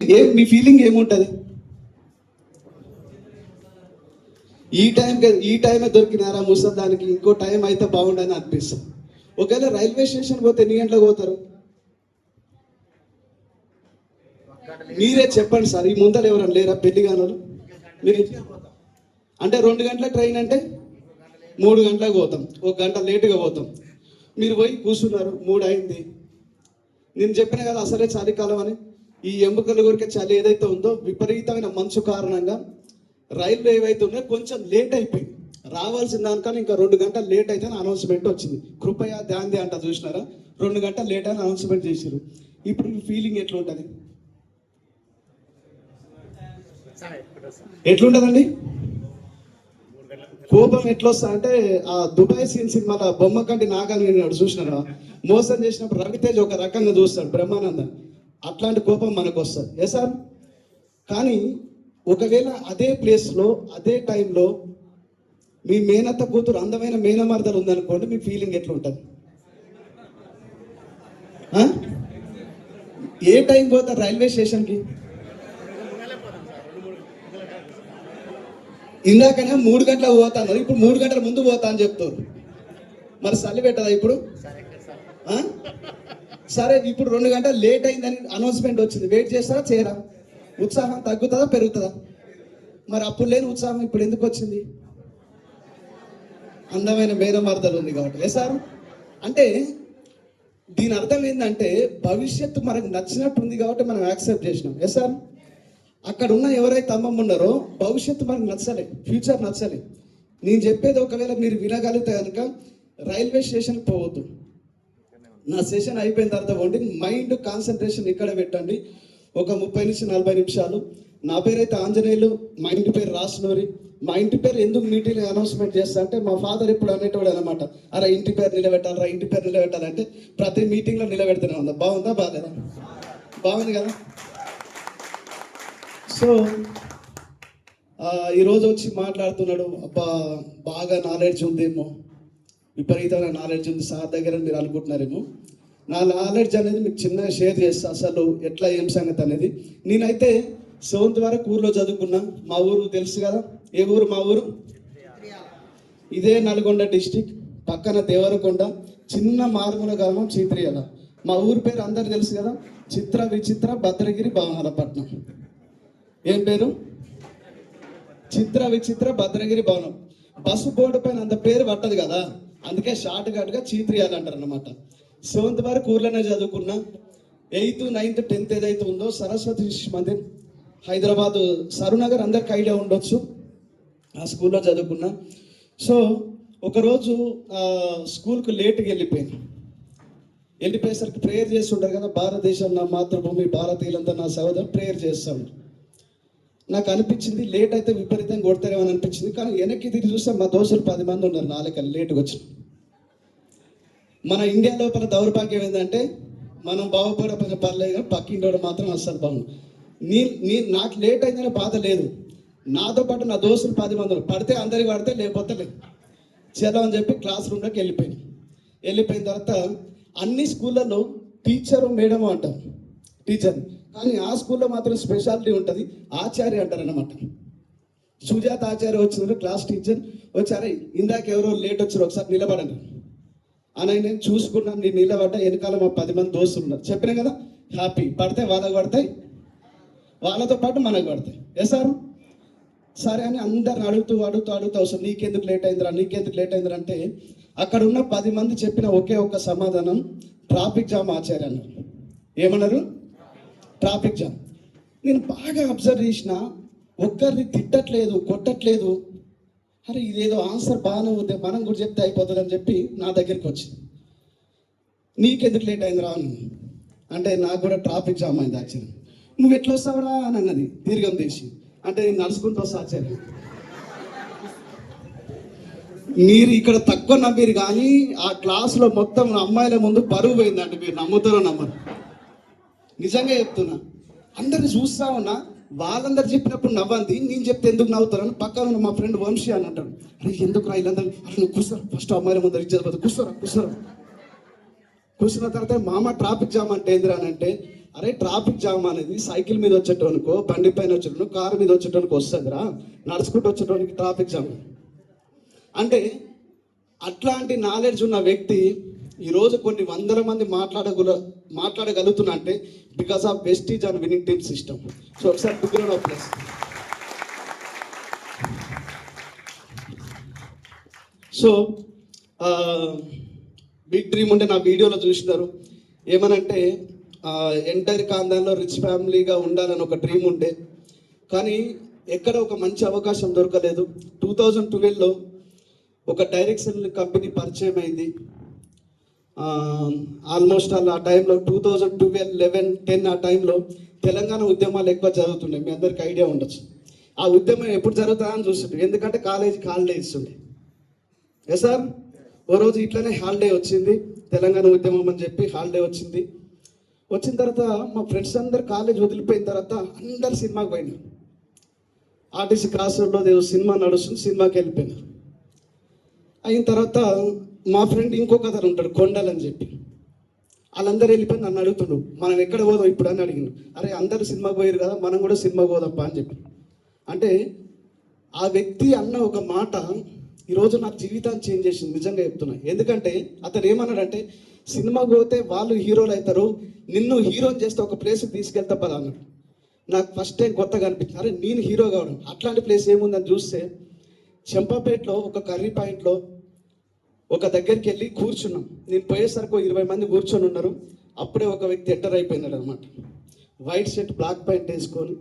మీ feeling ఏముంటుంది? ఈ టైమే దొరికినారా ముసల్దానికి, ఇంకో టైం అయితే బాగుండని అనిపిస్తుంది. ఒకవేళ రైల్వే స్టేషన్ పోతే ఎన్ని గంటలకు పోతారు? మీరే చెప్పండి సార్. ఈ ముందర ఎవరైనా లేరా పెళ్లిగానోళ్ళు? మీరు అంటే 2 గంటల ట్రైన్ అంటే 3 గంటలకు పోతాం, 1 గంట లేటుగా పోతాం. మీరు పోయి కూర్చున్నారు, 3 అయింది. నేను చెప్పిన కదా అసలే చలికాలం అని. ఈ ఎముకల గురికే చలి ఏదైతే ఉందో విపరీతమైన మంచు కారణంగా రైళ్ళు ఏవైతే ఉన్నాయో కొంచెం లేట్ అయిపోయింది. రావాల్సిన దానికన్నా ఇంకా 2 గంటలు లేట్ అయితే అనౌన్స్మెంట్ వచ్చింది. కృపయా ధ్యాన్ది అంట, చూసినారా? 2 గంటలు లేట్ అని అనౌన్స్మెంట్ చేశారు. ఇప్పుడు ఫీలింగ్ ఎట్లుంటుంది? ఎట్లుంటుందండి? కోపం ఎట్లొస్తా అంటే ఆ దుబాయ్ సీన్ సినిమాలో బొమ్మ కంటి నాగాన్ని చూసినారా? మోసం చేసినప్పుడు రవితేజ్ ఒక రకంగా చూస్తాడు, బ్రహ్మానంద. అట్లాంటి కోపం మనకు వస్తుంది. ఏ సార్? కానీ ఒకవేళ అదే ప్లేస్లో అదే టైంలో మీ మేనత్త కూతురు అందమైన మేనమర్దలు ఉందనుకోండి, మీ ఫీలింగ్ ఎట్లుంటుంది? ఏ టైం పోతారు రైల్వే స్టేషన్కి? ఇందాకనే 3 గంటలకు పోతాను, ఇప్పుడు 3 గంటల ముందు పోతా అని చెప్తారు. మరి చలి పెట్టదా ఇప్పుడు? సరే, ఇప్పుడు 2 గంటలు లేట్ అయిందని అనౌన్స్మెంట్ వచ్చింది, వెయిట్ చేస్తారా చేయరా? ఉత్సాహం తగ్గుతుందా పెరుగుతుందా? మరి అప్పుడు లేని ఉత్సాహం ఇప్పుడు ఎందుకు వచ్చింది? అందమైన మేనమర్దలు ఉంది కాబట్టి. ఏ సార్? అంటే దీని అర్థం ఏంటంటే భవిష్యత్తు మనకు నచ్చినట్టుంది కాబట్టి మనం యాక్సెప్ట్ చేసినాం. ఏ సార్? అక్కడ ఉన్న ఎవరైతే అమ్మమ్మ ఉన్నారో భవిష్యత్తు మనకు నచ్చలే, ఫ్యూచర్ నచ్చలే. నేను చెప్పేది ఒకవేళ మీరు వినగలిగితే కనుక రైల్వే స్టేషన్కి పోవద్దు. నా సెషన్ అయిపోయిన తర్వాత పోండి, మైండ్ కాన్సన్ట్రేషన్ ఇక్కడ పెట్టండి. ఒక 30 నుంచి 40 నిమిషాలు. నా పేరైతే ఆంజనేయులు, మా ఇంటి పేరు రాసునూరి. మా ఇంటి పేరు ఎందుకు మీటింగ్ అనౌన్స్మెంట్ చేస్తా అంటే మా ఫాదర్ ఇప్పుడు అనేటోడు అనమాట, అరే ఇంటి పేరు నిలబెట్టాలరా, ఇంటి పేరు నిలబెట్టాలంటే ప్రతి మీటింగ్లో నిలబెడుతూనే ఉందా. బాగుందా? బాగాలేదా? బాగుంది కదా. సో ఈరోజు వచ్చి మాట్లాడుతున్నాడు, అబ్బా బాగా నాలెడ్జ్ ఉందేమో, విపరీతమైన నాలెడ్జ్ ఉంది సార్ దగ్గర మీరు అనుకుంటున్నారేమో. నా నాలెడ్జ్ అనేది మీకు చిన్నగా షేర్ చేస్తా, అసలు ఎట్లా ఏం సంగతి అనేది. నేనైతే 7th వరకు ఊర్లో చదువుకున్నా. మా ఊరు తెలుసు కదా. ఏ ఊరు? మా ఊరు ఇదే నల్గొండ డిస్టిక్, పక్కన దేవరకొండ, చిన్న మారుమూల గ్రామం చీత్రియాల. మా ఊరు పేరు అందరు తెలుసు కదా, చిత్ర విచిత్ర భద్రగిరి భవనాలపట్నం. ఏం పేరు? చిత్ర విచిత్ర భద్రగిరి భవనం. బస్సు బోర్డు పైన అంత పేరు పట్టదు కదా, అందుకే షార్ట్ కట్గా చీత్రియాల అంటారు అనమాట. 7th వరకు ఊర్లోనే చదువుకున్నా. 8th, 9th, 10th ఏదైతే ఉందో సరస్వతి శిశు మందిర్, హైదరాబాద్ సరునగర్, అందరికి ఐడియా ఉండొచ్చు. ఆ స్కూల్లో చదువుకున్నా. సో ఒకరోజు స్కూల్కి లేట్గా వెళ్ళిపోయేసరికి ప్రేయర్ చేస్తుంటారు కదా, భారతదేశం నా మాతృభూమి, భారతీయులంతా నా సహోదరు, ప్రేయర్ చేస్తాడు. నాకు అనిపించింది లేట్ అయితే విపరీతంగా కొడతారేమని అనిపించింది. కానీ వెనక్కి తిరిగి చూస్తే మా దోస్తులు 10 మంది ఉన్నారు, 4 లేట్గా వచ్చి. మన ఇండియా లోపల దౌర్భాగ్యం ఏంటంటే మనం బాగుపడకపోయిన పర్లేదు, కానీ పక్కింటోడు మాత్రం అస్సలు బాగుంది. నాకు లేట్ అయిందనే బాధ లేదు. నాతో పాటు నా దోస్తులు 10 మంది పడితే అందరికి పడితే, లేకపోతే లేదు. చలో అని చెప్పి క్లాస్ రూమ్లోకి వెళ్ళిపోయిన తర్వాత అన్ని స్కూళ్ళల్లో టీచరు మేడము అంటారు, టీచర్. కానీ ఆ స్కూల్లో మాత్రం స్పెషాలిటీ ఉంటుంది, ఆచార్య అంటారనమాట. సుజాత ఆచార్య వచ్చిన క్లాస్ టీచర్ వచ్చారా, ఇందాక ఎవరో లేట్ వచ్చారు, ఒకసారి నిలబడండి అని. నేను చూసుకున్నాను, నేను నిలబడ్డా. వెనకాల మా 10 మంది దోస్తులు ఉన్నారు. చెప్పినా కదా, హ్యాపీ. పడితే వాళ్ళకి పడతాయి, వాళ్ళతో పాటు మనకు పడతాయి. ఏ సార్? సరే అని అందరిని అడుగుతూ అవసరం, నీకెందుకు లేట్ అయిందిరా అంటే అక్కడ ఉన్న 10 మంది చెప్పిన ఒకే ఒక్క సమాధానం, ట్రాఫిక్ జామ్ ఆచార్య అన్నారు. ఏమన్నారు? Traffic jam. నేను బాగా అబ్జర్వ్ చేసిన, ఒక్కరిని తిట్టట్లేదు, కొట్టట్లేదు. అరే ఇదేదో ఆన్సర్ బాగానే ఉంది, మనం కూడా చెప్తే అయిపోతుంది అని చెప్పి నా దగ్గరికి వచ్చింది. నీకెందుకు లేట్ అయిందిరా అంటే నాకు కూడా ట్రాఫిక్ జామ్ అయింది ఆచార్య. నువ్వు ఎట్లా వస్తావురా అని అన్నది దీర్ఘం తీసి. అంటే నేను నడుచుకుంటూ వస్తా ఆచార్య. మీరు ఇక్కడ తక్కువ నమ్మిరు, కానీ ఆ క్లాసులో మొత్తం అమ్మాయిల ముందు పరువు పోయిందంటే మీరు నమ్ముతారో నమ్మరు. నిజంగా చెప్తున్నా. అందరిని చూస్తా ఉన్నా, వాళ్ళందరూ చెప్పినప్పుడు నవ్వంది, నేను చెప్తే ఎందుకు నవ్వుతారని పక్కన మా ఫ్రెండ్ వంశీ అని అంటాడు. అరే ఎందుకు రా వీళ్ళందరూ, అరే నువ్వు కూర్చోరా, ఫస్ట్ అమ్మాయిల ముందర ఇచ్చేది కూర్చోరా. కూర్చున్న తర్వాత మామ ట్రాఫిక్ జామ్ అంటే ఏందిరా అని అంటే, అరే ట్రాఫిక్ జామ్ అనేది సైకిల్ మీద వచ్చేటోనుకో, బండి పైన వచ్చేటోను, కారు మీద వచ్చేటోనికి వస్తుందిరా, నడుచుకుంటూ వచ్చేటోనికి ట్రాఫిక్ జామ్ అంటే. అట్లాంటి నాలెడ్జ్ ఉన్న వ్యక్తి ఈరోజు కొన్ని వందల మంది మాట్లాడగలుగుతున్నా అంటే because of Vestige and winning team system. So ఒకసారి big round of applause. So big dream ఉంటే నా వీడియోలో చూసినారు ఏమనంటే, ఎంటైర్ కాందాల్లో రిచ్ ఫ్యామిలీగా ఉండాలని ఒక డ్రీమ్ ఉండే, కానీ ఎక్కడ ఒక మంచి అవకాశం దొరకలేదు. 2012లో ఒక డైరెక్షన్ కంపెనీ పరిచయం అయింది. ఆల్మోస్ట్ ఆ టైంలో 2012, 11, 10 ఆ టైంలో తెలంగాణ ఉద్యమాలు ఎక్కువ జరుగుతుండే, మీ అందరికి ఐడియా ఉండొచ్చు. ఆ ఉద్యమం ఎప్పుడు జరుగుతుందని చూస్తుండే, ఎందుకంటే కాలేజీకి హాలిడే ఇస్తుండే. ఏ సార్, ఓ రోజు ఇట్లనే హాలిడే వచ్చింది, తెలంగాణ ఉద్యమం అని చెప్పి హాలిడే వచ్చింది. వచ్చిన తర్వాత మా ఫ్రెండ్స్ అందరు కాలేజ్ వదిలిపోయిన తర్వాత అందరు సినిమాకి పోయినారు. ఆర్టీసీ క్రాస్ రోడ్లో ఏదో సినిమా నడుస్తుంది, సినిమాకి వెళ్ళిపోయినారు. అయిన తర్వాత మా ఫ్రెండ్ ఇంకొక అతను ఉంటాడు కొండలు అని చెప్పి, వాళ్ళందరూ వెళ్ళిపోయి నన్ను అడుగుతుండు మనం ఎక్కడ పోదాం ఇప్పుడు అని అడిగిన. అరే అందరూ సినిమాకి పోయారు కదా, మనం కూడా సినిమాకి పోదాంపా అని చెప్పి. అంటే ఆ వ్యక్తి అన్న ఒక మాట ఈరోజు నా జీవితాన్ని చేంజ్ చేసింది, నిజంగా చెప్తున్నా. ఎందుకంటే అతను ఏమన్నాడంటే, సినిమాకి పోతే వాళ్ళు హీరోలు అవుతారు, నిన్ను హీరోని చేస్తే ఒక ప్లేస్కి తీసుకెళ్తా పదా అన్నాడు. నాకు ఫస్ట్ టైం కొత్తగా అనిపించింది, అరే నేను హీరో కావడం, అట్లాంటి ప్లేస్ ఏముందని చూస్తే చెంపాపేటలో ఒక కర్రీ పాయింట్లో ఒక దగ్గరికి వెళ్ళి కూర్చున్నాం. నేను పోయేసరికి 20 మంది కూర్చొని ఉన్నారు. అప్పుడే ఒక వ్యక్తి ఎంటర్ అయిపోయినాడు అనమాట. వైట్ షర్ట్ బ్లాక్ ప్యాంట్ వేసుకొని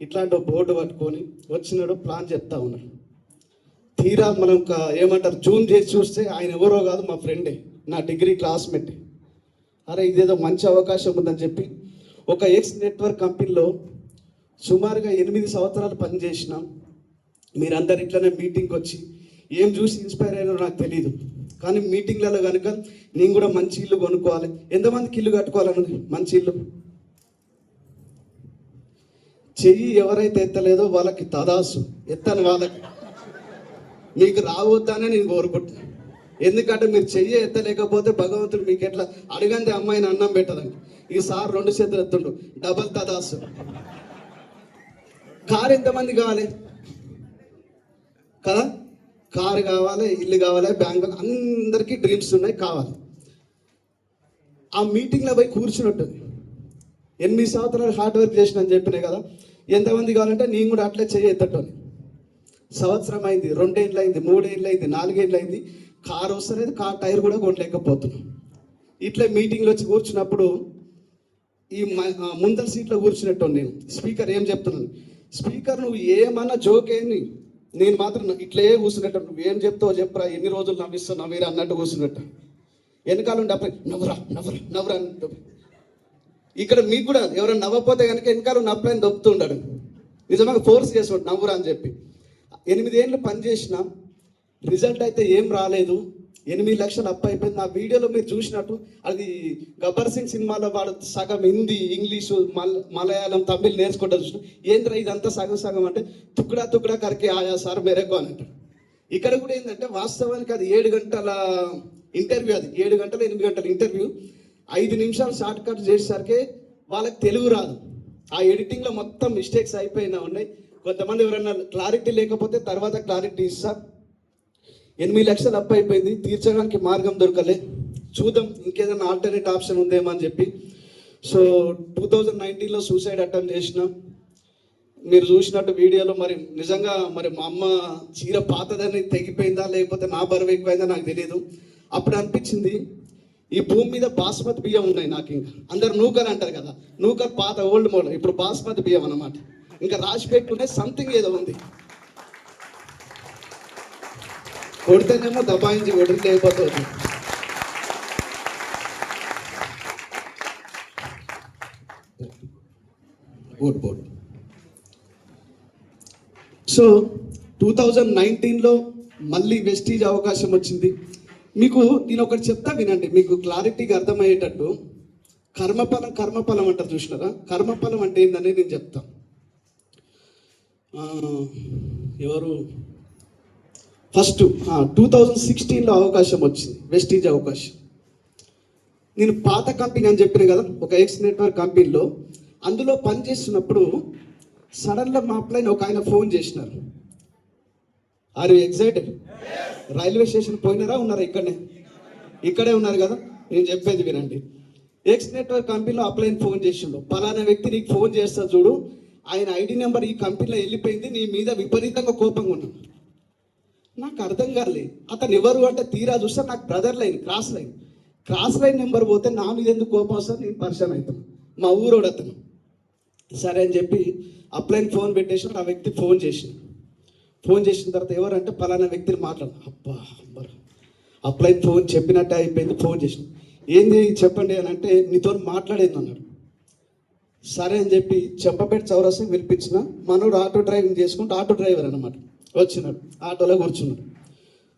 ఇట్లాంటి బోర్డు పట్టుకొని వచ్చినాడు, ప్లాన్ చెప్తా ఉన్నాడు. తీరా మనం ఏమంటారు జూమ్ చేసి చూస్తే ఆయన ఎవరో కాదు, మా ఫ్రెండే, నా డిగ్రీ క్లాస్మేట్. అరే ఇదేదో మంచి అవకాశం ఉందని చెప్పి ఒక ఎక్స్ నెట్వర్క్ కంపెనీలో సుమారుగా 8 సంవత్సరాలు పనిచేసినాం. మీరందరు ఇట్లనే మీటింగ్కి వచ్చి ఏం చూసి ఇన్స్పైర్ అయినారో నాకు తెలియదు, కానీ మీటింగ్లలో కనుక నేను కూడా మంచి ఇల్లు కొనుక్కోవాలి. ఎంతమందికి ఇల్లు కట్టుకోవాలన్నది, మంచి ఇల్లు. చెయ్యి ఎవరైతే ఎత్తలేదో వాళ్ళకి తదాసు, ఎత్తని వాళ్ళకి మీకు రావద్దానే నేను కోరుకుంటున్నాను. ఎందుకంటే మీరు చెయ్యి ఎత్తలేకపోతే భగవంతుడు మీకు ఎట్లా అడగండి అమ్మాయిని అన్నం పెట్టదండి. ఈ సార్ 2 చేతులు ఎత్తుండు, డబల్ తదాసు. కారు ఎంతమంది కావాలి కదా, కారు కావాలి, ఇల్లు కావాలి, బ్యాంక్, అందరికీ డ్రీమ్స్ ఉన్నాయి, కావాలి. ఆ మీటింగ్లో పోయి కూర్చున్నట్టు 8 సంవత్సరాలు హార్డ్ వర్క్ చేసిన అని చెప్పినాయి కదా, ఎంతమంది కావాలంటే నేను కూడా అట్లే చెయ్యి ఎత్తట్టు. సంవత్సరం అయింది, 2 ఏళ్ళు అయింది, 3 ఏళ్ళు అయింది, 4 ఏళ్ళు అయింది, కారు వస్తలేదు, కార్ టైర్ కూడా కొనలేకపోతున్నాం. ఇట్లా మీటింగ్లో వచ్చి కూర్చున్నప్పుడు ఈ ముందర సీట్లో కూర్చున్నట్టు నేను స్పీకర్ ఏం చెప్తున్నాను, స్పీకర్ నువ్వు ఏమన్నా జోక్ ఏంది, నేను మాత్రం ఇట్లే కూర్చున్నట్టు, నువ్వు ఏం చెప్తావో చెప్పరా, ఎన్ని రోజులు నవ్విస్తావు మీరు అన్నట్టు కూర్చున్నట్టు. వెనకాల ఉండి అప్పుడు నవ్వురా నవ్వురా నవ్వురా అని. ఇక్కడ మీకు కూడా ఎవరైనా నవ్వకపోతే కనుక వెనకాల ఉన్న అప్లైని దొప్పుతుండాడు, నిజంగా ఫోర్స్ చేసాడు నవ్వురా అని చెప్పి. 8 ఏళ్ళు పనిచేసిన రిజల్ట్ అయితే ఏం రాలేదు, 8 లక్షలు అప్పు అయిపోయింది. నా వీడియోలో మీరు చూసినట్టు అది గబ్బర్ సింగ్ సినిమాలో వాడు సగం హిందీ, ఇంగ్లీషు, మలయాళం, తమిళ్ నేర్చుకుంటా చూసిన. ఏంద్రా ఇదంతా సగం సగం అంటే తుక్కడా తుక్కడా కరికే ఆయా సార్ మెరకు అని అంటారు. ఇక్కడ కూడా ఏంటంటే వాస్తవానికి అది 7 గంటల ఇంటర్వ్యూ, అది 7 గంటలు 8 గంటల ఇంటర్వ్యూ. 5 నిమిషాలు షార్ట్ కట్ చేసేసరికి వాళ్ళకి తెలుగు రాదు. ఆ ఎడిటింగ్లో మొత్తం మిస్టేక్స్ అయిపోయినా ఉన్నాయి. కొంతమంది ఎవరైనా క్లారిటీ లేకపోతే తర్వాత క్లారిటీ ఇస్తా. 8 లక్షలు అప్పు అయిపోయింది, తీర్చడానికి మార్గం దొరకలే. చూద్దాం ఇంకేదైనా ఆల్టర్నేట్ ఆప్షన్ ఉందేమో అని చెప్పి. సో 2019లో సూసైడ్ అటెంప్ట్ చేసిన. మీరు చూసినట్టు వీడియోలో మరి నిజంగా మరి మా అమ్మ చీర పాతదని తెగిపోయిందా లేకపోతే నా బరువు ఎక్కువైందా నాకు తెలియదు. అప్పుడు అనిపించింది ఈ భూమి మీద బాస్మతి బియ్యం ఉన్నాయి. నాకు ఇంకా అందరు నూకర్ అంటారు కదా, నూకర్ పాత ఓల్డ్ మోడల్, ఇప్పుడు బాస్మతి బియ్యం అన్నమాట. ఇంకా రాసి పెట్టుకునే సంథింగ్ ఏదో ఉంది, కొడితేనేమో దబాయించి కొడి, లేకపోతే బోర్డు. సో 2019లో మళ్ళీ వెస్టీజ్ అవకాశం వచ్చింది. మీకు నేను ఒకటి చెప్తా వినండి, మీకు క్లారిటీగా అర్థమయ్యేటట్టు. కర్మఫలం అంటారు చూసినారా, కర్మఫలం అంటే ఏందని నేను చెప్తా. ఎవరు ఫస్ట్ 2016లో అవకాశం వచ్చింది, వెస్టీజ్ అవకాశం. నేను పాత కంపెనీ అని చెప్పిన కదా, ఒక ఎక్స్ నెట్వర్క్ కంపెనీలో అందులో పనిచేస్తున్నప్పుడు సడన్గా మా అప్లైన్ ఒక ఆయన ఫోన్ చేసినారు. Are you excited? Railway station పోయినారా, ఉన్నారా? ఇక్కడే ఉన్నారు కదా. నేను చెప్పేది వినండి. ఎక్స్ నెట్వర్క్ కంపెనీలో అప్లైన్ ఫోన్ చేసిండు, పలానా వ్యక్తి నీకు ఫోన్ చేస్తా చూడు, ఆయన ఐడి నెంబర్ ఈ కంపెనీలో వెళ్ళిపోయింది, నీ మీద విపరీతంగా కోపంగా ఉన్నాడు. నాకు అర్థం కాలేదు అతను ఎవరు అంటే, తీరా చూస్తే నాకు brother line, cross line number పోతే నా మీద ఎందుకు కోపం వస్తుంది, నేను పరిచయం అవుతాను. మా ఊరోడు అతను. సరే అని చెప్పి అప్లైన్ ఫోన్ పెట్టేసి ఆ వ్యక్తి ఫోన్ చేసిన తర్వాత ఎవరంటే పలానా వ్యక్తిని మాట్లాడు. అబ్బా అప్లైన్ ఫోన్ చెప్పినట్టే అయిపోయింది. ఫోన్ చేసిన, ఏంది చెప్పండి అని అంటే, నీతో మాట్లాడేది అన్నాడు. సరే అని చెప్పి చెంపపేట చౌరస్తా పిలిపించిన. మనోడు ఆటో డ్రైవింగ్ చేసుకుంటూ, ఆటో డ్రైవర్ అనమాట, వచ్చినాడు. ఆటోలో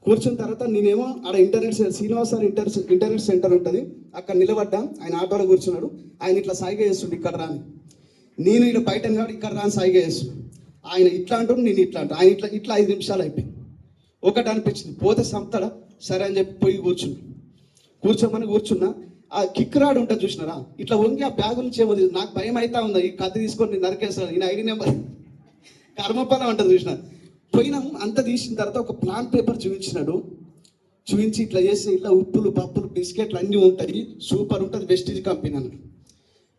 కూర్చున్న తర్వాత నేనేమో ఆడ శ్రీనివాస్ సార్ ఇంటర్నెట్ సెంటర్ ఉంటుంది, అక్కడ నిలబడ్డా. ఆయన ఆటోలో కూర్చున్నాడు. ఆయన ఇట్లా సాయిగా చేస్తుండు, ఇక్కడ రాని. నేను ఇక్కడ బయట కాబట్టి ఇక్కడ రాని సాయిగా చేస్తున్నాడు. ఆయన ఇట్లా అంటాడు, నేను ఇట్లా అంటాను. ఆయన ఇట్లా 5 నిమిషాలు అయిపోయింది. ఒకటి అనిపించింది, పోతే సంపుతాడా. సరే అని చెప్పి పోయి కూర్చున్నా. ఆ కిక్ రాడ్ ఉంటుంది చూసినారా, ఇట్లా వంగి ఆ బ్యాగ్ నుంచి ఏమో నాకు భయం అవుతా ఉంది, ఈ కత్తి తీసుకొని నేను నరికేస్తాను, ఈయన ఐడి నెంబర్ కర్మఫలం ఉంటుంది చూసిన. పోయినాము. అంత తీసిన తర్వాత ఒక ప్లాన్ పేపర్ చూపించి ఇట్లా చేసి, ఇట్లా ఉప్పులు పప్పులు బిస్కెట్లు అన్నీ ఉంటాయి, సూపర్ ఉంటుంది, వెస్టీజ్ కంపెనీ అన్నాడు.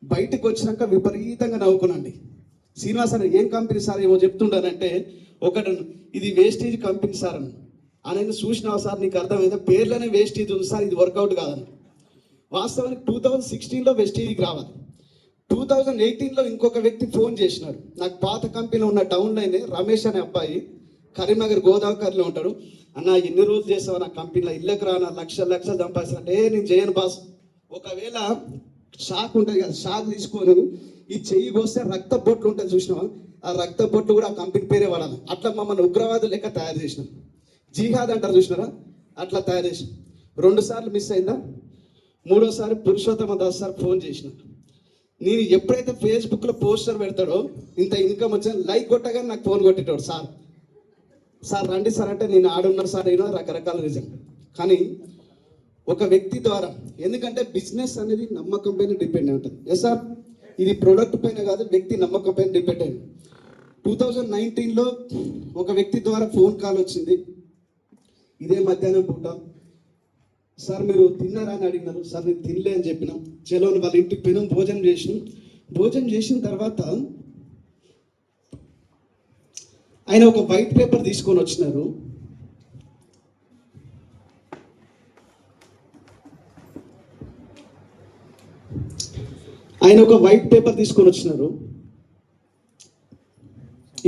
బయటకు వచ్చినాక విపరీతంగా నవ్వుకునండి. శ్రీనివాస్ అని, ఏం కంపెనీ సార్ ఏమో చెప్తుండానంటే, ఇది వేస్టేజ్ కంపెనీ సార్ అని. ఆయన చూసినావా సార్, నీకు అర్థమైందా, పేర్లోనే వేస్టేజ్ ఉంది సార్, ఇది వర్కౌట్ కాదని. వాస్తవానికి 2016లో వెస్టేజ్కి రావాలి. 2018లో ఇంకొక వ్యక్తి ఫోన్ చేసినాడు నాకు. పాత కంపెనీలో ఉన్న డౌన్లైనే రమేష్ అనే అబ్బాయి, కరీంనగర్ గోదావరిలో ఉంటాడు. అన్న ఎన్ని రోజులు చేస్తావు నా కంపెనీలో, ఇళ్ళకి రానా, లక్షలు సంపాదిస్తానంటే, నేను చేయను బాస్. ఒకవేళ షాక్ ఉంటుంది కదా, షాక్ తీసుకొని ఈ చెయ్యి కోస్తే రక్త బొట్లు ఉంటుంది చూసినావా, ఆ రక్త బొట్లు కూడా ఆ కంపెనీ పేరే వాడాలి. అట్లా మమ్మల్ని ఉగ్రవాదులు లెక్క తయారు చేసినాం. జిహాద్ అంటారు చూసినారా, అట్లా తయారు చేసినాం. 2 సార్లు మిస్ అయిందా, 3వసారి పురుషోత్తమ దాస్ సార్ ఫోన్ చేసిన. నేను ఎప్పుడైతే ఫేస్బుక్లో పోస్టర్ పెడతాడో, ఇంత ఇన్కమ్ వచ్చాను, లైక్ కొట్టగానే నాకు ఫోన్ కొట్టేటాడు. సార్ రండి సార్ అంటే, నేను ఆడున్నారు సార్, అయినా రకరకాల రీజన్. కానీ ఒక వ్యక్తి ద్వారా, ఎందుకంటే బిజినెస్ అనేది నమ్మకం పైన డిపెండ్ అయి ఉంటుంది. ఎస్ సార్, ఇది ప్రొడక్ట్ పైన కాదు, వ్యక్తి నమ్మకం పైన డిపెండ్ అయింది. 2019లో ఒక వ్యక్తి ద్వారా ఫోన్ కాల్ వచ్చింది. ఇదే మధ్యాహ్నం పూట, సార్ మీరు తిన్నారా అని అడిగినారు. సార్ నేను తినలే అని చెప్పినాం. చెలోని వాళ్ళ ఇంటికి పోయినాం, భోజనం చేసిన తర్వాత ఆయన ఒక వైట్ పేపర్ తీసుకొని వచ్చినారు.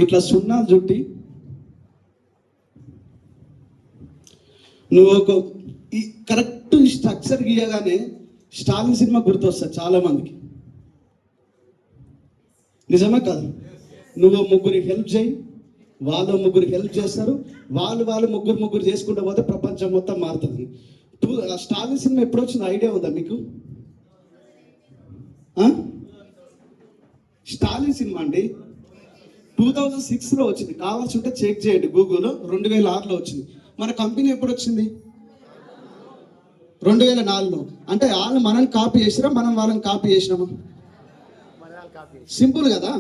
ఇట్లా సున్నా జుట్టి, నువ్వు ఒక కరెక్ట్ స్ట్రక్చర్ గీయగానే స్టాలిన్ సినిమా గుర్తొస్తుంది చాలా మందికి. నిజమే కాదు? నువ్వు ముగ్గురికి హెల్ప్ చేయి, వాళ్ళు ముగ్గురికి హెల్ప్ చేస్తారు, వాళ్ళు ముగ్గురు చేసుకుంటూ పోతే ప్రపంచం మొత్తం మారుతుంది. స్టాలిన్ సినిమా ఎప్పుడు వచ్చిన ఐడియా ఉందా మీకు? స్టాలిన్ సినిమా అండి 2006లో వచ్చింది. కావాల్సి ఉంటే చెక్ చేయండి గూగుల్లో. 2006లో వచ్చింది. మన కంపెనీ ఎప్పుడు వచ్చింది? 2004లో. అంటే వాళ్ళు మనల్ని కాపీ చేసినా, మనం వాళ్ళని కాపీ చేసినామా? సింపుల్ కదా.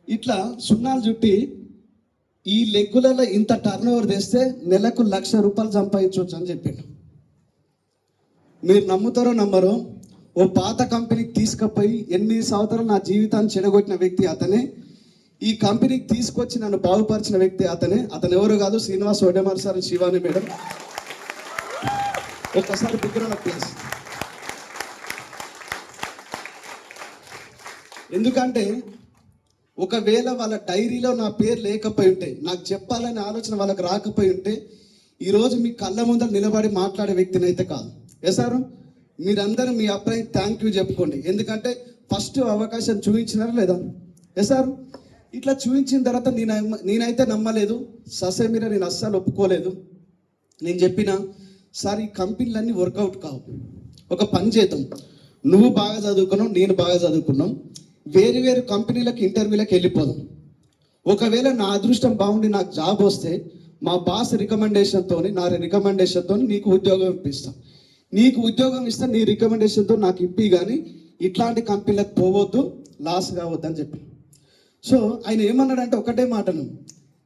ఇట్లా సున్నాలు చుట్టి ఈ లెగ్గులలో ఇంత టర్న్ ఓవర్ తెస్తే నెలకు ₹1,00,000 సంపాదించవచ్చు అని చెప్పాడు. మీరు నమ్ముతారో నమ్మరో, ఓ పాత కంపెనీకి తీసుకుపోయి 8 సంవత్సరాలు నా జీవితాన్ని చెడగొట్టిన వ్యక్తి అతనే. ఈ కంపెనీకి తీసుకొచ్చి నన్ను బాగుపరిచిన వ్యక్తి అతనే. అతను ఎవరు కాదు, శ్రీనివాస్ వడ్డేమార్ సార్, శివాని మేడం. ఒక్కసారి బిగ్గరల ప్లేస్. ఎందుకంటే ఒకవేళ వాళ్ళ డైరీలో నా పేరు లేకపోయి ఉంటే, నాకు చెప్పాలనే ఆలోచన వాళ్ళకి రాకపోయి ఉంటే, ఈరోజు మీ కళ్ళ ముందర నిలబడి మాట్లాడే వ్యక్తిని అయితే కాదు. సార్ మీరందరూ మీ అబ్బాయి థ్యాంక్ యూ చెప్పుకోండి. ఎందుకంటే ఫస్ట్ అవకాశం చూపించినారా లేదా? సార్ ఇట్లా చూపించిన తర్వాత నేనైతే నమ్మలేదు, ససేమిరా నేను అస్సలు ఒప్పుకోలేదు. నేను చెప్పిన, సార్ ఈ కంపెనీలన్నీ వర్కౌట్ కావు, ఒక పని చేద్దాం, నువ్వు బాగా చదువుకున్నావు, నేను బాగా చదువుకున్నాం, వేరు కంపెనీలకు ఇంటర్వ్యూలకు వెళ్ళిపోదాం. ఒకవేళ నా అదృష్టం బాగుండి నాకు జాబ్ వస్తే మా బాస్ రికమెండేషన్తో, నా రికమెండేషన్తో నీకు ఉద్యోగం ఇప్పిస్తాం. నీకు ఉద్యోగం ఇస్తే నీ రికమెండేషన్తో నాకు ఇప్పి, కానీ ఇట్లాంటి కంపెనీలకు పోవద్దు, లాస్ కావద్దు అని చెప్పి. సో ఆయన ఏమన్నాడంటే ఒకటే మాటను,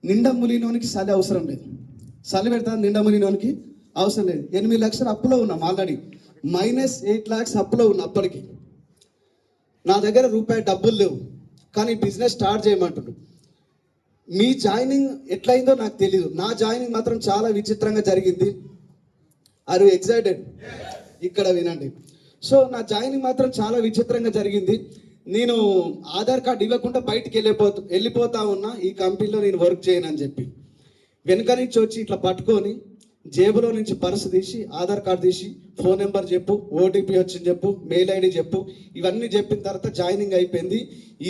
నిండా మునినోనికి సలి అవసరం లేదు. సలి పెడతాను నిండా మునినోనికి అవసరం లేదు. 8 లక్షలు అప్పులో ఉన్నాం ఆల్రెడీ, -8 lakhs అప్పులో ఉన్నా. అప్పటికి నా దగ్గర రూపాయి డబ్బులు లేవు, కానీ బిజినెస్ స్టార్ట్ చేయమంటున్నాడు. మీ జాయినింగ్ ఎట్లయిందో నాకు తెలియదు, నా జాయినింగ్ మాత్రం చాలా విచిత్రంగా జరిగింది. Are you excited? ఇక్కడ వినండి. సో నా జాయినింగ్ మాత్రం చాలా విచిత్రంగా జరిగింది. నేను ఆధార్ కార్డు ఇవ్వకుండా బయటికి వెళ్ళిపోతా ఉన్నా, ఈ కంపెనీలో నేను వర్క్ చేయను అని చెప్పి. వెనక నుంచి వచ్చి ఇట్లా పట్టుకొని జేబులో నుంచి పర్సు తీసి, ఆధార్ కార్డు తీసి, ఫోన్ నెంబర్ చెప్పు, ఓటీపీ వచ్చింది చెప్పు, మెయిల్ ఐడి చెప్పు, ఇవన్నీ చెప్పిన తర్వాత జాయినింగ్ అయిపోయింది.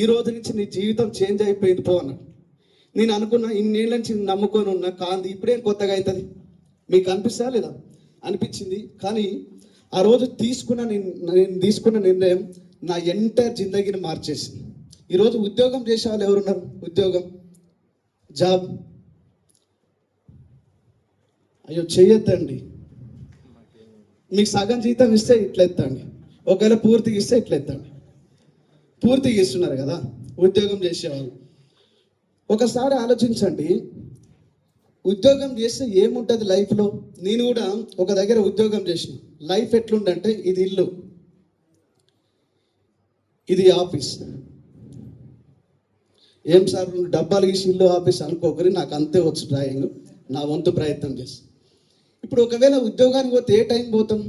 ఈ రోజు నుంచి నీ జీవితం చేంజ్ అయిపోయింది పో అన్నాడు. నేను అనుకున్నా, ఇన్నేళ్ళ నుంచి నమ్ముకొని ఉన్నా, కాంది ఇప్పుడేం కొత్తగా అవుతుంది, మీకు అనిపిస్తా లేదా? అనిపించింది. కానీ ఆ రోజు నేను తీసుకున్న నిర్ణయం నా ఎంటైర్ జిందగీని మార్చేసింది. ఈరోజు ఉద్యోగం చేసే వాళ్ళు ఎవరున్నారు? ఉద్యోగం, జాబ్, అయ్యో చెయ్యొద్దండి. మీకు సగం జీతం ఇస్తే ఇట్లా ఎత్తండి, ఒకవేళ పూర్తిగా ఇస్తే ఇట్లా ఎత్తండి. పూర్తిగా ఇస్తున్నారు కదా ఉద్యోగం చేసేవాళ్ళు. ఒకసారి ఆలోచించండి, ఉద్యోగం చేస్తే ఏముంటుంది లైఫ్లో. నేను కూడా ఒక దగ్గర ఉద్యోగం చేసిన. లైఫ్ ఎట్లుండంటే, ఇది ఇల్లు, ఇది ఆఫీస్. ఏం సార్ డబ్బాలు గీసి ఇల్లు ఆఫీస్ అనుకోకరి, నాకు అంతే వచ్చు డ్రాయింగ్, నా వంతు ప్రయత్నం చేసి. ఇప్పుడు ఒకవేళ ఉద్యోగానికి పోతే ఏ టైం పోతాం?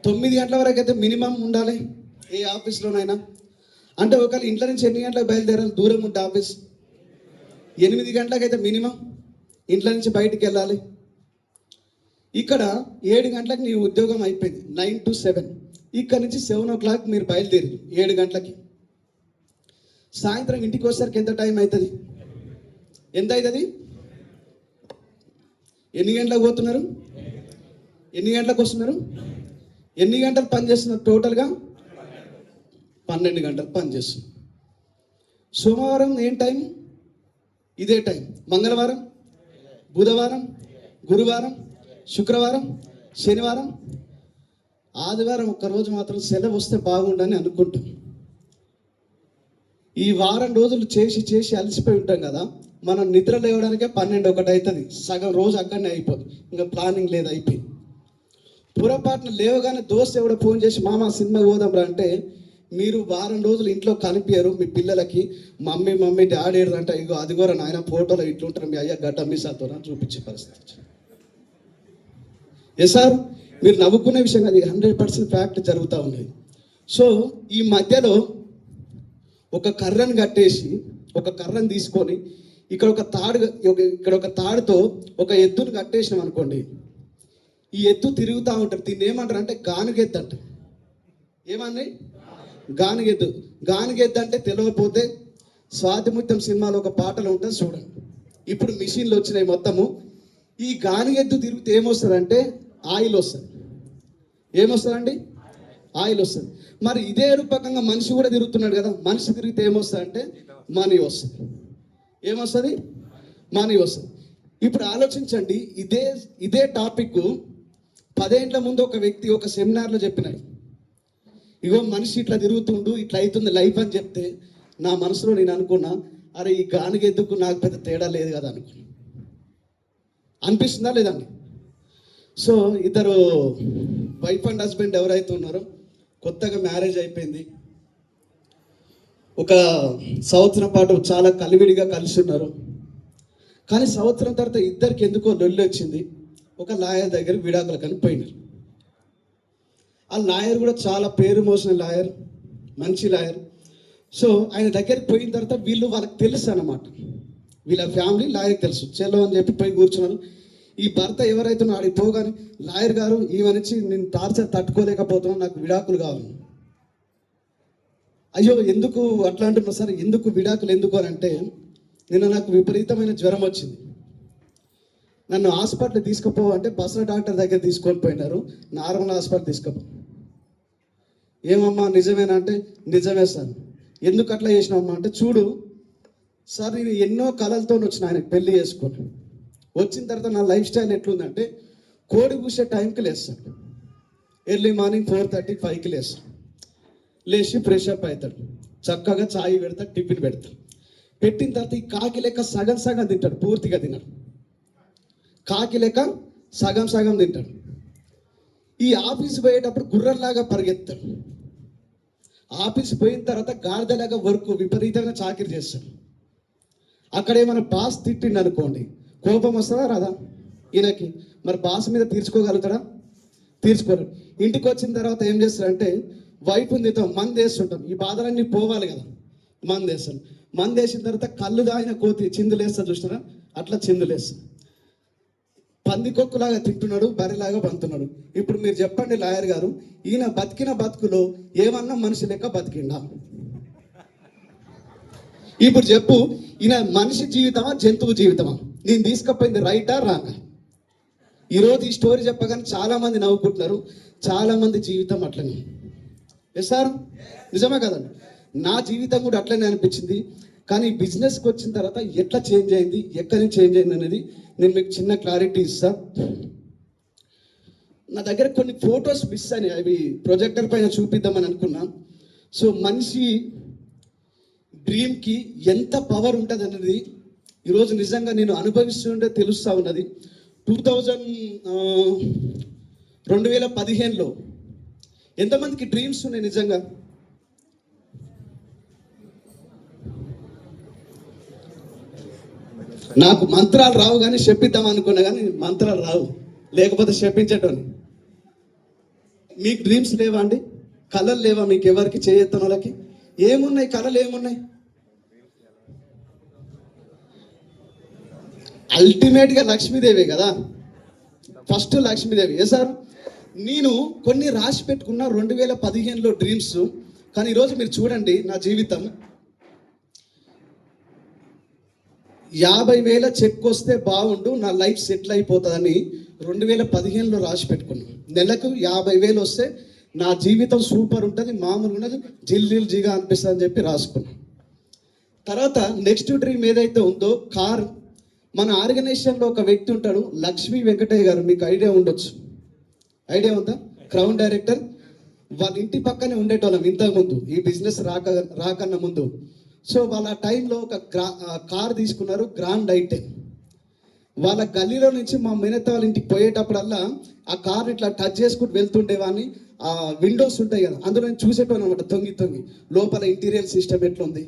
9 గంటల వరకు అయితే మినిమం ఉండాలి ఏ ఆఫీస్లోనైనా. అంటే ఒకవేళ ఇంట్లో నుంచి ఎన్ని గంటలకు బయలుదేరాలి? దూరం ఉంటే ఆఫీస్ 8 గంటలకు అయితే మినిమం ఇంట్లో నుంచి బయటికి వెళ్ళాలి. ఇక్కడ 7 గంటలకు నీ ఉద్యోగం అయిపోయింది, 9 to 7. ఇక్కడ నుంచి 7 o'clock మీరు బయలుదేరి 7 గంటలకి. సాయంత్రం ఇంటికి వచ్చేసరికి ఎంత టైం అవుతుంది? ఎంత అవుతుంది? ఎన్ని గంటలకు పోతున్నారు? ఎన్ని గంటలకు వస్తున్నారు? ఎన్ని గంటలు పని చేస్తున్నారు? టోటల్గా 12 గంటలు పని చేస్తున్నారు. సోమవారం ఏం టైం? ఇదే టైం. మంగళవారం, బుధవారం, గురువారం, శుక్రవారం, శనివారం, ఆదివారం ఒక్కరోజు మాత్రం సెలవు వస్తే బాగుండని అనుకుంటాం. ఈ వారం రోజులు చేసి అలసిపోయి ఉంటాం కదా, మనం నిద్ర లేవడానికే 12, 1 అవుతుంది. సగం రోజు అక్కడనే అయిపోతుంది, ఇంకా ప్లానింగ్ లేదు, అయిపోయింది. పొరపాటున లేవగానే దోస్త్ ఎవడో ఫోన్ చేసి మామ సినిమా పోదాం రా అంటే, మీరు వారం రోజులు ఇంట్లో కనిపించరు. మీ పిల్లలకి మమ్మీ డాడీ ఏడంట, ఇగో అది కూడా నాయన ఫోటోలో ఇట్లుంటారు, మీ అయ్యా గడ్డ మీసాతో చూపించే పరిస్థితి. ఎస్ సార్, మీరు నవ్వుకునే విషయం అది 100% ఫ్యాక్ట్ జరుగుతూ ఉన్నది. సో ఈ మధ్యలో ఒక కర్రను కట్టేసి, ఒక కర్రను తీసుకొని ఇక్కడ ఒక తాడుతో ఒక ఎద్దును కట్టేసినాం అనుకోండి, ఈ ఎద్దు తిరుగుతూ ఉంటారు. దీన్ని ఏమంటారు అంటే గానుగెద్దు అంట. ఏమన్నా గానుగెద్దు. గానుగెద్దు అంటే తెలియకపోతే స్వాతిముత్యం సినిమాలో ఒక పాటలో ఉంటుంది చూడండి. ఇప్పుడు మిషన్లు వచ్చినాయి మొత్తము. ఈ గానుగెద్దు తిరిగితే ఏమొస్తుందంటే ఆయిల్ వస్తుంది. ఏమొస్తుందండి? ఆయిల్ వస్తుంది. మరి ఇదే రూపకంగా మనిషి కూడా తిరుగుతున్నాడు కదా, మనిషి తిరిగితే ఏమొస్తుంది అంటే మనీ వస్తుంది. ఏమొస్తుంది? మనీ వస్తుంది. ఇప్పుడు ఆలోచించండి, ఇదే టాపిక్ 10 ఏళ్ల ముందు ఒక వ్యక్తి ఒక సెమినార్లో చెప్పినాడు. ఇగో మనిషి ఇట్లా తిరుగుతుండు, ఇట్లా అవుతుంది లైఫ్ అని చెప్తే, నా మనసులో నేను అనుకున్నా, అరే ఈ గానుగెద్దుకు నాకు పెద్ద తేడా లేదు కదా అనుకున్నా. అనిపిస్తుందా లేదండి? సో ఇద్దరు వైఫ్ అండ్ హస్బెండ్ ఎవరైతే ఉన్నారో, కొత్తగా మ్యారేజ్ అయిపోయింది, ఒక సంవత్సరం పాటు చాలా కలివిడిగా కలిసి ఉన్నారు. కానీ సంవత్సరం తర్వాత ఇద్దరికి ఎందుకో లొల్లి వచ్చింది. ఒక లాయర్ దగ్గర విడాకులు కనిపోయినారు. ఆ లాయర్ కూడా చాలా పేరు మోసిన లాయర్, మంచి లాయర్. సో ఆయన దగ్గరికి పోయిన తర్వాత వాళ్ళకి తెలుసు అన్నమాట, వీళ్ళ ఫ్యామిలీ లాయర్కి తెలుసు. చెల్లో అని చెప్పి పోయి కూర్చున్నారు. ఈ భర్త ఎవరైతే ఆడికి పోగానే, లాయర్ గారు ఈమెనిచ్చి నేను టార్చర్ తట్టుకోలేకపోతున్నాను, నాకు విడాకులు కావాలి. అయ్యో ఎందుకు అట్లా అంటున్నా సార్, ఎందుకు విడాకులు ఎందుకు అని అంటే, నాకు విపరీతమైన జ్వరం వచ్చింది, నన్ను హాస్పిటల్ తీసుకుపో అంటే బస్సులో డాక్టర్ దగ్గర తీసుకొని పోయినారు, నార్మల్ హాస్పిటల్ తీసుకుపో. ఏమమ్మా నిజమేనా అంటే, నిజమే సార్. ఎందుకు అట్లా చేసినామమ్మా అంటే, చూడు సార్ నేను ఎన్నో కళలతో వచ్చిన ఆయనకు పెళ్లి చేసుకొని వచ్చిన తర్వాత నా లైఫ్ స్టైల్ ఎట్లుందంటే, కోడి కూసే టైంకి లేస్తాడు. ఎర్లీ మార్నింగ్ 4:30, 5కి లేస్తాడు. లేచి ఫ్రెష్ అప్ అవుతాడు. చక్కగా చాయ్ పెడతాడు, టిఫిన్ పెడతాడు. పెట్టిన తర్వాత ఈ కాకి లెక్క సగం సగం తింటాడు, పూర్తిగా తినడు. కాకి లెక్క సగం సగం తింటాడు. ఈ ఆఫీస్ పోయేటప్పుడు గుర్రంలాగా పరిగెత్తాడు. ఆఫీస్ పోయిన తర్వాత గాడిదలాగా వర్క్ విపరీతంగా చాకిరి చేస్తాడు. అక్కడ ఏమైనా బాస్ తిట్టిండు అనుకోండి, కోపం వస్తుందా రాదా ఈయనకి? మరి బాస్ మీద తీర్చుకోగలుగుతాడా? తీర్చుకోరు. ఇంటికి వచ్చిన తర్వాత ఏం చేస్తారంటే వైపు నీతో మందు వేస్తుంటాం. ఈ బాధలన్నీ పోవాలి కదా, మందు వేస్తాను. మందు వేసిన తర్వాత కళ్ళు దాగిన కోతి చిందులేస్తా చూసినారా, అట్లా చిందులేస్తా. పందికొక్కులాగా తింటున్నాడు, బరిలాగా పంతున్నాడు. ఇప్పుడు మీరు చెప్పండి లాయర్ గారు, ఈయన బతికిన బతుకులో ఏమన్నా మనిషి లెక్క బతికిండా? ఇప్పుడు చెప్పు, ఈయన మనిషి జీవితమా జంతువు జీవితమా? నేను తీసుకుపోయింది రైటా రాంగా? ఈరోజు ఈ స్టోరీ చెప్పగానే చాలా మంది నవ్వుకుంటున్నారు. చాలా మంది జీవితం అట్లనే. ఎస్ సార్, నిజమే కదండి. నా జీవితం కూడా అట్లనే అనిపించింది. కానీ బిజినెస్కి వచ్చిన తర్వాత ఎట్లా చేంజ్ అయింది, ఎక్కడి నుంచి చేంజ్ అయింది అనేది నేను మీకు చిన్న క్లారిటీ ఇస్తా. నా దగ్గర కొన్ని ఫొటోస్ మిస్ అని, అవి ప్రొజెక్టర్ పైన చూపిద్దామని అనుకున్నా. సో మనిషి డ్రీమ్కి ఎంత పవర్ ఉంటుంది అనేది ఈరోజు నిజంగా నేను అనుభవిస్తుంటే తెలుస్తూ ఉన్నది. 2015లో ఎంతమందికి డ్రీమ్స్ ఉన్నాయి నిజంగా? నాకు మంత్రాలు రావు, కానీ చెప్పిద్దాం అనుకున్నా, కానీ మంత్రాలు రావు, లేకపోతే చెప్పించేటోని. మీకు డ్రీమ్స్ లేవా అండి? కళలు లేవా మీకు? ఎవరికి చేయొత్తాను వాళ్ళకి ఏమున్నాయి కళలు? ఏమున్నాయి? అల్టిమేట్గా లక్ష్మీదేవి కదా, ఫస్ట్ లక్ష్మీదేవి. ఏ సార్, నేను కొన్ని రాసి పెట్టుకున్న 2015లో డ్రీమ్స్. కానీ ఈరోజు మీరు చూడండి, నా జీవితం 50,000 చెక్ వస్తే బాగుండు, నా లైఫ్ సెటిల్ అయిపోతుందని 2015లో రాసి పెట్టుకున్నాను. నెలకు 50,000 వస్తే నా జీవితం సూపర్ ఉంటుంది, మామూలుగా ఉన్నది, జిల్ జిగా అనిపిస్తుంది అని చెప్పి రాసుకున్నాను. తర్వాత నెక్స్ట్ డ్రీమ్ ఏదైతే ఉందో, కార్. మన ఆర్గనైజేషన్లో ఒక వ్యక్తి ఉంటాడు, లక్ష్మీ వెంకటయ్య గారు, మీకు ఐడియా ఉండొచ్చు. ఐడియా ఉందా? Crown director. వాళ్ళ ఇంటి పక్కనే ఉండేటోళ్ళం ఇంతకుముందు, ఈ బిజినెస్ రాకన్నా ముందు. సో వాళ్ళ టైంలో ఒక కార్ తీసుకున్నారు, గ్రాండ్ ఐటెన్. వాళ్ళ గల్లీలో నుంచి మా మేనత్త వాళ్ళ ఇంటికి పోయేటప్పుడల్లా ఆ కార్ ఇట్లా టచ్ చేసుకుంటూ వెళ్తుండేవాడిని. ఆ విండోస్ ఉంటాయి కదా, అందులో నేను చూసేటోను అనమాట, తొంగి తొంగి లోపల ఇంటీరియర్ సిస్టమ్ ఎట్లుంది,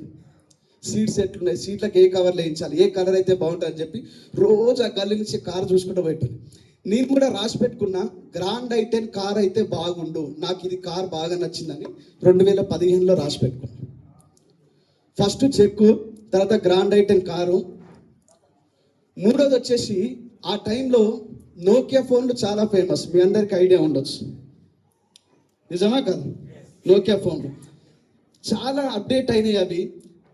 సీట్స్ ఎట్లున్నాయి, సీట్లకు ఏ కవర్లు వేయించాలి, ఏ కలర్ అయితే బాగుంటుంది అని చెప్పి రోజు ఆ గల్లీ నుంచి కార్ చూసుకుంటూ పోయేటోని. నేను కూడా రాసి పెట్టుకున్నా, గ్రాండ్ ఐటెన్ కార్ అయితే బాగుండు, నాకు ఇది కార్ బాగా నచ్చిందని 2015లో రాసి పెట్టుకున్నాను. ఫస్ట్ చెక్కు, తర్వాత గ్రాండ్ ఐటెన్ కారు. మూడోది వచ్చేసి, ఆ టైంలో నోకియా ఫోన్లు చాలా ఫేమస్, మీ అందరికి ఐడియా ఉండొచ్చు. నిజమా కాదు? నోకియా ఫోన్లు చాలా అప్డేట్ అయినాయి అవి.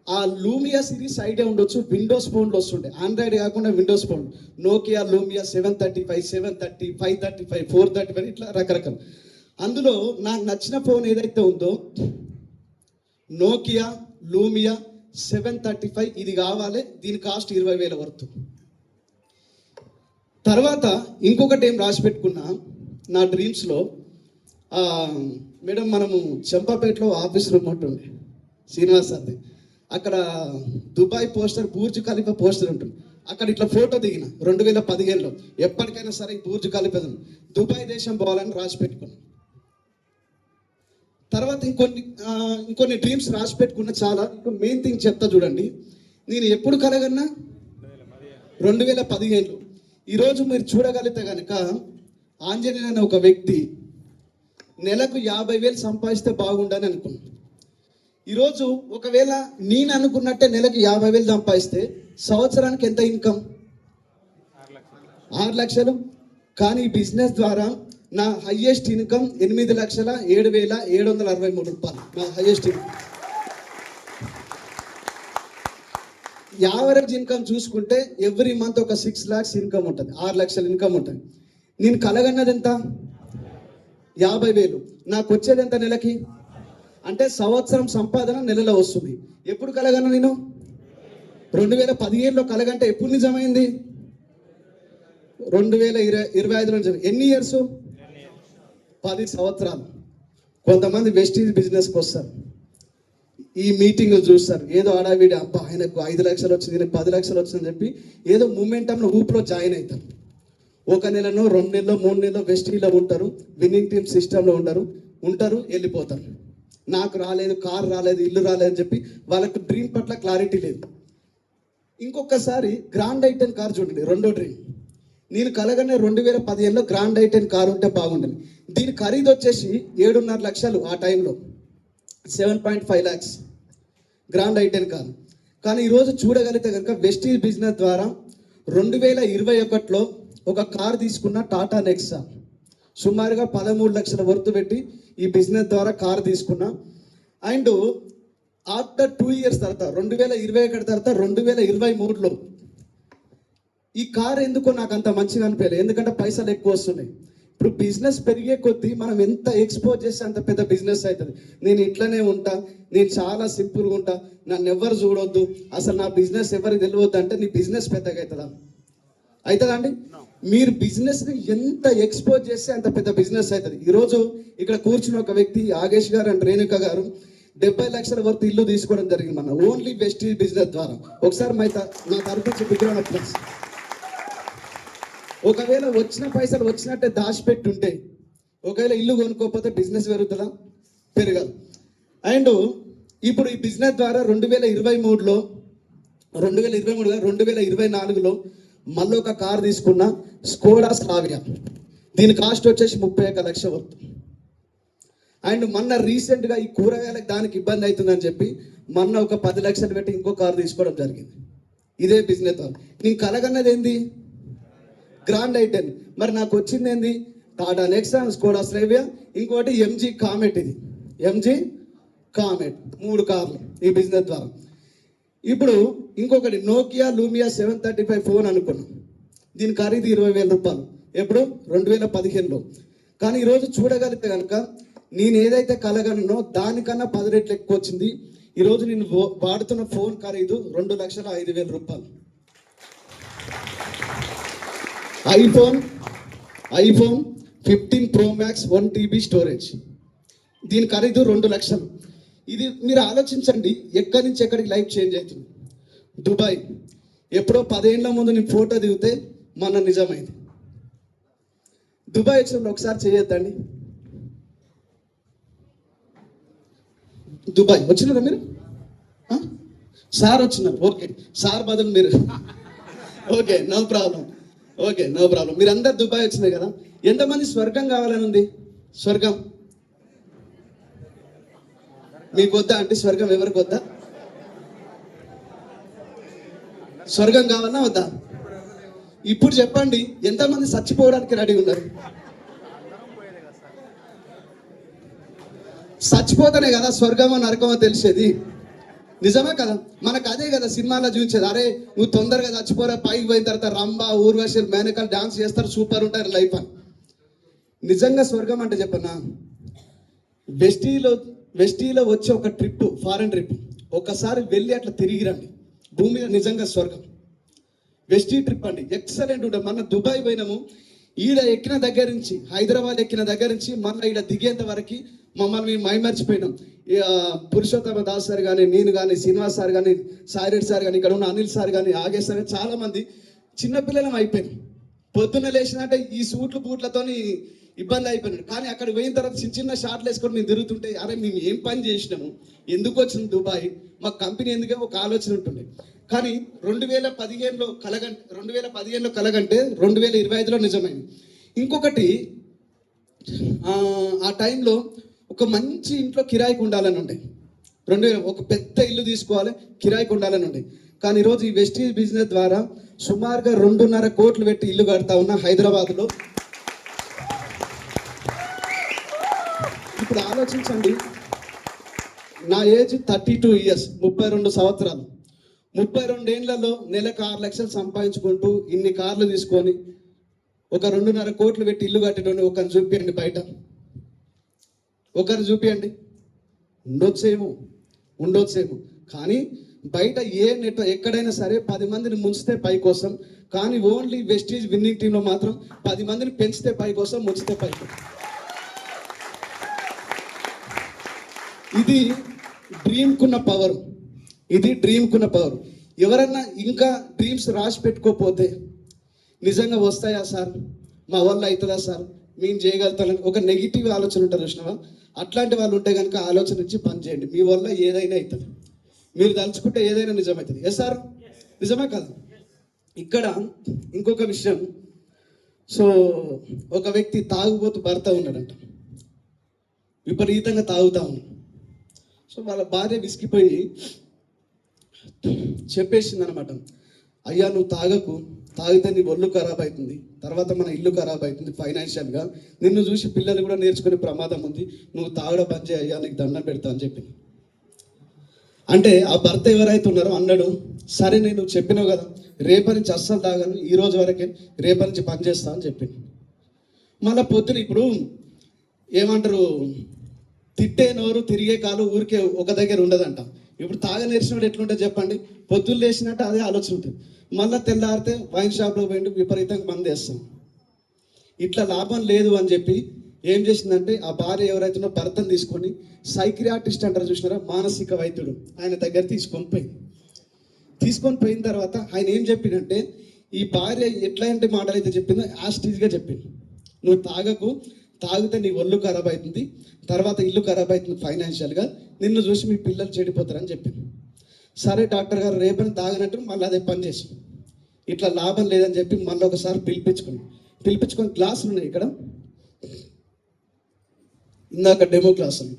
ఆ లూమియా సిరీస్ ఐడియా ఉండొచ్చు, విండోస్ ఫోన్లు వస్తుండే, ఆండ్రాయిడ్ కాకుండా విండోస్ ఫోన్. నోకియా లూమియా 735, 730, 535, 435 ఇట్లా రకరకాలు. అందులో నాకు నచ్చిన ఫోన్ ఏదైతే ఉందో నోకియా లూమియా 735, ఇది కావాలి, దీని కాస్ట్ 20,000 వర్త్. తర్వాత ఇంకొకటి ఏం రాసి పెట్టుకున్నా నా డ్రీమ్స్లో, మేడం మనము చంపాపేటలో ఆఫీస్ రూమ్ ఉంటుంది శ్రీనివాస్ సార్ది, అక్కడ దుబాయ్ పోస్టర్, బూర్జ్ ఖలీఫా పోస్టర్ ఉంటుంది. అక్కడ ఇట్లా ఫోటో దిగిన 2015లో. ఎప్పటికైనా సరే బూర్జ్ ఖలీఫా దుబాయ్ దేశం పోవాలని రాసి పెట్టుకున్నాను. తర్వాత ఇంకొన్ని డ్రీమ్స్ రాసి పెట్టుకున్న చాలా. మెయిన్ థింగ్ చెప్తా చూడండి, నేను ఎప్పుడు కలగన్నా 2015లో. ఈరోజు మీరు చూడగలిగితే కనుక ఆంజనేయులు అనే ఒక వ్యక్తి నెలకు 50,000 సంపాదిస్తే బాగుండని అనుకున్నాను. ఈరోజు ఒకవేళ నేను అనుకున్నట్టే నెలకు 50,000 సంపాదిస్తే సంవత్సరానికి ఎంత ఇన్కమ్? 6 లక్షలు. కానీ ఈ బిజినెస్ ద్వారా నా హైయెస్ట్ ఇన్కమ్ 8,07,763 రూపాయలు, నా హైయెస్ట్ ఇన్కమ్. యావరేజ్ ఇన్కమ్ చూసుకుంటే ఎవ్రీ మంత్ ఒక 6 lakhs ఇన్కమ్ ఉంటుంది, 6 లక్షల ఇన్కమ్ ఉంటుంది. నేను కలగన్నది ఎంత? 50,000. నాకు వచ్చేది ఎంత నెలకి? అంటే సంవత్సరం సంపాదన నెలలో వస్తుంది. ఎప్పుడు కలగన్నా నేను? 2015లో కలగంటే ఎప్పుడు నిజమైంది? 2025లో ఎన్ని ఇయర్స్? 10 సంవత్సరాలు. కొంతమంది వెస్టీజ్ బిజినెస్కి వస్తారు, ఈ మీటింగ్ చూస్తారు, ఏదో ఆడావిడి అబ్బా ఆయనకు 5 లక్షలు వచ్చింది, ఈయనకు 10 లక్షలు వచ్చిందని చెప్పి ఏదో మూమెంటంలో ఊపిలో జాయిన్ అవుతారు. 1 నెలలో 2 నెలలో 3 నెలలో వెస్టీజ్లో ఉంటారు, విన్నింగ్ టీమ్ సిస్టంలో ఉంటారు, వెళ్ళిపోతారు. నాకు రాలేదు, కారు రాలేదు, ఇల్లు రాలేదు అని చెప్పి వాళ్ళకు డ్రీమ్ పట్ల క్లారిటీ లేదు. ఇంకొకసారి గ్రాండ్ ఐటెన్ కార్ చూడండి, రెండో డ్రీమ్. నేను కలగనే 2015లో గ్రాండ్ ఐటెన్ కారు ఉంటే బాగుండేది. దీని ఖరీదు వచ్చేసి 7.5 లక్షలు ఆ టైంలో, 7.5 lakhs గ్రాండ్ ఐటెన్ కారు. కానీ ఈరోజు చూడగలిగితే కనుక వెస్టీజ్ బిజినెస్ ద్వారా 2021లో ఒక కారు తీసుకున్న టాటా నెక్సా, సుమారుగా 13 లక్షల వర్తు పెట్టి ఈ బిజినెస్ ద్వారా కారు తీసుకున్నా. అండ్ ఆఫ్టర్ 2 years తర్వాత 2021 తర్వాత 2023లో ఈ కార్ ఎందుకో నాకు అంత మంచిగా అనిపించలేదు, ఎందుకంటే పైసలు ఎక్కువ వస్తున్నాయి. ఇప్పుడు బిజినెస్ పెరిగే కొద్దీ మనం ఎంత ఎక్స్పోజ్ చేస్తే అంత పెద్ద బిజినెస్ అవుతుంది. నేను ఇట్లనే ఉంటా, నేను చాలా సింపుల్గా ఉంటా, నన్ను ఎవరు చూడొద్దు, అసలు నా బిజినెస్ ఎవరికి తెలియవద్దు అంటే నీ బిజినెస్ పెద్దగా అవుతుందా అండి? మీరు బిజినెస్ని ఎంత ఎక్స్పోజ్ చేస్తే అంత పెద్ద బిజినెస్ అవుతుంది. ఈరోజు ఇక్కడ కూర్చున్న ఒక వ్యక్తి ఆగేష్ గారు అండ్ రేణుక గారు 70 లక్షల వరకు ఇల్లు తీసుకోవడం జరిగింది మన ఓన్లీ వెస్టీజ్ బిజినెస్ ద్వారా. ఒకసారి నా తరపు బిగ్రౌండ్ అప్లాస్. ఒకవేళ వచ్చిన పైసలు వచ్చినట్టే దాచిపెట్టుంటే, ఒకవేళ ఇల్లు కొనుక్కోకపోతే బిజినెస్ పెరుగుతుందా? పెరగదు. అండ్ ఇప్పుడు ఈ బిజినెస్ ద్వారా 2023లో 2024లో మళ్ళీ ఒక కార్ తీసుకున్న, స్కోడా స్లావియా. దీని కాస్ట్ వచ్చేసి 31 లక్షల వరకు. అండ్ మొన్న రీసెంట్గా ఈ కూరగాయలకు దానికి ఇబ్బంది అవుతుందని చెప్పి మొన్న ఒక 10 లక్షలు పెట్టి ఇంకో కారు తీసుకోవడం జరిగింది. ఇదే బిజినెస్ ద్వారా నేను కలగన్నది ఏంది? Grand i ten. మరి నాకు వచ్చింది ఏంది? టాటా నెక్సా, స్కోడా స్లావియా, ఇంకోటి ఎంజీ కామెట్. ఇది ఎంజీ కామెట్, 3 కార్లు ఈ బిజినెస్ ద్వారా. ఇప్పుడు ఇంకొకటి నోకియా లూమియా 735 ఫోన్ అనుకున్నాం, దీని ఖరీదు 20,000 రూపాయలు. ఎప్పుడు? 2015లో. కానీ ఈరోజు చూడగలిగితే కనుక నేను ఏదైతే కలగనో దానికన్నా 10 రెట్లు ఎక్కువ వచ్చింది. ఈరోజు నేను వాడుతున్న ఫోన్ ఖరీదు 2,05,000 రూపాయలు. IPhone 15 Pro Max 1 TB storage, దీని ఖరీదు 2 లక్షలు. ఇది మీరు ఆలోచించండి, ఎక్కడి నుంచి ఎక్కడికి లైఫ్ చేంజ్ అవుతుంది. దుబాయ్ ఎప్పుడో 10 ఏళ్ల ముందు నేను ఫోటో దిగితే మన నిజమైంది. దుబాయ్ వచ్చినప్పుడు ఒకసారి చేయొద్దండి. దుబాయ్ వచ్చినారా మీరు? సార్ వచ్చినారు, ఓకే. సార్ బదులు మీరు, okay, no problem, okay, no problem. మీరు అందరు దుబాయ్ వచ్చినాయి కదా. ఎంతమంది స్వర్గం కావాలని ఉంది? స్వర్గం మీకు వద్దా అంటే? స్వర్గం ఎవరికి వద్దా? స్వర్గం కావాలన్నా వద్దా? ఇప్పుడు చెప్పండి, ఎంతమంది చచ్చిపోవడానికి రెడీ ఉన్నారు? చచ్చిపోతేనే కదా స్వర్గమో నరకమో తెలిసేది. నిజమే కదా? మనకు అదే కదా సినిమాలో చూపించేది. అరే నువ్వు తొందరగా చచ్చిపోరా, పైకి పోయిన తర్వాత రంభా, ఊర్వశి, మేనకాలు డాన్స్ చేస్తారు, సూపర్ ఉంటారు లైఫ్ అని. నిజంగా స్వర్గం అంటే చెప్పనా, వెస్టీలో వచ్చే ఒక ట్రిప్, ఫారెన్ ట్రిప్, ఒకసారి వెళ్ళి అట్లా తిరిగి రండి. భూమి మీద నిజంగా స్వర్గం. వెస్టీ ట్రిప్ అండి, ఎక్సలెంట్ ఉంటుంది. మన దుబాయ్ పోయినాము, ఈడ ఎక్కిన దగ్గర నుంచి, హైదరాబాద్ ఎక్కిన దగ్గర నుంచి మళ్ళీ ఈడ దిగేంత వరకు మమ్మల్ని మేము మైమర్చిపోయినాం. పురుషోత్తమ దాస్ సార్ కానీ, నేను కానీ, శ్రీనివాస్ సార్ కానీ, సాయిరెడ్డి సార్ కానీ, ఇక్కడ ఉన్న అనిల్ సార్ కానీ, ఆగేష్ సార్ కానీ, చాలామంది చిన్నపిల్లలం అయిపోయింది. పొద్దున్న లేచినట్టే ఈ సూట్లు బూట్లతోని ఇబ్బంది అయిపోయినాడు. కానీ అక్కడ పోయిన తర్వాత చిన్న చిన్న షార్ట్లు వేసుకొని మేము తిరుగుతుంటే, అరే మేము ఏం పని చేసినాము, ఎందుకు వచ్చినాం దుబాయ్, మాకు కంపెనీ ఎందుకే ఒక ఆలోచన ఉంటుంది. కానీ 2015లో కలగంటే 2025లో నిజమైంది. ఇంకొకటి, ఆ టైంలో ఒక మంచి ఇంట్లో కిరాయికి ఉండాలని ఉండే, ఒక పెద్ద ఇల్లు తీసుకోవాలి, కిరాయికి ఉండాలని ఉండే. కానీ ఈరోజు ఈ వెస్టీజ్ బిజినెస్ ద్వారా సుమారుగా 2.5 కోట్లు పెట్టి ఇల్లు కడతా ఉన్నా హైదరాబాద్లో. ఇప్పుడు ఆలోచించండి, నా ఏజ్ 32 years, 32 సంవత్సరాలు. 32 ఏళ్లలో నెలకు 6 లక్షలు సంపాదించుకుంటూ ఇన్ని కార్లు తీసుకొని ఒక 2.5 కోట్లు పెట్టి ఇల్లు కట్టేటోని ఒకరిని చూపియండి, బయట ఒకరిని చూపియండి. ఉండొచ్చేమో. కానీ బయట ఏ నెట్ ఎక్కడైనా సరే 10 మందిని ముంచితే పై కోసం, కానీ ఓన్లీ వెస్టీజ్ విన్నింగ్ టీంలో మాత్రం 10 మందిని పెంచితే పై కోసం, ముంచితే పై కోసం. ఇది డ్రీమ్కున్న పవర్, ఇది డ్రీమ్కున్న పవర్. ఎవరన్నా ఇంకా డ్రీమ్స్ రాసి పెట్టుకోకపోతే నిజంగా వస్తాయా సార్, మా వల్ల అవుతుందా సార్, మేము చేయగలుగుతానని ఒక నెగిటివ్ ఆలోచన ఉంటుంది చూసినావా, అట్లాంటి వాళ్ళు ఉంటే కనుక ఆలోచన ఇచ్చి పని చేయండి. మీ వల్ల ఏదైనా అవుతుంది, మీరు తలుచుకుంటే ఏదైనా నిజమవుతుంది. ఎస్ సార్, నిజమే కాదు. ఇక్కడ ఇంకొక విషయం, సో ఒక వ్యక్తి తాగుబోతు భర్త ఉన్నాడంట, విపరీతంగా తాగుతా ఉన్నాడు. సో వాళ్ళ భార్య విసిగిపోయి చెప్పేసింది అనమాట, అయ్యా నువ్వు తాగకు, తాగితే నీ ఒళ్ళు ఖరాబ్ అవుతుంది, తర్వాత మన ఇల్లు ఖరాబ్ అవుతుంది ఫైనాన్షియల్గా, నిన్ను చూసి పిల్లలు కూడా నేర్చుకునే ప్రమాదం ఉంది, నువ్వు తాగడం బంద్ చేయి అయ్యా, నీకు దండం పెడతా అని చెప్పి. అంటే ఆ భర్త ఎవరైతే ఉన్నారో అన్నాడు, సరే నేను చెప్పినావు కదా, రేపటి నుంచి అస్సలు తాగాను, ఈ రోజు వరకే, రేపటి నుంచి పని చేస్తా అని చెప్పింది. మళ్ళీ పొద్దున ఇప్పుడు ఏమంటారు, తిట్టే నోరు తిరిగే కాలు ఊరికే ఒక దగ్గర ఉండదంట. ఇప్పుడు తాగ నేర్చినప్పుడు ఎట్లుంటుంది చెప్పండి, పొద్దున్న లేచినట్టు అదే ఆలోచన ఉంటుంది. మళ్ళీ తెల్లారితే వైన్ షాప్లో పోయి విపరీతంగా మంది వేస్తాం. ఇట్లా లాభం లేదు అని చెప్పి ఏం చేసిందంటే, ఆ భార్య ఎవరైతే భర్తను తీసుకొని సైకియాట్రిస్ట్ అంటారు చూసినారా, మానసిక వైద్యుడు, ఆయన దగ్గర తీసుకొని పోయిన తర్వాత ఆయన ఏం చెప్పిందంటే, ఈ భార్య ఎట్లాంటి మాటలు అయితే చెప్పిందో యాస్టీజ్గా చెప్పింది, నువ్వు తాగకు, తాగితే నీ ఒళ్ళు ఖరాబ్ అవుతుంది, తర్వాత ఇల్లు ఖరాబ్ అవుతుంది ఫైనాన్షియల్గా, నిన్ను చూసి మీ పిల్లలు చెడిపోతారని చెప్పింది. సరే డాక్టర్ గారు రేపని తాగినట్టు మళ్ళీ అదే పని చేసి ఇట్లా లాభం లేదని చెప్పి మళ్ళీ ఒకసారి పిలిపించుకొని క్లాసులు ఉన్నాయి ఇక్కడ, ఇందాక డెమో క్లాసులు.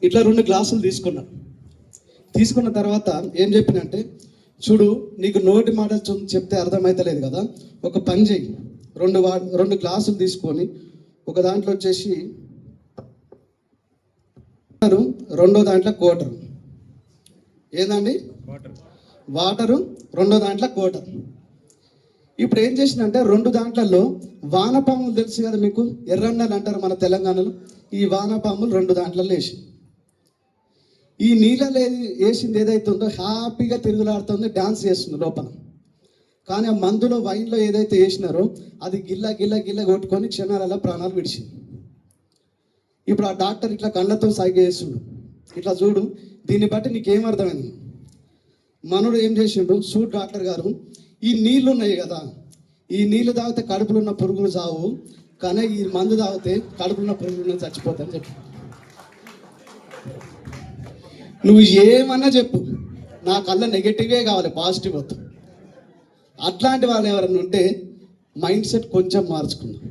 ఇట్లా 2 క్లాసులు తీసుకున్న తర్వాత ఏం చెప్పినంటే, చూడు నీకు నోటి మాటలు చెప్తే అర్థమవుతలేదు కదా, ఒక పని చెయ్యి, 2 గ్లాసులు తీసుకొని ఒక దాంట్లో వచ్చేసి రెండో దాంట్లో క్వార్టర్, ఏందండి వాటరు, రెండో దాంట్లో క్వార్టర్. ఇప్పుడు ఏం చేసిందంటే 2 దాంట్లలో వానపాములు తెలుసు కదా మీకు, ఎర్రన్నలు అంటారు మన తెలంగాణలో, ఈ వానపాములు 2 దాంట్లలో వేసి, ఈ నీళ్ళలో వేసింది ఏదైతే ఉందో హ్యాపీగా తిరుగులాడుతుందో, డ్యాన్స్ చేస్తుంది లోపల. కానీ ఆ మందులో వైన్లో ఏదైతే వేసినారో అది గిల్ల కొట్టుకొని క్షణాలలో ప్రాణాలు విడిచింది. ఇప్పుడు ఆ డాక్టర్ ఇట్లా కళ్ళతో సైగ చేస్తుండు, ఇట్లా చూడు, దీన్ని బట్టి నీకేం అర్థమైంది. మనోడు ఏం చేసిండు, చూడు డాక్టర్ గారు, ఈ నీళ్ళు ఉన్నాయి కదా, ఈ నీళ్ళు తాగితే కడుపులో ఉన్న పురుగులు చావు, కానీ ఈ మందు తాగితే కడుపులో ఉన్న పురుగులు చచ్చిపోతాయని చెప్పి. నువ్వు ఏమన్నా చెప్పు, నా కళ్ళ నెగటివే కావాలి, పాజిటివ్ వద్దు. అట్లాంటి వాళ్ళు ఎవరైనా ఉంటే మైండ్ సెట్ కొంచెం మార్చుకుందాం.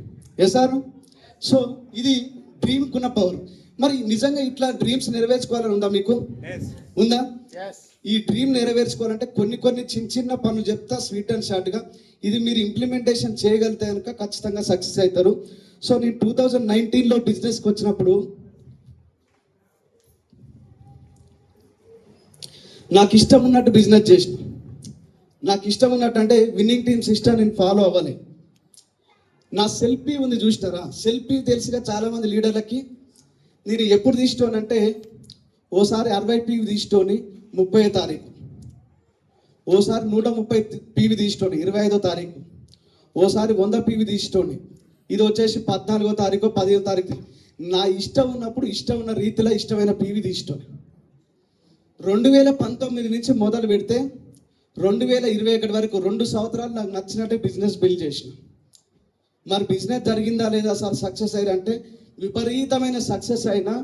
సార్, సో ఇది డ్రీమ్కున్న పవర్. మరి నిజంగా ఇట్లా డ్రీమ్స్ నెరవేర్చుకోవాలని ఉందా మీకు? ఉందా? ఈ డ్రీమ్ నెరవేర్చుకోవాలంటే కొన్ని చిన్న పనులు చెప్తా, స్వీట్ అండ్ షార్ట్గా. ఇది మీరు ఇంప్లిమెంటేషన్ చేయగలిగితే కనుక ఖచ్చితంగా సక్సెస్ అవుతారు. సో నేను 2019లో బిజినెస్కి వచ్చినప్పుడు నాకు ఇష్టం ఉన్నట్టు బిజినెస్ చేసిన, నాకు ఇష్టం ఉన్నట్టు అంటే విన్నింగ్ టీమ్ సిస్టమ్ నేను ఫాలో అవ్వాలి. నా సెల్ఫీ ఉంది చూసినారా, సెల్ఫీ తెలుసుగా చాలామంది లీడర్లకి. నేను ఎప్పుడు తీసుకోనంటే, ఓసారి 60 పీవి తీసుకోని 30వ తారీఖు, ఓసారి 130 పీవి తీసుకోని 25వ తారీఖు, ఓసారి 100 పీవి తీసుకోని ఇది వచ్చేసి 14వ తారీఖు 15వ తారీఖు. నా ఇష్టం ఉన్నప్పుడు ఇష్టం ఉన్న రీతిలో ఇష్టమైన పీవి తీసుకోని 2019 నుంచి మొదలు పెడితే 2021 వరకు 2 సంవత్సరాలు నాకు నచ్చినట్టే బిజినెస్ బిల్డ్ చేసిన. మరి బిజినెస్ జరిగిందా లేదా సార్, సక్సెస్ అయ్యారు అంటే విపరీతమైన సక్సెస్ అయినా.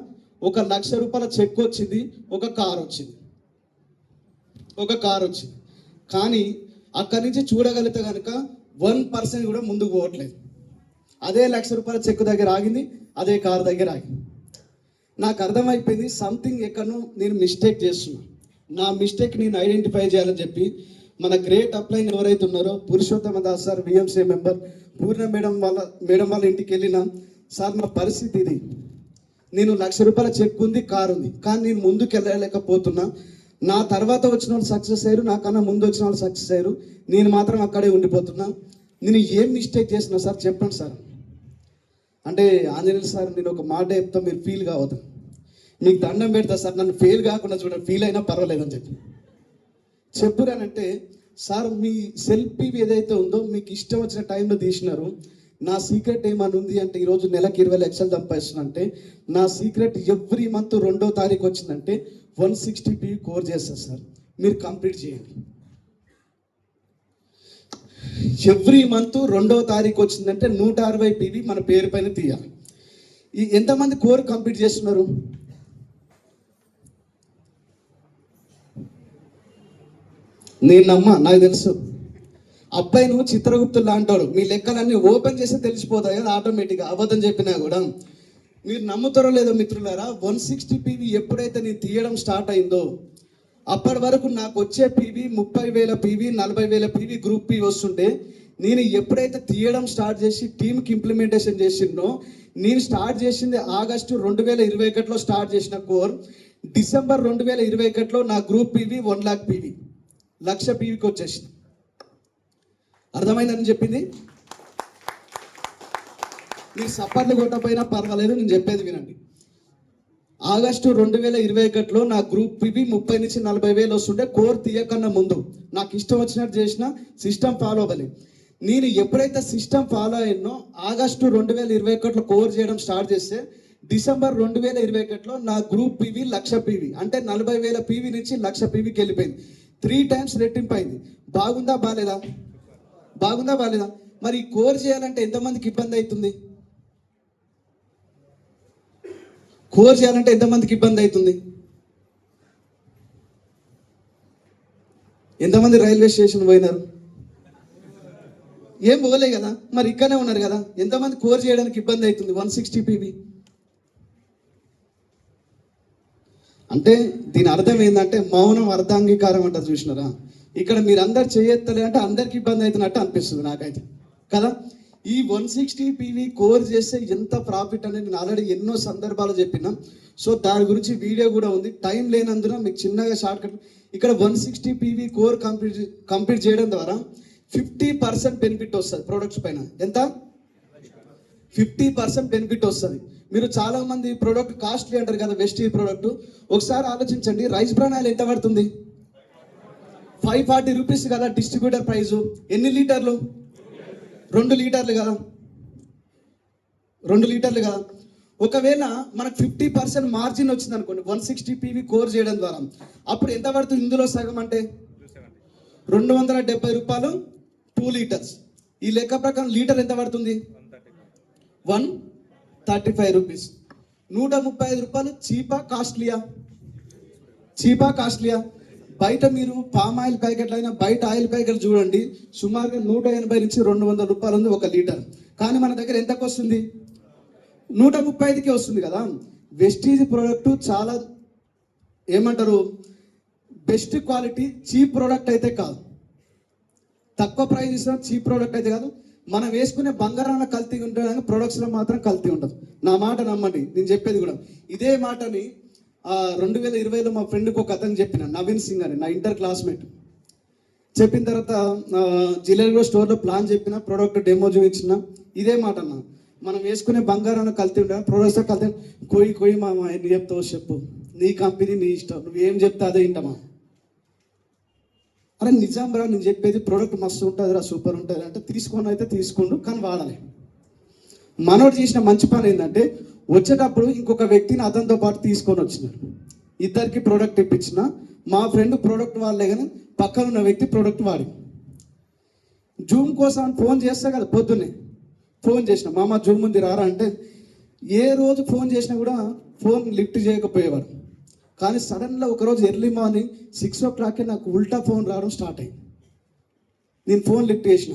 1 లక్ష రూపాయల చెక్ వచ్చింది, ఒక కార్ వచ్చింది. కానీ అక్కడి నుంచి చూడగలిగితే కనుక 1% కూడా ముందుకు పోవట్లేదు. అదే 1 లక్ష రూపాయల చెక్ దగ్గర ఆగింది, అదే కార్ దగ్గర ఆగింది. నాకు అర్థమైపోయింది సంథింగ్ ఎక్కడో నేను మిస్టేక్ చేస్తున్నా. నా మిస్టేక్ నేను ఐడెంటిఫై చేయాలని చెప్పి మన గ్రేట్ అప్లైన్ ఎవరైతే ఉన్నారో Purushottama Das sir, VMC member, Purna madam వాళ్ళ ఇంటికి వెళ్ళినా, సార్ నా పరిస్థితి ఇది, నేను 1 లక్ష రూపాయల చెక్ ఉంది, కారు ఉంది, కానీ నేను ముందుకు వెళ్ళలేకపోతున్నా. నా తర్వాత వచ్చిన వాళ్ళు సక్సెస్ అయ్యారు, నాకన్నా ముందు వచ్చిన వాళ్ళు సక్సెస్ అయ్యారు, నేను మాత్రం అక్కడే ఉండిపోతున్నా. నేను ఏం మిస్టేక్ చేసినా సార్ చెప్పండి సార్ అంటే, ఆంజనేయులు సార్ నేను ఒక మాట చెప్తా, మీరు ఫీల్ కావద్దు, మీకు దండం పెడతా సార్, నన్ను ఫెయిల్ కాకుండా చూడండి, ఫీల్ అయినా పర్వాలేదని చెప్పి చెప్పురానంటే, సార్ మీ సెల్ఫీ ఏదైతే ఉందో మీకు ఇష్టం వచ్చిన టైంలో తీసినారు, నా సీక్రెట్ ఏమని ఉంది అంటే, ఈరోజు నెలకు 20 లక్షలు సంపాదిస్తున్నా అంటే, నా సీక్రెట్ ఎవ్రీ మంత్ 2వ తారీఖు వచ్చిందంటే 160 PV కోర్ చేస్తారు సార్, మీరు కంప్లీట్ చేయండి. ఎవ్రీ మంత్ 2వ తారీఖు వచ్చిందంటే 160 PV మన పేరు పైన తీయాలి. ఈ ఎంతమంది కోర్ కంప్లీట్ చేస్తున్నారు? నేను నాకు తెలుసు. అబ్బాయి నువ్వు చిత్రగుప్తులు లాంటాడు, మీ లెక్కలన్నీ ఓపెన్ చేస్తే తెలిసిపోతాయి కదా ఆటోమేటిక్గా, అబద్ధం చెప్పినా కూడా. మీరు నమ్ముతారో లేదో మిత్రులారా, 160 PV ఎప్పుడైతే నేను తీయడం స్టార్ట్ అయిందో అప్పటి వరకు నాకు వచ్చే PV 30,000 PV 40,000 PV group PV వస్తుంటే, నేను ఎప్పుడైతే తీయడం స్టార్ట్ చేసి టీంకి ఇంప్లిమెంటేషన్ చేసిందో, నేను స్టార్ట్ చేసింది ఆగస్టు 2021లో స్టార్ట్ చేసిన కోర్, డిసెంబర్ 2021లో నా గ్రూప్ PV 1 lakh PV 1 లక్ష PVకి వచ్చేసింది. అర్థమైందని చెప్పింది. మీరు సప్పర్లు కొట్టకపోయినా పర్వాలేదు, నేను చెప్పేది వినండి. ఆగస్టు 2021లో నా గ్రూప్ PV 30 నుంచి 40 వేలు వస్తుంటే, కోర్ తీయకన్నా ముందు నాకు ఇష్టం వచ్చినట్టు చేసిన, సిస్టమ్ ఫాలో అవ్వాలి. నేను ఎప్పుడైతే సిస్టమ్ ఫాలో అయ్యానో ఆగస్టు 2021లో కోర్ చేయడం స్టార్ట్ చేస్తే, డిసెంబర్ 2021లో నా గ్రూప్ PV 1 లక్ష PV అంటే 40,000 PV నుంచి 1 లక్ష PVకి వెళ్ళిపోయింది. 3 times రెట్టింపు అయింది. బాగుందా బాలేదా? బాగుందా బాలేదా? మరి ఈ కోర్ చేయాలంటే ఎంతమందికి ఇబ్బంది అవుతుంది? కోర్ చేయాలంటే ఎంతమందికి ఇబ్బంది అవుతుంది? ఎంతమంది రైల్వే స్టేషన్ పోయినారు? ఏం పోలే కదా, మరి ఇక్కడనే ఉన్నారు కదా. ఎంతమంది కోర్ చేయడానికి ఇబ్బంది అవుతుంది? 160 PV అంటే దీని అర్థం ఏంటంటే, మౌనం అర్ధాంగీకారం అంటారు చూసినారా. ఇక్కడ మీరు అందరు చేయెత్తలే అంటే అందరికి ఇబ్బంది అవుతున్నట్టు అనిపిస్తుంది నాకైతే కదా. ఈ 160 PV కోర్ చేస్తే ఎంత ప్రాఫిట్ అనేది నేను ఆల్రెడీ ఎన్నో సందర్భాలు చెప్పినా. సో దాని గురించి వీడియో కూడా ఉంది, టైం లేనందున మీకు చిన్నగా షార్ట్ కట్. ఇక్కడ 160 PV కోర్ కంప్లీట్ చేయడం ద్వారా 50% బెనిఫిట్ వస్తుంది ప్రొడక్ట్స్ పైన. ఎంత? 50% బెనిఫిట్ వస్తుంది. మీరు చాలా మంది ప్రోడక్ట్ కాస్ట్లీ అంటారు కదా, వెస్టీజ్ ప్రోడక్ట్. ఒకసారి ఆలోచించండి, రైస్ బ్రాన్ ఆయిల్ ఎంత పడుతుంది? 540 రూపీస్ కదా డిస్ట్రిబ్యూటర్ ప్రైజు. ఎన్ని లీటర్లు? 2 లీటర్లు కదా, 2 లీటర్లు కదా. ఒకవేళ మనకు 50% మార్జిన్ వచ్చింది అనుకోండి 160 PV కోర్ చేయడం ద్వారా, అప్పుడు ఎంత పడుతుంది? ఇందులో సగం అంటే 270 రూపాయలు 2 లీటర్స్. ఈ లెక్క ప్రకారం లీటర్ ఎంత పడుతుంది? 135 రూపీస్. 135 రూపాయలు చీపా కాస్ట్లీయా? చీపా కాస్ట్లీయా? బయట మీరు పామ్ ఆయిల్ ప్యాకెట్లు అయినా బయట ఆయిల్ ప్యాకెట్ చూడండి, సుమారుగా 180 నుంచి 200 రూపాయలు ఉంది 1 లీటర్. కానీ మన దగ్గర ఎంతకు వస్తుంది? 135కి వస్తుంది కదా. వెస్టీజ్ ప్రోడక్ట్ చాలా ఏమంటారు, బెస్ట్ క్వాలిటీ, చీప్ ప్రోడక్ట్ అయితే కాదు. తక్కువ ప్రైస్ ఇస్తున్న చీప్ ప్రోడక్ట్ అయితే కాదు. మనం వేసుకునే బంగారాన కల్తీ ఉంటుంది, ప్రొడక్ట్స్లో మాత్రం కల్తీ ఉండదు. నా మాట నమ్మండి, నేను చెప్పేది కూడా ఇదే మాటని 2020లో మా ఫ్రెండ్కి ఒక అతను చెప్పిన, నవీన్ సింగ్ అని, నా ఇంటర్ క్లాస్మేట్. చెప్పిన తర్వాత జిల్లెగూడ స్టోర్లో ప్లాన్ చెప్పిన, ప్రోడక్ట్ డెమో చూపించిన. ఇదే మాట అన్న, మనం వేసుకునే బంగారాన కల్తీ ఉంటుంది, ప్రొడక్ట్స్లో కల్తీ. కొయ్యి మా ఎన్ని చెప్తావు చెప్పు, నీ కంపెనీ నీ ఇష్టం, నువ్వు ఏం చెప్తా అదే వింటామా. అరే నిజం రా, నేను చెప్పేది ప్రోడక్ట్ మస్తు ఉంటుంది రా, సూపర్ ఉంటుంది అంటే తీసుకొని అయితే తీసుకోండు, కానీ వాడాలి. మనోడు చేసిన మంచి పని ఏంటంటే, వచ్చేటప్పుడు ఇంకొక వ్యక్తిని అతనితో పాటు తీసుకొని వచ్చినాడు. ఇద్దరికి ప్రోడక్ట్ ఇప్పించిన. మా ఫ్రెండ్ ప్రోడక్ట్ వాడలే కానీ పక్కన ఉన్న వ్యక్తి ప్రోడక్ట్ వాడి. జూమ్ కోసం ఫోన్ చేస్తా కదా, పొద్దున్నే ఫోన్ చేసిన, మామ జూమ్ ఉంది రారా అంటే, ఏ రోజు ఫోన్ చేసినా కూడా ఫోన్ లిఫ్ట్ చేయకపోయేవాడు. కానీ సడన్గా ఒకరోజు ఎర్లీ మార్నింగ్ 6 o'clock నాకు ఉల్టా ఫోన్ రావడం స్టార్ట్ అయింది. నేను ఫోన్ లిఫ్ట్ చేసిన.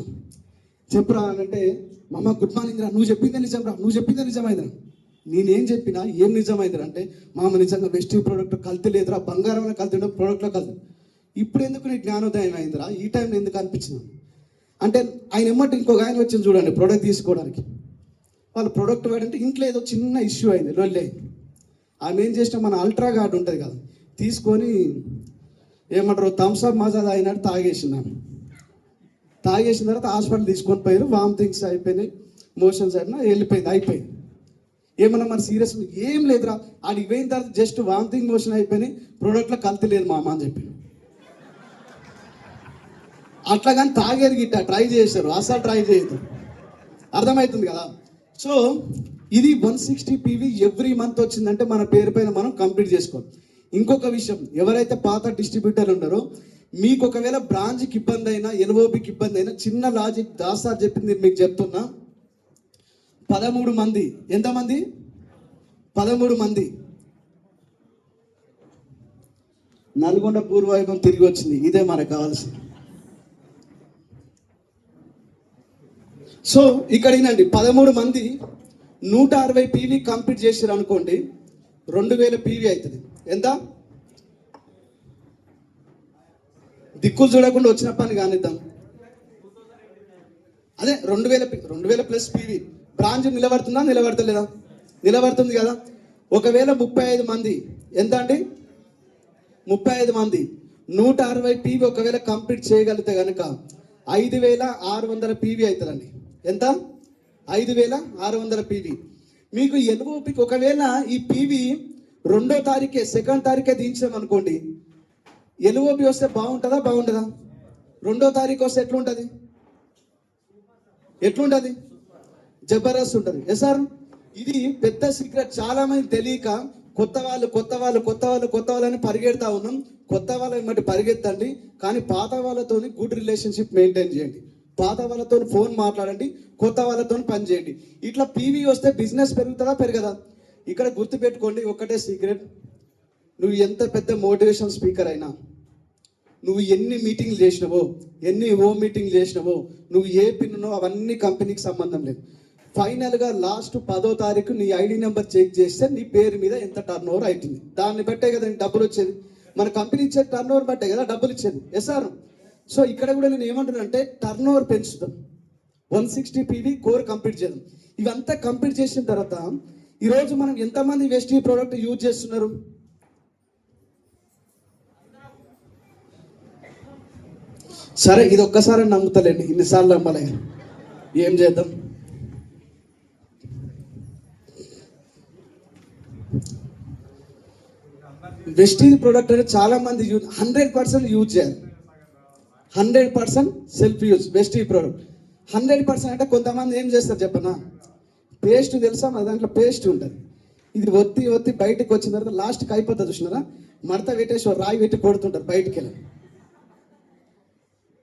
చెప్పురా అంటే, మామ గుడ్ మార్నింగ్ రా, నువ్వు చెప్పిందే నిజం రా, నువ్వు చెప్పిందే నిజమైందిరా. నేనేం చెప్పినా ఏం నిజమైందిరా అంటే, మామ నిజంగా వెస్టీజ్ ప్రోడక్ట్ కల్తీ లేదురా, బంగారం కల్తీ ఉండదు, ప్రోడక్ట్లో కల్తీ. ఇప్పుడు ఎందుకు నీ జ్ఞానోదయం అయిందిరా, ఈ టైంలో ఎందుకు అనిపించింది అంటే, ఆయన ఎమ్మటి ఇంకొక ఆయన వచ్చింది చూడండి ప్రోడక్ట్ తీసుకోవడానికి. వాళ్ళు ప్రోడక్ట్ వాడంటే ఇంట్లో ఏదో చిన్న ఇష్యూ అయింది, లొల్లి అయింది. ఆమె ఏం చేసినా, మన అల్ట్రా గార్డ్ ఉంటుంది కదా, తీసుకొని ఏమంటారు థమ్స్అప్ మజా తాగినట్టు తాగేసింది ఆమె. తాగేసిన తర్వాత హాస్పిటల్ తీసుకొని పోయారు, వామిటింగ్స్ అయిపోయినాయి, మోషన్స్ అయినా వెళ్ళిపోయింది, అయిపోయింది. ఏమన్నా మరి సీరియస్ ఏం లేదురా, ఆడికి పోయిన తర్వాత జస్ట్ వామిటింగ్ మోషన్ అయిపోయినాయి, ప్రోడక్ట్లో కల్తీ లేదు మామ అని చెప్పి. అట్లా కానీ తాగేది గిట్ట ట్రై చేశారు, అసలు ట్రై చేయదు. అర్థమవుతుంది కదా. సో ఇది 160 PV ఎవ్రీ మంత్ వచ్చిందంటే మన పేరు పైన మనం కంప్లీట్ చేసుకోవాలి. ఇంకొక విషయం, ఎవరైతే పాత డిస్ట్రిబ్యూటర్లు ఉన్నారో మీకు ఒకవేళ బ్రాంచ్కి ఇబ్బంది అయినా, ఎల్ఓబికి ఇబ్బంది అయినా, చిన్న లాజిక్ దాసార్ చెప్పింది మీకు చెప్తున్నా. 13 మంది, ఎంతమంది? 13 మంది నల్గొండ పూర్వవైభవం తిరిగి వచ్చింది, ఇదే మనకు కావాల్సింది. సో ఇక్కడ వినండి, 13 మంది 160 PV కంప్లీట్ చేసారు అనుకోండి, 2000 PV అవుతుంది. ఎంత? దిక్కులు చూడకుండా వచ్చిన పని కానిద్దాం. అదే 2000 ప్లస్ PV. బ్రాంచ్ నిలబడుతుందా, నిలబడతలేదా? నిలబడుతుంది కదా. ఒకవేళ 35 మంది, ఎంత అండి? 35 మంది 160 PV ఒకవేళ కంప్లీట్ చేయగలిగితే కనుక 5600 PV అవుతుందండి. ఎంత? 5600 PV. మీకు ఎల్ఓపికి ఒకవేళ ఈ PV 2వ తారీఖే, 2nd తారీఖే దించామనుకోండి, ఎల్ఓపి వస్తే బాగుంటుందా, బాగుంటుందా? 2వ తారీఖు వస్తే ఎట్లుంటుంది? ఎట్లుంటుంది? జబర్దస్త్ ఉంటుంది. సార్ ఇది పెద్ద సీక్రెట్, చాలా మంది తెలియక కొత్త వాళ్ళు అని పరిగెడతా ఉన్నాం. కొత్త వాళ్ళ మట్టి పరిగెత్తండి, కానీ పాత వాళ్ళతో గుడ్ రిలేషన్షిప్ మెయింటైన్ చేయండి. పాత వాళ్ళతో ఫోన్ మాట్లాడండి, కొత్త వాళ్ళతో పని చేయండి. ఇట్లా PV వస్తే బిజినెస్ పెరుగుతుందా, పెరగదా? ఇక్కడ గుర్తుపెట్టుకోండి, ఒకటే సీక్రెట్. నువ్వు ఎంత పెద్ద మోటివేషన్ స్పీకర్ అయినా, నువ్వు ఎన్ని మీటింగ్లు చేసినావో, ఎన్ని హోమ్ మీటింగ్లు చేసినావో, నువ్వు ఏ పిన్నునో అవన్నీ కంపెనీకి సంబంధం లేదు. ఫైనల్గా లాస్ట్ 10వ తారీఖు నీ ID నెంబర్ చెక్ చేస్తే నీ పేరు మీద ఎంత టర్న్ ఓవర్ అవుతుంది, దాన్ని బట్టే కదా నీకు డబ్బులు వచ్చేది. మన కంపెనీ ఇచ్చే టర్న్ ఓవర్ బట్టే కదా డబ్బులు ఇచ్చేది. సార్ సో ఇక్కడ కూడా నేను ఏమంటున్నానంటే టర్న్ ఓవర్ పెంచుతాం, 160 PV కోర్ కంప్లీట్ చేద్దాం. ఇవంతా కంప్లీట్ చేసిన తర్వాత ఈరోజు మనం ఎంతమంది వెస్టీ ప్రోడక్ట్ యూజ్ చేస్తున్నారు? సరే ఇది ఒక్కసారి నమ్ముతలేండి, ఇన్నిసార్లు నమ్మలే, ఏం చేద్దాం. వెస్టీజ్ ప్రోడక్ట్ అనేది చాలా మంది 100% యూజ్ చేయాలి. 100% సెల్ఫ్ యూజ్ వెస్టీజ్ ప్రోడక్ట్. 100% అంటే కొంతమంది ఏం చేస్తారు చెప్పనా, పేస్ట్ తెలుసా, మన దాంట్లో పేస్ట్ ఉంటుంది, ఇది ఒత్తి బయటకు వచ్చిన తర్వాత లాస్ట్కి అయిపోతుంది, చూసినారా, మడత పెట్టేసి రాయి పెట్టి కొడుతుంటారు బయటికి వెళ్ళి.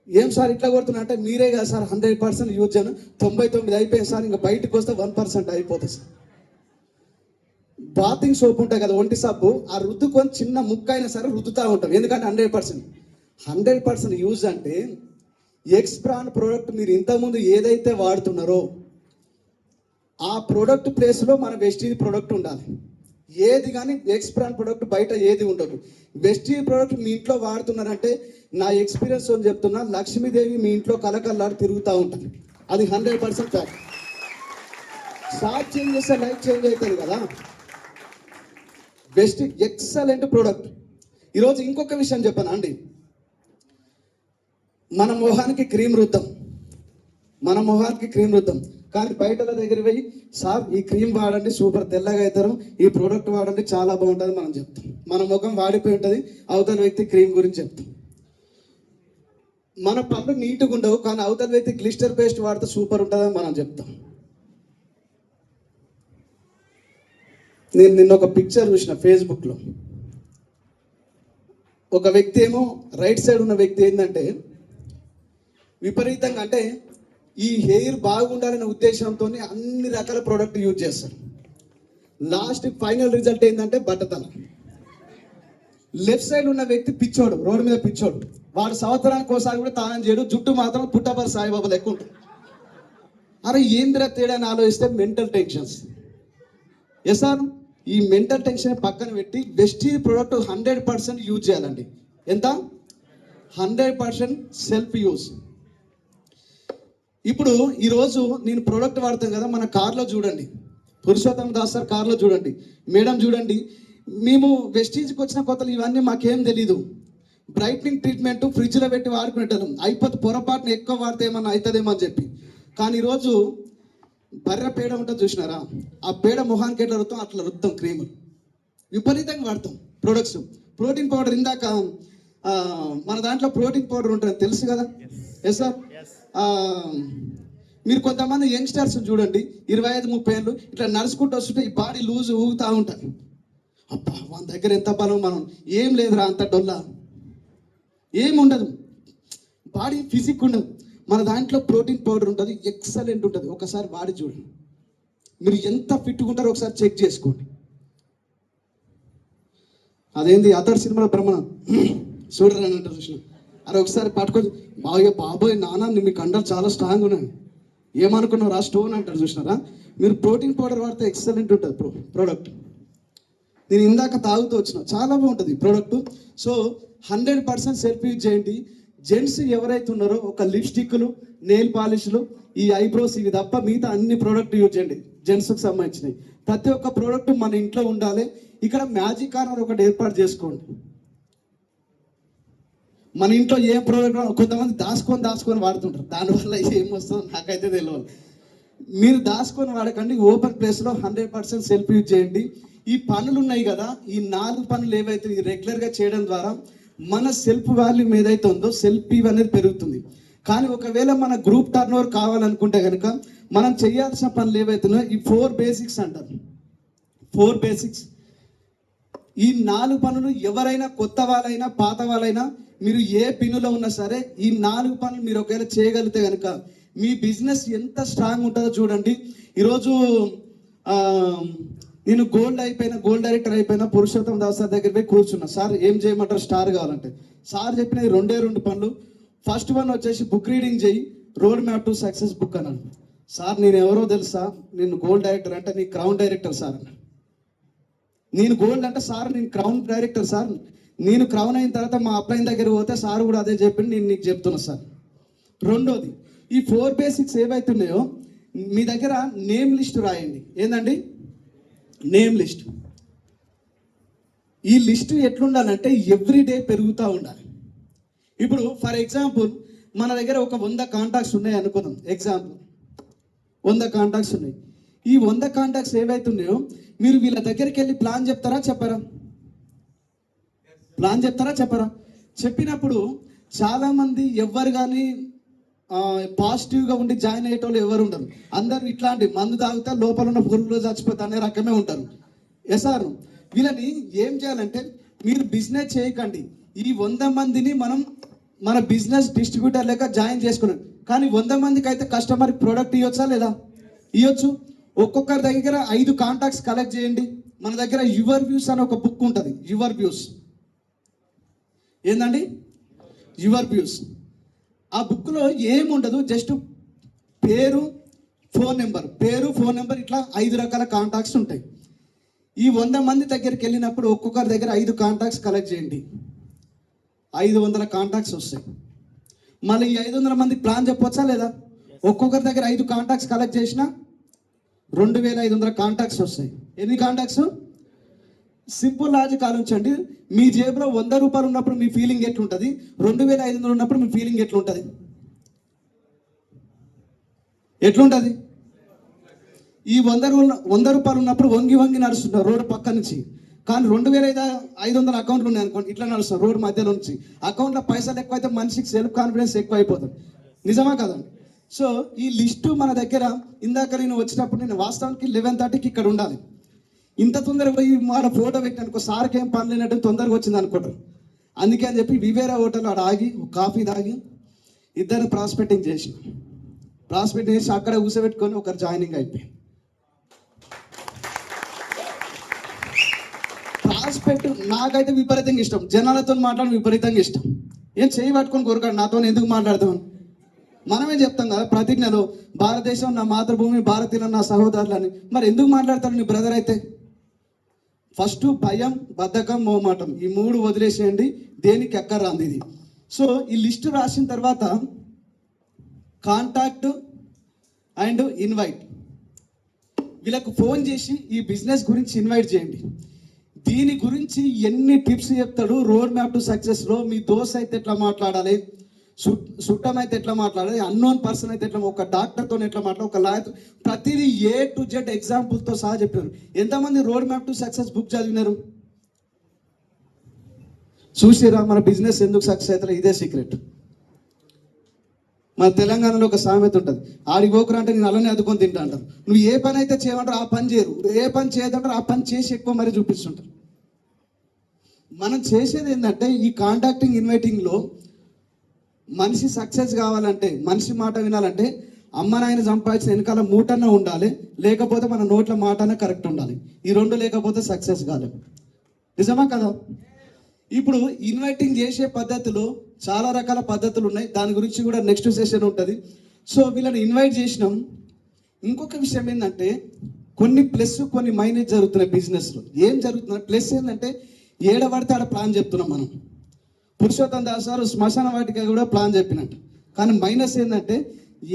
ఏం సార్ ఇట్లా కొడుతున్నా అంటే, మీరే కదా సార్ 100% యూజ్ చేయను, 99 అయిపోయింది సార్, ఇంకా బయటకు వస్తే 1% అయిపోతుంది సార్. బాతింగ్ సోప్ ఉంటాయి కదా, ఒంటి సబ్బు, ఆ రుద్దుకొని చిన్న ముక్క అయినా సరే రుద్దుతూ ఉంటాం, ఎందుకంటే 100% యూజ్ అంటే ఎక్స్ బ్రాండ్ ప్రోడక్ట్ మీరు ఇంతకుముందు ఏదైతే వాడుతున్నారో ఆ ప్రోడక్ట్ ప్లేస్లో మన వెస్టీజ్ ప్రోడక్ట్ ఉండాలి. ఏది కానీ ఎక్స్ బ్రాండ్ ప్రోడక్ట్ బయట ఏది ఉండదు. వెస్టీజ్ ప్రోడక్ట్ మీ ఇంట్లో వాడుతున్నారంటే నా ఎక్స్పీరియన్స్ అని చెప్తున్నా, లక్ష్మీదేవి మీ ఇంట్లో కలకల్లాడు తిరుగుతూ ఉంటుంది, అది 100% ఫ్యాక్ట్. షాప్ చేంజ్ చేస్తే లైఫ్ చేంజ్ అవుతుంది కదా. Best excellent product. ఈరోజు ఇంకొక విషయం చెప్పాను అండి, మన మొహానికి క్రీమ్ రుద్దాం, కానీ బయటల దగ్గర పోయి సార్ ఈ క్రీమ్ వాడండి సూపర్ తెల్లగా అవుతారు, ఈ ప్రోడక్ట్ వాడండి చాలా బాగుంటుంది మనం చెప్తాం. మన ముఖం వాడిపోయి ఉంటుంది, అవతల వ్యక్తి క్రీమ్ గురించి చెప్తాం. మన పళ్ళు నీట్గా ఉండవు, కానీ అవతల వ్యక్తి గ్లిస్టర్ పేస్ట్ వాడితే సూపర్ ఉంటుందని మనం చెప్తాం. నేను నిన్న ఒక పిక్చర్ చూసిన ఫేస్బుక్లో, ఒక వ్యక్తి ఏమో రైట్ సైడ్ ఉన్న వ్యక్తి ఏంటంటే విపరీతంగా, అంటే ఈ హెయిర్ బాగుండాలనే ఉద్దేశంతో అన్ని రకాల ప్రోడక్ట్ యూజ్ చేస్తారు. లాస్ట్ ఫైనల్ రిజల్ట్ ఏంటంటే బట్టతల. లెఫ్ట్ సైడ్ ఉన్న వ్యక్తి పిచ్చోడు, రోడ్డు మీద పిచ్చోడు, వాడు సంవత్సరానికి ఒకసారి కూడా తానం చేయడు, జుట్టు మాత్రం పుట్టపర్ సాయిబాబా లెక్క ఉంటుంది. అరే ఏంద్ర తేడా అని ఆలోచిస్తే మెంటల్ టెన్షన్స్. సార్ ఈ మెంటల్ టెన్షన్ పక్కన పెట్టి వెస్టీజ్ ప్రోడక్ట్ 100% యూజ్ చేయాలండి. ఎంత? 100% సెల్ఫ్ యూజ్. ఇప్పుడు ఈరోజు నేను ప్రోడక్ట్ వాడతాను కదా, మన కార్లో చూడండి, పురుషోత్తమ దాస్ సార్ కార్లో చూడండి, మేడం చూడండి, మేము వెస్టీజ్కి వచ్చిన కొత్తలు ఇవన్నీ మాకేం తెలీదు. బ్రైట్నింగ్ ట్రీట్మెంట్ ఫ్రిడ్జ్లో పెట్టి వాడుకునేటం అయిపోతే పొరపాటున ఎక్కువ వాడితే ఏమన్నా అవుతుందేమో అని చెప్పి. కానీ ఈరోజు బర్రె పేడ ఉంటుంది చూసినారా, ఆ పేడ మొహానికి ఎట్లా రుద్దాం అట్లా రుద్దాం క్రీములు విపరీతంగా వాడతాం. ప్రొడక్ట్స్ ప్రోటీన్ పౌడర్ ఇందాక మన దాంట్లో ప్రోటీన్ పౌడర్ ఉంటుంది తెలుసు కదా. Yes sir. మీరు కొంతమంది యంగ్స్టర్స్ చూడండి 25-30 ఏళ్ళు ఇట్లా నడుచుకుంటూ వస్తుంటే ఈ బాడీ లూజ్ ఊగుతూ ఉంటుంది. అబ్బా మన దగ్గర ఎంత బలం, మనం ఏం లేదురా అంత డొల్లా ఏం ఉండదు, బాడీ ఫిజిక్ ఉండదు. మన దాంట్లో ప్రోటీన్ పౌడర్ ఉంటుంది, ఎక్సలెంట్ ఉంటుంది. ఒకసారి వాడి చూడండి, మీరు ఎంత ఫిట్గా ఉంటారో ఒకసారి చెక్ చేసుకోండి. అదేంది అతడు సినిమాలో బ్రహ్మణ చూడరని అంటారు చూసిన, అరే ఒకసారి పట్టుకొని బాబోయ్ నాన్న మీ కండలు చాలా స్ట్రాంగ్ ఉన్నాయి, ఏమనుకున్నారా స్టోన్ అంటారు చూసినారా. మీరు ప్రోటీన్ పౌడర్ వాడితే ఎక్సలెంట్ ఉంటుంది ప్రోడక్ట్. నేను ఇందాక తాగుతూ వచ్చిన, చాలా బాగుంటుంది ప్రోడక్ట్. సో 100% సెల్ఫ్ యూజ్ చేయండి. జెంట్స్ ఎవరైతే ఉన్నారో ఒక లిప్స్టిక్లు, నెయిల్ పాలిష్లు, ఈ ఐబ్రోస్ ఇవి తప్ప మిగతా అన్ని ప్రోడక్ట్ యూజ్ చేయండి. జెంట్స్కి సంబంధించినవి ప్రతి ఒక్క ప్రోడక్ట్ మన ఇంట్లో ఉండాలి. ఇక్కడ మ్యాజిక్ కార్నర్ ఒకటి ఏర్పాటు చేసుకోండి. మన ఇంట్లో ఏ ప్రోడక్ట్ కొంతమంది దాచుకొని వాడుతుంటారు, దానివల్ల ఏమొస్తుందో నాకైతే తెలియదు. మీరు దాచుకొని వాడకండి, ఓపెన్ ప్లేస్లో 100% సెల్ఫ్ యూజ్ చేయండి. ఈ పనులు ఉన్నాయి కదా, ఈ 4 పనులు ఏవైతే రెగ్యులర్గా చేయడం ద్వారా మన సెల్ఫ్ వాల్యూ ఏదైతే ఉందో సెల్ఫ్ అనేది పెరుగుతుంది. కానీ ఒకవేళ మన గ్రూప్ టర్న్ ఓవర్ కావాలనుకుంటే కనుక మనం చేయాల్సిన పనులు ఏవైతున్నాయో ఈ 4 బేసిక్స్ అంటారు. 4 బేసిక్స్. ఈ 4 పనులు ఎవరైనా కొత్త వాళ్ళైనా పాత వాళ్ళైనా మీరు ఏ పిన్నులో ఉన్నా సరే ఈ 4 పనులు మీరు ఒకవేళ చేయగలిగితే కనుక మీ బిజినెస్ ఎంత స్ట్రాంగ్ ఉంటుందో చూడండి. ఈరోజు నేను గోల్డ్ డైరెక్టర్ అయిపోయినా పురుషోత్తం దాస్ సార్ దగ్గర పోయి కూర్చున్నా. సార్ ఏం చేయమంటారు స్టార్ కావాలంటే, సార్ చెప్పిన 2 పనులు. ఫస్ట్ వన్ వచ్చేసి బుక్ రీడింగ్ చేయి, road map to success book అన్నాను. సార్ నేను ఎవరో తెలుసా, నేను గోల్డ్ డైరెక్టర్ అంటే నీ క్రౌన్ డైరెక్టర్ సార్ అన్న. నేను గోల్డ్ అంటే సార్ నేను క్రౌన్ డైరెక్టర్ సార్, నేను క్రౌన్ అయిన తర్వాత మా అబ్బాయి దగ్గర పోతే సార్ కూడా అదే చెప్పింది, నేను నీకు చెప్తున్నా సార్. రెండోది, ఈ 4 బేసిక్స్ ఏవైతున్నాయో మీ దగ్గర నేమ్ లిస్ట్ రాయండి. ఏందండి నేమ్ లిస్ట్. ఈ లిస్ట్ ఎట్లుండాలంటే ఎవ్రీడే పెరుగుతూ ఉండాలి. ఇప్పుడు ఫర్ ఎగ్జాంపుల్ మన దగ్గర ఒక 100 కాంటాక్ట్స్ ఉన్నాయి అనుకుందాం. ఎగ్జాంపుల్ 100 కాంటాక్ట్స్ ఉన్నాయి. ఈ 100 కాంటాక్ట్స్ ఏవైతున్నాయో మీరు వీళ్ళ దగ్గరికి వెళ్ళి ప్లాన్ చెప్తారా చెప్పరా? ప్లాన్ చెప్తారా చెప్పరా? చెప్పినప్పుడు చాలామంది ఎవ్వరు కానీ పాజిటివ్గా ఉండి జాయిన్ అయ్యేటోళ్ళు ఎవరు ఉండరు. అందరూ ఇట్లాంటి మందు తాగితే లోపల ఉన్న పురుగులో చచ్చిపోతా అనే రకమే ఉంటారు. ఎస్ఆర్ వీళ్ళని ఏం చేయాలంటే మీరు బిజినెస్ చేయకండి, ఈ 100 మందిని మనం మన బిజినెస్ డిస్ట్రిబ్యూటర్ లెక్క జాయిన్ చేసుకున్నాం. కానీ 100 మందికి అయితే కస్టమర్కి ప్రోడక్ట్ ఇవ్వచ్చా లేదా? ఇవ్వచ్చు. ఒక్కొక్కరి దగ్గర 5 కాంటాక్ట్స్ కలెక్ట్ చేయండి. మన దగ్గర యువర్ వ్యూస్ అని ఒక బుక్ ఉంటుంది. యువర్ వ్యూస్ ఏందండి? Your views. ఆ బుక్లో ఏముండదు, జస్ట్ పేరు ఫోన్ నెంబర్ ఇట్లా 5 రకాల కాంటాక్ట్స్ ఉంటాయి. ఈ 100 మంది దగ్గరికి వెళ్ళినప్పుడు ఒక్కొక్కరి దగ్గర 5 కాంటాక్ట్స్ కలెక్ట్ చేయండి, 500 కాంటాక్ట్స్ వస్తాయి. మళ్ళీ ఈ 500 మందికి ప్లాన్ చెప్పొచ్చా లేదా? ఒక్కొక్కరి దగ్గర 5 కాంటాక్ట్స్ కలెక్ట్ చేసినా 2500 కాంటాక్ట్స్ వస్తాయి. ఎన్ని కాంటాక్ట్స్? సింపుల్ లాజిక్ ఆలోచించండి. మీ జేబులో 100 రూపాయలు ఉన్నప్పుడు మీ ఫీలింగ్ ఎట్లుంటుంది, 2500 ఉన్నప్పుడు మీ ఫీలింగ్ ఎట్లుంటుంది? ఈ 100 రూపాయలు ఉన్నప్పుడు వంగి నడుస్తున్నారు రోడ్డు పక్క నుంచి. కానీ 2500 అకౌంట్లు ఉన్నాయి అనుకోండి, ఇట్లా నడుస్తారు రోడ్డు మధ్యలో నుంచి. అకౌంట్లో పైసలు ఎక్కువైతే మనిషికి సెల్ఫ్ కాన్ఫిడెన్స్ ఎక్కువ అయిపోతుంది. నిజమా కదండి? సో ఈ లిస్టు మన దగ్గర ఇందాక నేను వచ్చినప్పుడు నేను వాస్తవానికి 11:30కి ఇక్కడ ఉండాలి. ఇంత తొందరగా పోయి మన ఫోటో పెట్టాను అనుకో, సార్కి ఏం పని లేనట్టు తొందరగా వచ్చింది అనుకుంటారు. అందుకే అని చెప్పి వివేరా హోటల్ ఆడ ఆగి కాఫీ తాగి ఇద్దరు ప్రాస్పెక్టింగ్ చేసి అక్కడ కూర్చోబెట్టుకొని ఒకరు జాయినింగ్ అయిపోయి. ప్రాస్పెక్ట్ నాకైతే విపరీతంగా ఇష్టం, జనాలతో మాట్లాడడం విపరీతంగా ఇష్టం. ఏం చేయి పట్టుకొని కొరకాడు నాతో ఎందుకు మాట్లాడతామని మనమే చెప్తాం కదా ప్రతిజ్ఞలో, భారతదేశం నా మాతృభూమి, భారతీయులు నా సహోదరులని. మరి ఎందుకు మాట్లాడతాడు నీ బ్రదర్ అయితే? ఫస్ట్ భయం, బద్ధకం, మోమాటం, ఈ 3 వదిలేసేయండి, దేనికి ఎక్కరాంది ఇది. సో ఈ లిస్ట్ రాసిన తర్వాత కాంటాక్ట్ అండ్ ఇన్వైట్, వీళ్ళకు ఫోన్ చేసి ఈ బిజినెస్ గురించి ఇన్వైట్ చేయండి. దీని గురించి ఎన్ని టిప్స్ చెప్తాడు రోడ్ మ్యాప్ టు సక్సెస్లో. మీ దోస్త్ అయితే ఎట్లా మాట్లాడాలి, చుట్టం అయితే ఎట్లా మాట్లాడాలి, అన్నోన్ పర్సన్ అయితే ఎట్లా, ఒక డాక్టర్తో ఎట్లా మాట్లాడాలి, ఒక లాయర్, ప్రతిదీ A to Z ఎగ్జాంపుల్తో సహా చెప్పారు. ఎంతమంది road map to success book చదివినారు? చూసిరా మన బిజినెస్ ఎందుకు సక్సెస్ అవుతారో ఇదే సీక్రెట్. మన తెలంగాణలో ఒక సామెత ఉంటుంది, ఆడికి పోకురా అంటే నేను అలానే అదుకొని తింటా అంటారు. నువ్వు ఏ పని అయితే చేయమంటారు ఆ పని చేయరు, ఏ పని చేయదంటారు ఆ పని చేసి ఎక్కువ మరీ చూపిస్తుంటారు. మనం చేసేది ఏంటంటే ఈ కాంటాక్టింగ్ ఇన్వైటింగ్లో మనిషి సక్సెస్ కావాలంటే, మనిషి మాట వినాలంటే అమ్మ నాయన సంపాదించిన వెనకాల మూటన్న ఉండాలి, లేకపోతే మన నోట్ల మాటన కరెక్ట్ ఉండాలి. ఈ రెండు లేకపోతే సక్సెస్ కాలేదు. నిజమా కదా? ఇప్పుడు ఇన్వైటింగ్ చేసే పద్ధతిలో చాలా రకాల పద్ధతులు ఉన్నాయి, దాని గురించి కూడా నెక్స్ట్ సెషన్ ఉంటుంది. సో వీళ్ళని ఇన్వైట్ చేసినాం. ఇంకొక విషయం ఏంటంటే కొన్ని ప్లస్ కొన్ని మైనస్ జరుగుతున్నాయి బిజినెస్లో. ఏం జరుగుతున్నాయి? ప్లస్ ఏంటంటే ఏడబడితే ఆడ ప్లాన్ చెప్తున్నాం మనం. పురుషోత్తం దాస్ గారు శ్మశాన వాటిక కూడా ప్లాన్ చెప్పినట్టు. కానీ మైనస్ ఏంటంటే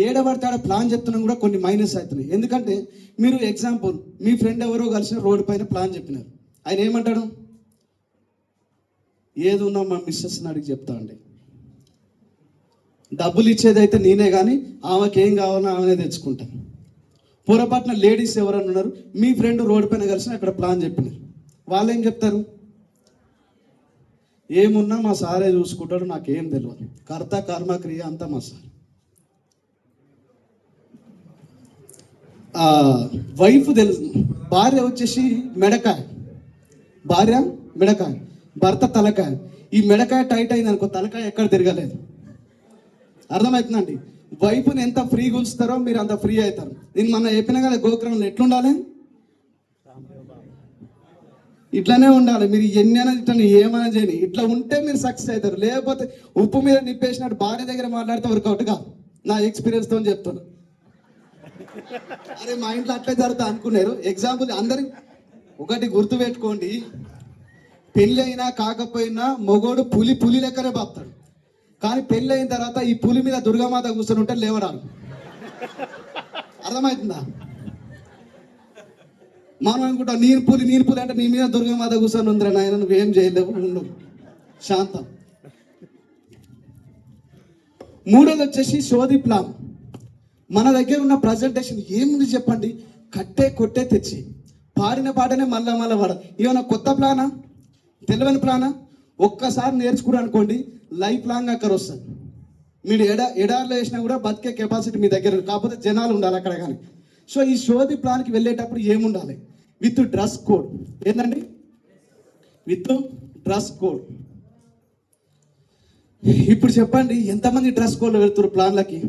ఏడబడితే ఆడ ప్లాన్ చెప్తున్నాం కూడా కొన్ని మైనస్ అవుతున్నాయి. ఎందుకంటే మీరు ఎగ్జాంపుల్, మీ ఫ్రెండ్ ఎవరో కలిసిన రోడ్డు పైన ప్లాన్ చెప్పినారు. ఆయన ఏమంటాడు? ఏది ఉన్నా మా మిస్సెస్ని అడిగి చెప్తా అండి, డబ్బులు ఇచ్చేది అయితే నేనే, కానీ ఆమెకి ఏం కావాలో ఆమెనే తెచ్చుకుంటాను. పొరపాటున లేడీస్ ఎవరన్నా ఉన్నారు, మీ ఫ్రెండ్ రోడ్డు పైన కలిసి అక్కడ ప్లాన్ చెప్పినారు, వాళ్ళు ఏం చెప్తారు? ఏమున్నా మా సారే చూసుకుంటాడు, నాకేం తెలియదు, కర్త కర్మ క్రియ అంతా మా సార్. వైఫ్ తెలుసు, భార్య వచ్చేసి మెడకాయ, భార్య మెడకాయ, భర్త తలకాయ. ఈ మెడకాయ టైట్ అయింది అనుకో, తలకాయ ఎక్కడ తిరగలేదు. అర్థమవుతుందండి? వైఫ్ని ఎంత ఫ్రీగా ఉంచుతారో మీరు అంత ఫ్రీ అవుతారు. నేను మొన్న చెప్పిన కదా గోక్రమంలో ఎట్లుండాలి, ఇట్లానే ఉండాలి. మీరు ఎన్నైనా ఇట్లా ఏమైనా చేయని, ఇట్లా ఉంటే మీరు సక్సెస్ అవుతారు. లేకపోతే ఉప్పు మీద నిప్పేసినట్టు భార్య దగ్గర మాట్లాడితే వర్కౌట్ కాదు. నా ఎక్స్పీరియన్స్తో చెప్తాను. అరే మా ఇంట్లో అట్లే జరుగుతా అనుకున్నారు. ఎగ్జాంపుల్ అందరికి ఒకటి గుర్తుపెట్టుకోండి, పెళ్ళి అయినా కాకపోయినా మొగోడు పులి లెక్కనే బాపుతాడు. కానీ పెళ్ళి అయిన తర్వాత ఈ పులి మీద దుర్గామాత కూర్చొని ఉంటే లేవరాలు. అర్థమవుతుందా? మనం అనుకుంటాం నేను పులి అంటే నీ మీద దుర్గామాత కూర్చొని ఉందిరా నాయన, నువ్వేం చేయలేవు, ఉండు శాంతం. మూడోది వచ్చేసి సోది ప్లాన్. మన దగ్గర ఉన్న ప్రజెంటేషన్ ఏముంది చెప్పండి? కట్టే కొట్టే తెచ్చి పాడిన పాటనే మళ్ళా పాడ. ఏమైనా కొత్త ప్లానా, తెలియని ప్లానా? ఒక్కసారి నేర్చుకుని అనుకోండి, లైఫ్ లాంగ్ అక్కడ వస్తుంది. మీరు ఎడార్లో వేసినా కూడా బతికే కెపాసిటీ మీ దగ్గర, కాకపోతే జనాలు ఉండాలి అక్కడ. కానీ సో ఈ సోది ప్లాన్కి వెళ్ళేటప్పుడు ఏముండాలి? With dress code. ఏంటండి? With dress code. ఇప్పుడు చెప్పండి, ఎంతమంది డ్రెస్ కోడ్లో వెళ్తారు ప్లాన్లకి?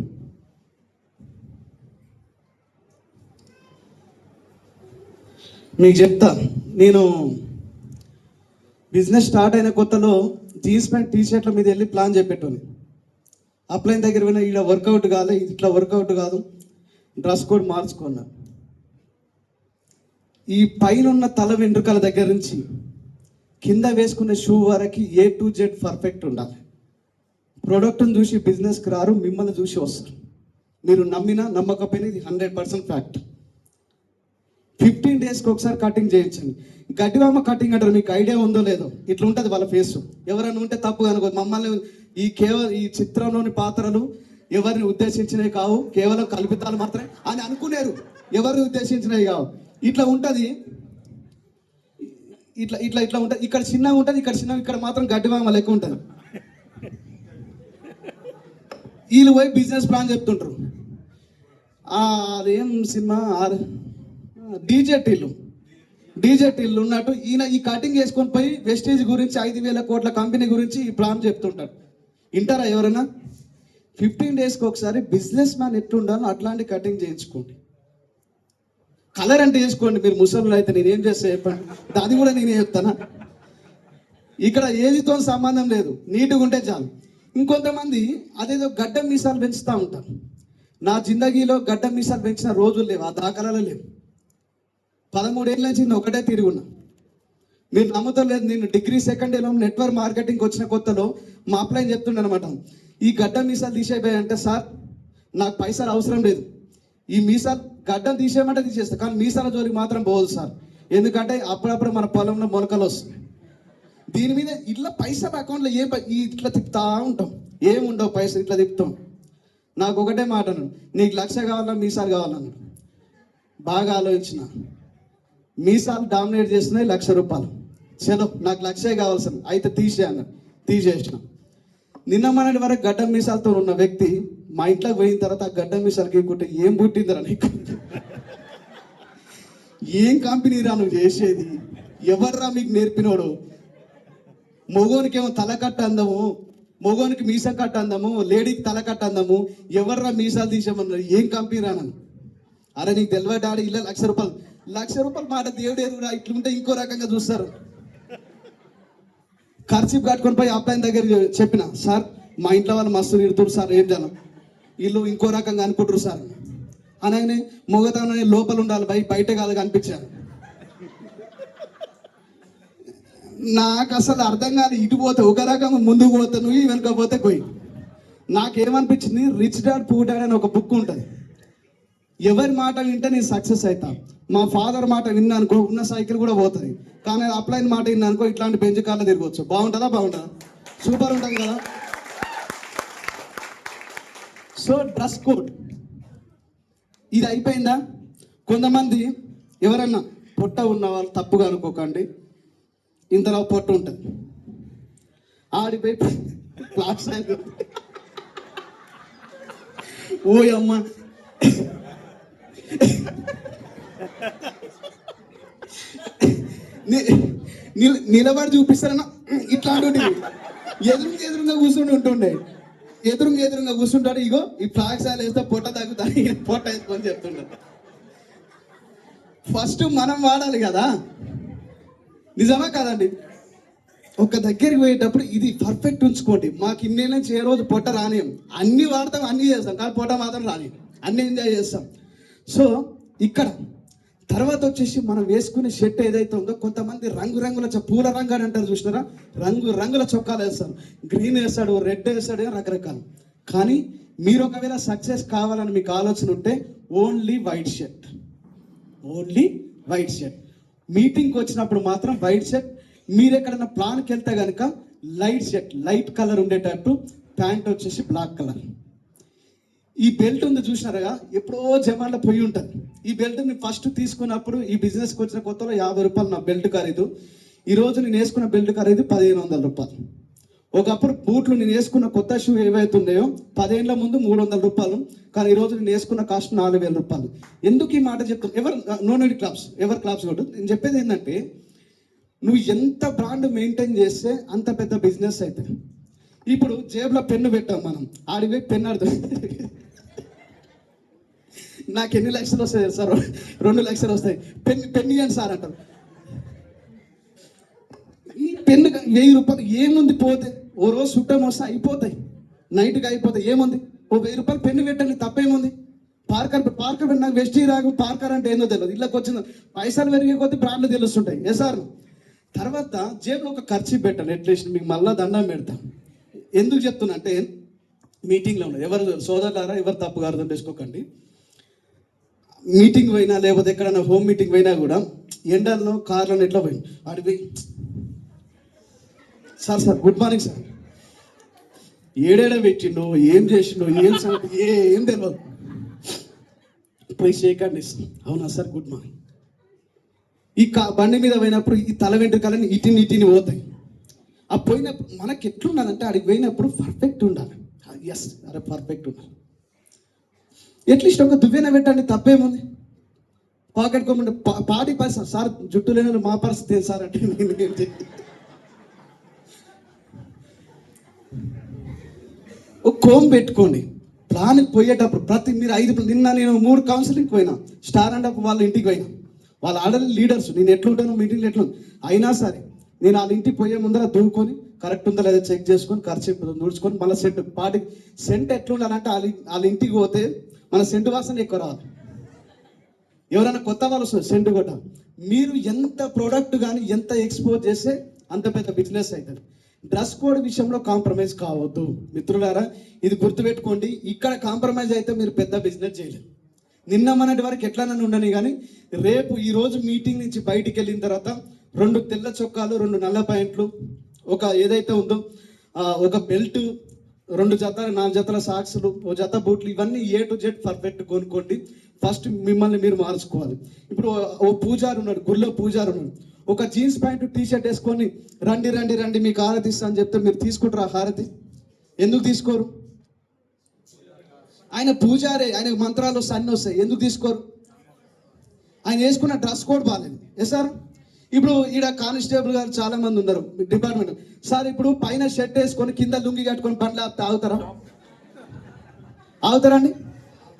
మీకు చెప్తా. నేను బిజినెస్ స్టార్ట్ అయిన కొత్తలో జీన్స్ ప్యాంట్ టీషర్ట్ల మీద వెళ్ళి ప్లాన్ చెప్పేటోని. అప్లైన్ దగ్గర పోయినా ఇలా వర్కౌట్ కాదు, ఇట్లా వర్కౌట్ కాదు, డ్రెస్ కోడ్ మార్చుకున్నా. ఈ పైన ఉన్న తల వెంట్రుకల దగ్గర నుంచి కింద వేసుకునే షూ వరకు A to Z పర్ఫెక్ట్ ఉండాలి. ప్రోడక్ట్ని చూసి బిజినెస్కి రారు, మిమ్మల్ని చూసి వస్తారు. మీరు నమ్మినా నమ్మకపోయినా ఇది 100% ఫ్యాక్ట్. 15 డేస్కి ఒకసారి కటింగ్ చేయించండి. గడ్డివామ కటింగ్ అంటారు, మీకు ఐడియా ఉందో లేదో? ఇట్లా ఉంటుంది వాళ్ళ ఫేస్. ఎవరైనా ఉంటే తప్పు అనుకో. మమ్మల్ని ఈ చిత్రంలోని పాత్రలు ఎవరిని ఉద్దేశించినవి కావు, కేవలం కల్పితాలు మాత్రమే అని అనుకునేరు. ఎవరిని ఉద్దేశించినవి కావు. ఇట్లా ఉంటుంది, ఇట్లా ఇట్లా ఇట్లా ఉంటుంది. ఇక్కడ చిన్నగా ఉంటుంది, ఇక్కడ చిన్నగా, ఇక్కడ మాత్రం గడ్డివామ లెక్క ఉంటుంది. వీళ్ళు పోయి బిజినెస్ ప్లాన్ చెప్తుంటారు. అదేం సినిమా, డీజే టిల్లు ఉన్నట్టు ఈయన ఈ కటింగ్ వేసుకొని పోయి వెస్టేజ్ గురించి 5,000 కోట్ల కంపెనీ గురించి ఈ ప్లాన్ చెప్తుంటాడు. వింటారా ఎవరైనా? 15 డేస్కి ఒకసారి బిజినెస్ మ్యాన్ ఎట్లుండాలో అట్లాంటి కటింగ్ చేయించుకోండి. కలర్ అంటే వేసుకోండి. మీరు ముసళ్ళు అయితే నేనేం చేస్తా చెప్పండి, అది కూడా నేనే చెప్తానా? ఇక్కడ ఏదితో సంబంధం లేదు, నీట్గా ఉంటే చాలు. ఇంకొంతమంది అదేదో గడ్డం మీసాలు పెంచుతూ ఉంటారు. నా జిందగీలో గడ్డం మీసాలు పెంచిన రోజులు లేవు, ఆ దాఖలాలు లేవు. 13 ఏళ్ళ నుంచి నేను ఒకటే తిరిగి ఉన్నా. మీరు నమ్ముతలేదు, నేను డిగ్రీ సెకండ్ ఇయర్లో నెట్వర్క్ మార్కెటింగ్కి వచ్చిన కొత్తలో మా అప్లైన్ చెప్తుండే అనమాట, ఈ గడ్డం మీసాలు తీసేపోయాయంటే సార్ నాకు పైసలు అవసరం లేదు, ఈ మీసాలు గడ్డం తీసేయమంటే తీసేస్తా, కానీ మీసాల జోలికి మాత్రం పోదు సార్. ఎందుకంటే అప్పుడప్పుడు మన పొలంలో మొలకలు వస్తాయి. దీని మీద ఇట్లా పైసా అకౌంట్లో ఇట్లా తిప్పుతా ఉంటాం, ఏముండవు పైసలు ఇట్లా తిప్పుతాం. నాకు ఒకటే మాట అన్నాడు, నీకు 1,00,000 కావాలా మీసాలు కావాలన్నాడు. బాగా ఆలోచించిన, మీసాలు డామినేట్ చేస్తున్నాయి, 1,00,000 రూపాయలు. చలో నాకు 1,00,000 కావాలి సార్, అయితే తీసే అన్నాడు. తీసేసిన. నిన్న మొన్నటి వరకు గడ్డం మీసాలతో ఉన్న వ్యక్తి మా ఇంట్లోకి పోయిన తర్వాత ఆ గడ్డం మీసాలు గీక్కుంటే ఏం పుట్టిందిరా నీకు, ఏం కంపెనీరా నువ్వు చేసేది, ఎవర్రా మీకు నేర్పినోడు, మొగోనికేమో తల కట్ట అందము, మొగోనికి మీసం కట్ట అందము, లేడీకి తల కట్ట అందము, ఎవర్రా మీసాలు తీసామన్నారు, ఏం కంపెనీ రానను. అరే నీకు తెలియదు డాడీ, ఇలా 1,00,000 రూపాయలు, 1,00,000 రూపాయలు మాట దేవుడు ఎరువురా, ఇట్లుంటే ఇంకో రకంగా చూస్తారు. ఖర్చు కట్టుకొని పోయి అబ్బాయి దగ్గర చెప్పిన, సార్ మా ఇంట్లో వాళ్ళు మస్తు తిడుతున్నారు సార్, ఏం జనం వీళ్ళు ఇంకో రకంగా అనుకుంటారు సార్ అనగానే, మొగతనం లోపల ఉండాలి బయట కాదు కనిపించాను. నాకు అసలు అర్థం కాదు, ఇటు పోతే ఒక రకంగా ముందుకు పోతే నువ్వు వెనుక పోతే పోయి. నాకేమనిపించింది, రిచ్ డాడ్ పూర్ డాడ్ అని ఒక బుక్ ఉంటుంది. ఎవరి మాట వింటే నేను సక్సెస్ అవుతా. మా ఫాదర్ మాట విన్నానుకో ఉన్న సైకిల్ కూడా పోతుంది, కానీ అప్లైన్ మాట విన్నానుకో ఇట్లాంటి బెంచ్ కార్లో తిరగవచ్చు. బాగుంటుందా? బాగుంటుందా? సూపర్ ఉంటుంది కదా. సో డ్రెస్ కోడ్ ఇది అయిపోయిందా? కొంతమంది ఎవరన్నా పొట్ట ఉన్న వాళ్ళు తప్పుగా అనుకోకండి, ఇంతలో పొట్ట ఉంటుంది, ఆడిపోయి క్లాస్ ఓ అమ్మ నిలబడి చూపిస్తారన్న ఇట్లాంటి ఎదురుగా కూర్చుని ఉంటుండే, ఎదురుగా కూర్చుంటాడు. ఇగో ఈ ఫ్లాగ్ సాల్ వేస్తే పొట్ట తగ్గుతాయి, పొట్ట వేసుకొని చెప్తుంటారు. ఫస్ట్ మనం వాడాలి కదా, నిజమా కాదండి? ఒక దగ్గరికి పోయేటప్పుడు ఇది పర్ఫెక్ట్ ఉంచుకోండి. మాకు ఇన్నేళ్ళ నుంచి ఏ రోజు పొట్ట రానియం, అన్ని వాడతాం, అన్ని చేస్తాం, కానీ పొట్ట మాత్రం రాని, అన్ని ఎంజాయ్ చేస్తాం. సో ఇక్కడ తర్వాత వచ్చేసి మనం వేసుకునే షర్ట్ ఏదైతే ఉందో, కొంతమంది రంగురంగుల పూల రంగు అని అంటారు చూసినారా, రంగుల చొక్కాలు వేస్తారు, గ్రీన్ వేస్తాడు, రెడ్ వేస్తాడు, రకరకాలు. కానీ మీరు ఒకవేళ సక్సెస్ కావాలని మీకు ఆలోచన ఉంటే only white shirt, only white shirt. మీటింగ్కి వచ్చినప్పుడు మాత్రం వైట్ షర్ట్. మీరు ఎక్కడైనా ప్లాన్కి వెళ్తే కనుక లైట్ షర్ట్, లైట్ కలర్ ఉండేటట్టు, ప్యాంట్ వచ్చేసి బ్లాక్ కలర్. ఈ బెల్ట్ ఉంది చూసినారుగా, ఎప్పుడో జమాన్లో పోయి ఉంటుంది. ఈ బెల్ట్ని ఫస్ట్ తీసుకున్నప్పుడు ఈ బిజినెస్కి వచ్చిన కొత్తలో 50 రూపాయలు నా బెల్ట్ ఖరీదు. ఈరోజు నేను వేసుకున్న బెల్ట్ ఖరీదు 1,500 రూపాయలు. ఒకప్పుడు బూట్లు నేను వేసుకున్న కొత్త షూ ఏవైతే ఉన్నాయో 10 ఏళ్ళ ముందు 300 రూపాయలు, కానీ ఈరోజు నేను వేసుకున్న కాస్ట్ 4,000 రూపాయలు. ఎందుకు ఈ మాట చెప్తాను? ఎవరు క్లాప్స్ కొట్టు. నేను చెప్పేది ఏంటంటే, నువ్వు ఎంత బ్రాండ్ మెయింటైన్ చేస్తే అంత పెద్ద బిజినెస్ అవుతుంది. ఇప్పుడు జేబులో పెన్ను పెట్టాం మనం, ఆడిపోయి పెన్ను అర్థం, నాకు ఎన్ని లక్షలు వస్తాయి సార్? 2 లక్షలు వస్తాయి. పెన్ను ఇవ్వండి సార్ అంటారు. ఈ పెన్ను 1000 రూపాయలు ఏముంది, పోతే ఓ రోజు చుట్టం వస్తే అయిపోతాయి, నైట్గా అయిపోతాయి, ఏముంది? ఓ 1000 రూపాయలు పెన్ను పెట్టండి, తప్పేముంది? పార్కర్ నాకు వెస్టీ రాగు, పార్కర్ అంటే ఏందో తెలియదు, ఇళ్ళకి వచ్చిన పైసలు పెరిగే కొద్దీ బ్రాండ్లు తెలుస్తుంటాయి. ఏ సార్? తర్వాత జేబులో ఒక ఖర్చు పెట్టండి, అట్లీస్ట్ మీకు మళ్ళీ దండం పెడతాం. ఎందుకు చెప్తున్నా అంటే, మీటింగ్లో ఉన్నది, ఎవరు సోదరులారా ఎవరు తప్పుగా అర్థం చేసుకోకండి. మీటింగ్ పోయినా లేకపోతే ఎక్కడైనా హోమ్ మీటింగ్ పోయినా కూడా ఎండల్లో కార్లను ఎట్లా పోయి ఆడిపోయి, సార్ గుడ్ మార్నింగ్ సార్, ఏడేడ పెట్టిండు, ఏం చేసిండు, ఏం తెలియదు, పోయి షేకండి, అవునా సార్ గుడ్ మార్నింగ్. ఈ బండి మీద పోయినప్పుడు ఈ తల వెంట్రుకలని ఇటిని పోతాయి. ఆ పోయినప్పుడు మనకి ఎట్లుండాలంటే, ఆడికి పోయినప్పుడు పర్ఫెక్ట్ ఉండాలి. ఎస్, అరే పర్ఫెక్ట్ ఉండాలి. అట్లీస్ట్ ఒక దువ్వెన పెట్టండి, తప్పేముంది? పాకెట్ కొమ్మంటే పాటి పైసా సార్, జుట్టు లేని మా పరిస్థితి సార్ అంటే ఒక కోమ్ పెట్టుకోండి. ప్లాన్కి పోయేటప్పుడు మీరు నిన్న నేను 3 కౌన్సిలింగ్కి పోయినా, స్టార్ అండ్ అప్ వాళ్ళ ఇంటికి పోయినా. వాళ్ళ ఆల్రెడీ లీడర్స్, నేను ఎట్లుంటాను మీటింగ్లో ఎట్లుంది, అయినా సరే నేను వాళ్ళ ఇంటికి పోయే ముందర దూకొని కరెక్ట్ ఉందా లేదా చెక్ చేసుకొని ఖర్చు నూడ్చుకొని మళ్ళీ సెంట్ ఎట్లుండాలంటే, వాళ్ళ ఇంటికి పోతే మన సెంటు వాసన ఎక్కువ రావాలి. ఎవరైనా కొత్త వాళ్ళు సెంటు కొట్ట, మీరు ఎంత ప్రోడక్ట్ కానీ ఎంత ఎక్స్పోజ్ చేస్తే అంత పెద్ద బిజినెస్ అవుతుంది. డ్రెస్ కోడ్ విషయంలో కాంప్రమైజ్ కావద్దు మిత్రులారా, ఇది గుర్తుపెట్టుకోండి. ఇక్కడ కాంప్రమైజ్ అయితే మీరు పెద్ద బిజినెస్ చేయలేరు. నిన్న మొన్నటి వరకు ఎట్లానని ఉండని కానీ రేపు ఈరోజు మీటింగ్ నుంచి బయటికి వెళ్ళిన తర్వాత 2 తెల్ల చొక్కాలు, 2 నల్ల ప్యాంట్లు, ఒక ఏదైతే ఉందో ఒక బెల్ట్, 4 జతల సాక్స్లు, ఒక జత బూట్లు, ఇవన్నీ A to Z పర్ఫెక్ట్ కొనుక్కోండి. ఫస్ట్ మిమ్మల్ని మీరు మార్చుకోవాలి. ఇప్పుడు ఓ పూజారి ఉన్నాడు, గుళ్ళో పూజారి ఉన్నాడు, ఒక జీన్స్ ప్యాంటు టీషర్ట్ వేసుకొని రండి రండి రండి మీకు హారతి ఇస్తా అని చెప్తే మీరు తీసుకుంటారా హారతి? ఎందుకు తీసుకోరు? ఆయన పూజారే, ఆయన మంత్రాలు వస్తాయి, అన్నీ వస్తాయి, ఎందుకు తీసుకోరు? ఆయన వేసుకున్న డ్రెస్ కోడ్ బాగాలేదు. ఎస్ సార్, ఇప్పుడు ఈడ కానిస్టేబుల్ గారు చాలా మంది ఉన్నారు డిపార్ట్మెంట్. సార్ ఇప్పుడు పైన షర్ట్ వేసుకొని కింద లుంగి కట్టుకొని బండ్లు ఆపితే ఆగుతారండి?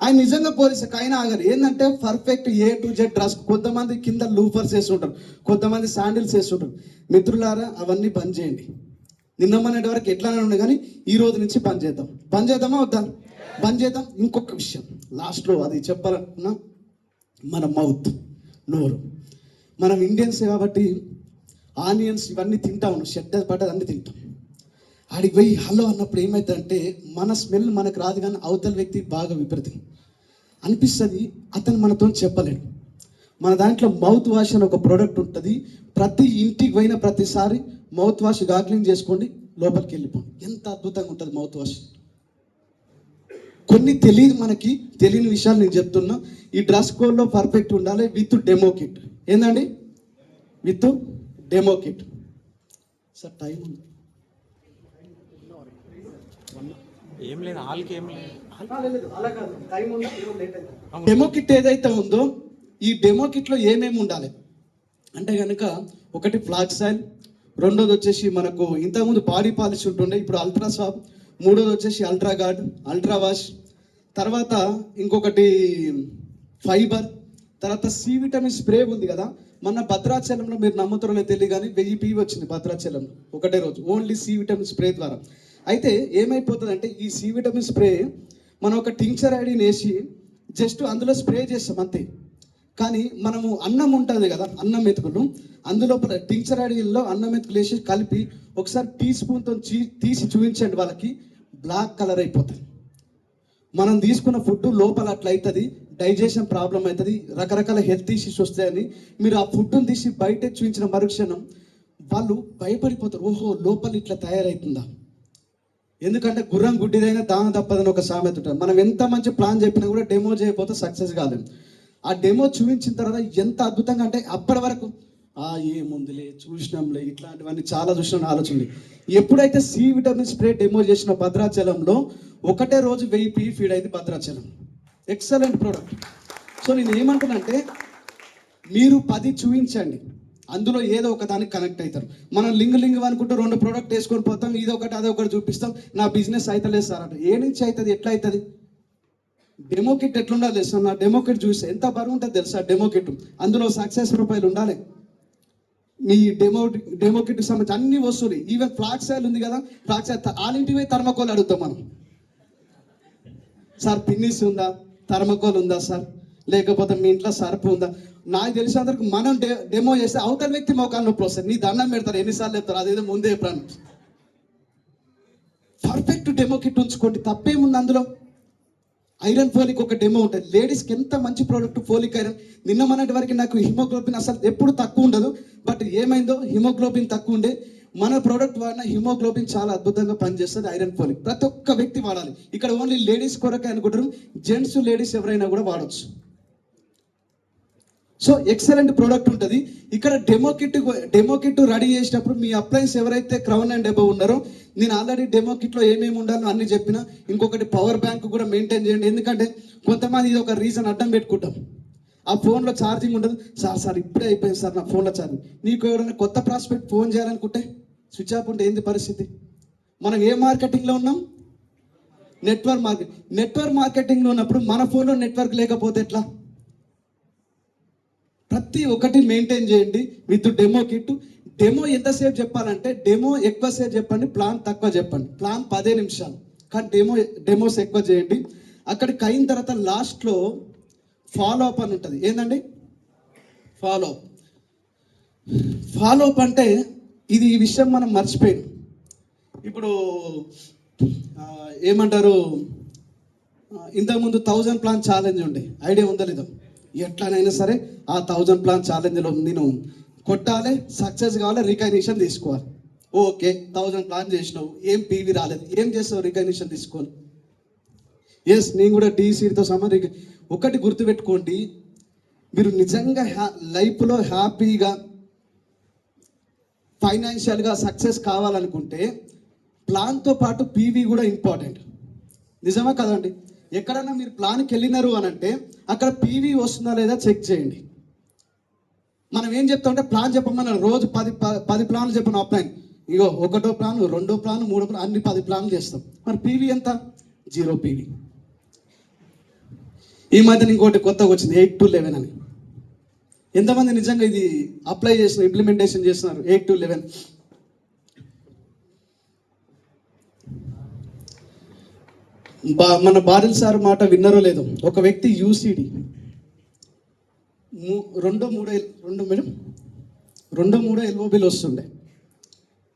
ఆయన నిజంగా పోలీసు అయినా ఆగరు. ఏంటంటే perfect A to Z dress. కొంతమంది కింద లూఫర్స్ వేస్తుంటారు, కొంతమంది శాండిల్స్ వేస్తుంటారు. మిత్రులారా, అవన్నీ బంద్ చేయండి. నిన్న మొన్నటి వరకు ఎట్లానే ఉండే కానీ ఈ రోజు నుంచి బంద్ చేద్దామా వద్దా? బంద్ చేద్దాం. ఇంకొక విషయం లాస్ట్లో అది చెప్పాలనుకున్నా, మన మౌత్, నోరు. మనం ఇండియన్స్ కాబట్టి ఆనియన్స్ ఇవన్నీ తింటా ఉన్నాం, షెడ్ పడ్డది అన్నీ తింటాం. ఆడికి పోయి హలో అన్నప్పుడు ఏమవుతుందంటే మన స్మెల్ మనకు రాదు కానీ అవతల వ్యక్తి బాగా విపరీతం అనిపిస్తుంది. అతను మనతో చెప్పలేడు. మన దాంట్లో మౌత్ వాష్ అని ఒక ప్రోడక్ట్ ఉంటుంది. ప్రతి ఇంటికి పోయిన ప్రతిసారి మౌత్ వాష్ గార్గ్లింగ్ చేసుకోండి, లోపలికి వెళ్ళిపోండి. ఎంత అద్భుతంగా ఉంటుంది మౌత్ వాష్. కొన్ని తెలియదు, మనకి తెలియని విషయాలు నేను చెప్తున్నా. ఈ డ్రెస్ కోడ్లో పర్ఫెక్ట్ ఉండాలి విత్ డెమో కిట్. ఏందండి? With demo kit. Sir time ఉంది? ఏం లేదు, వాళ్ళకి ఏం లేదు, అలా కాదు, టైం ఉంది, లేట్ అయింది. డెమో కిట్ ఏదైతే ఉందో ఈ డెమో కిట్లో ఏమేమి ఉండాలి అంటే కనుక, ఒకటి ఫ్లాక్స్ ఆయిల్, రెండోది వచ్చేసి మనకు ఇంతకుముందు బాడీ పాలిష్ ఉంటుండే, ఇప్పుడు అల్ట్రా సాఫ్, మూడోది వచ్చేసి అల్ట్రా గార్డ్, అల్ట్రా వాష్, తర్వాత ఇంకొకటి ఫైబర్, తర్వాత సి విటమిన్ స్ప్రే ఉంది కదా. మొన్న భద్రాచలంలో మీరు నమ్ముతారో తెలియదు కానీ 1000 PV వచ్చింది భద్రాచలంలో ఒకటే రోజు, ఓన్లీ సి విటమిన్ స్ప్రే ద్వారా. అయితే ఏమైపోతుందంటే ఈ సి విటమిన్ స్ప్రే మనం ఒక టింక్చర్ ఐడిని వేసి జస్ట్ అందులో స్ప్రే చేస్తాం అంతే. కానీ మనము అన్నం ఉంటుంది కదా, అన్నం మెతుకులు, అందులో టింక్చర్ ఐడిలో అన్నం మెతుకులు వేసి కలిపి ఒకసారి టీ స్పూన్తో తీసి చూపించండి, వాళ్ళకి బ్లాక్ కలర్ అయిపోతుంది. మనం తీసుకున్న ఫుడ్ లోపల అట్లా అవుతుంది, డైజెషన్ ప్రాబ్లం అవుతుంది, రకరకాల హెల్త్ ఇష్యూస్ వస్తాయని మీరు ఆ ఫుడ్ని తీసి బయట చూపించిన మరుక్షణం వాళ్ళు భయపడిపోతారు. ఓహో, లోపల ఇట్లా తయారవుతుందా? ఎందుకంటే గుర్రం గుడ్డిదైనా దాన తప్పదని ఒక సామెత ఉంటుంది. మనం ఎంత మంచి ప్లాన్ చెప్పినా కూడా డెమో చేయకపోతే సక్సెస్ కాలేము. ఆ డెమో చూపించిన తర్వాత ఎంత అద్భుతంగా అంటే అప్పటి వరకు ఏముందిలే చూసినాంలే, ఇట్లాంటివన్నీ చాలా చూసిన ఆలోచనలు. ఎప్పుడైతే సి విటమిన్ స్ప్రే డెమో చేసిన భద్రాచలంలో ఒకటే రోజు 1000 PV ఫీడ్ అయింది భద్రాచలం. Excellent product. సో నేను ఏమంటున్నానంటే మీరు 10 చూపించండి, అందులో ఏదో ఒక దానికి కనెక్ట్ అవుతారు. మనం లింగ్ అనుకుంటూ 2 ప్రోడక్ట్ వేసుకొని పోతాం, ఇదొకటి అదొకటి చూపిస్తాం, నా బిజినెస్ అవుతలేదు సార్ అంటే. ఏ నుంచి అవుతుంది, ఎట్లా అవుతుంది? డెమో కిట్ ఎట్లుండాలి తెలుసా? నా డెమో కిట్ చూస్తే ఎంత బరువు ఉంటుంది తెలుసా? డెమో కిట్ అందులో సక్సెస్ రూపాయలు ఉండాలి. మీ డెమో కిట్ సంబంధించి అన్ని వస్తువులు, ఈవెన్ ఫ్లాక్స్ ఆయిల్ ఉంది కదా, ఫ్లాక్స్ ఆయిల్ ఆలింటివే థర్మకోల్ అడుగుతాం మనం. సార్ పిన్నిస్ ఉందా, థర్మకోల్ ఉందా సార్, లేకపోతే మీ ఇంట్లో సర్పు ఉందా? నాకు తెలిసినందుకు మనం డెమో చేస్తే అవతల వ్యక్తి మోకాలు నొప్పి వస్తుంది, నీ దండం పెడతారు, ఎన్నిసార్లు చెప్తారు, అదేదో ముందే ఎప్పుడన్నా. పర్ఫెక్ట్ డెమో కిట్ ఉంచుకోండి, తప్పేముంది అందులో. ఐరన్ ఫోలిక్ ఒక డెమో ఉంటుంది. లేడీస్కి ఎంత మంచి ప్రోడక్ట్ ఫోలిక్ ఐరన్. నిన్న మొన్నటి వరకు నాకు హిమోగ్లోబిన్ అసలు ఎప్పుడు తక్కువ ఉండదు, బట్ ఏమైందో హిమోగ్లోబిన్ తక్కువ ఉండే. మన ప్రోడక్ట్ వాడిన హిమోగ్లోబిన్ చాలా అద్భుతంగా పనిచేస్తుంది. ఐరన్ ఫోలిక్ ప్రతి ఒక్క వ్యక్తి వాడాలి. ఇక్కడ ఓన్లీ లేడీస్ కొరకే అనుకుంటారు, జెంట్స్ లేడీస్ ఎవరైనా కూడా వాడచ్చు. సో ఎక్సలెంట్ ప్రోడక్ట్ ఉంటుంది. ఇక్కడ డెమో కిట్ రెడీ చేసినప్పుడు మీ అప్లయన్స్ ఎవరైతే క్రౌన్ అండ్ అబవ్ ఉన్నారో, నేను ఆల్రెడీ డెమో కిట్లో ఏమేమి ఉండాలో అన్ని చెప్పిన. ఇంకొకటి పవర్ బ్యాంక్ కూడా మెయింటైన్ చేయండి, ఎందుకంటే కొంతమంది ఇది ఒక రీజన్ అడ్డం పెట్టుకుంటాం. ఆ ఫోన్లో ఛార్జింగ్ ఉండదు, సార్ ఇప్పుడే అయిపోయింది సార్ నా ఫోన్లో ఛార్జింగ్. నీకు ఎవరైనా కొత్త ప్రాస్పెక్ట్ ఫోన్ చేయాలనుకుంటే స్విచ్ ఆఫ్ ఉంటే ఏంది పరిస్థితి? మనం ఏ మార్కెటింగ్లో ఉన్నాం? నెట్వర్క్ మార్కెటింగ్లో ఉన్నప్పుడు మన ఫోన్లో నెట్వర్క్ లేకపోతే ఎట్లా? ప్రతి ఒక్కటి మెయింటైన్ చేయండి విత్ డెమో కిట్. డెమో ఎంతసేపు చెప్పాలంటే డెమో ఎక్కువసేపు చెప్పండి, ప్లాన్ తక్కువ చెప్పండి. ప్లాన్ 10 నిమిషాలు, కానీ డెమోస్ ఎక్కువ చేయండి. అక్కడికి అయిన తర్వాత లాస్ట్లో ఫాలో అప్ అని ఉంటుంది. ఏంటండి ఫాలో అప్ అంటే? ఇది ఈ విషయం మనం మర్చిపోయాం. ఇప్పుడు ఏమంటారు, ఇంతకుముందు 1000 ప్లాన్ ఛాలెంజ్ ఉండే, ఐడియా ఉందో లేదో. ఎట్లానైనా సరే ఆ 1000 ప్లాన్ ఛాలెంజ్లో నేను కొట్టాలి, సక్సెస్ కావాలి, రికగ్నిషన్ తీసుకోవాలి. ఓకే, 1000 ప్లాన్ చేసినావు, ఏం పీవీ రాలేదు, ఏం చేస్తావు రికగ్నిషన్ తీసుకోవాలి. ఎస్, నేను కూడా డీసీతో సంబంధించి ఒకటి గుర్తుపెట్టుకోండి, మీరు నిజంగా లైఫ్లో హ్యాపీగా ఫైనాన్షియల్గా సక్సెస్ కావాలనుకుంటే ప్లాన్తో పాటు పీవీ కూడా ఇంపార్టెంట్. నిజమా కదండి? ఎక్కడన్నా మీరు ప్లాన్కి వెళ్ళినారు అని అంటే అక్కడ పీవీ వస్తుందా లేదా చెక్ చేయండి. మనం ఏం చెప్తామంటే ప్లాన్ చెప్పమన్నారు, రోజు 10 ప్లాన్లు చెప్పను ఆఫ్లైన్. ఇగో 1వ ప్లాన్, 2వ ప్లాన్, 3వ ప్లాన్, అన్ని 10 ప్లాన్లు చేస్తాం. మరి పీవీ ఎంత? 0 పీవీ. ఈ మధ్యన ఇంకోటి కొత్తగా వచ్చింది 8 to 11 అని. ఎంతమంది నిజంగా ఇది అప్లై చేసిన, ఇంప్లిమెంటేషన్ చేస్తున్నారు? 8 to 11. మన బారిల్ సార్ మాట విన్నారో లేదో, ఒక వ్యక్తి యూసీడీ 2-3 ఎల్ఓబీలు వస్తుండే,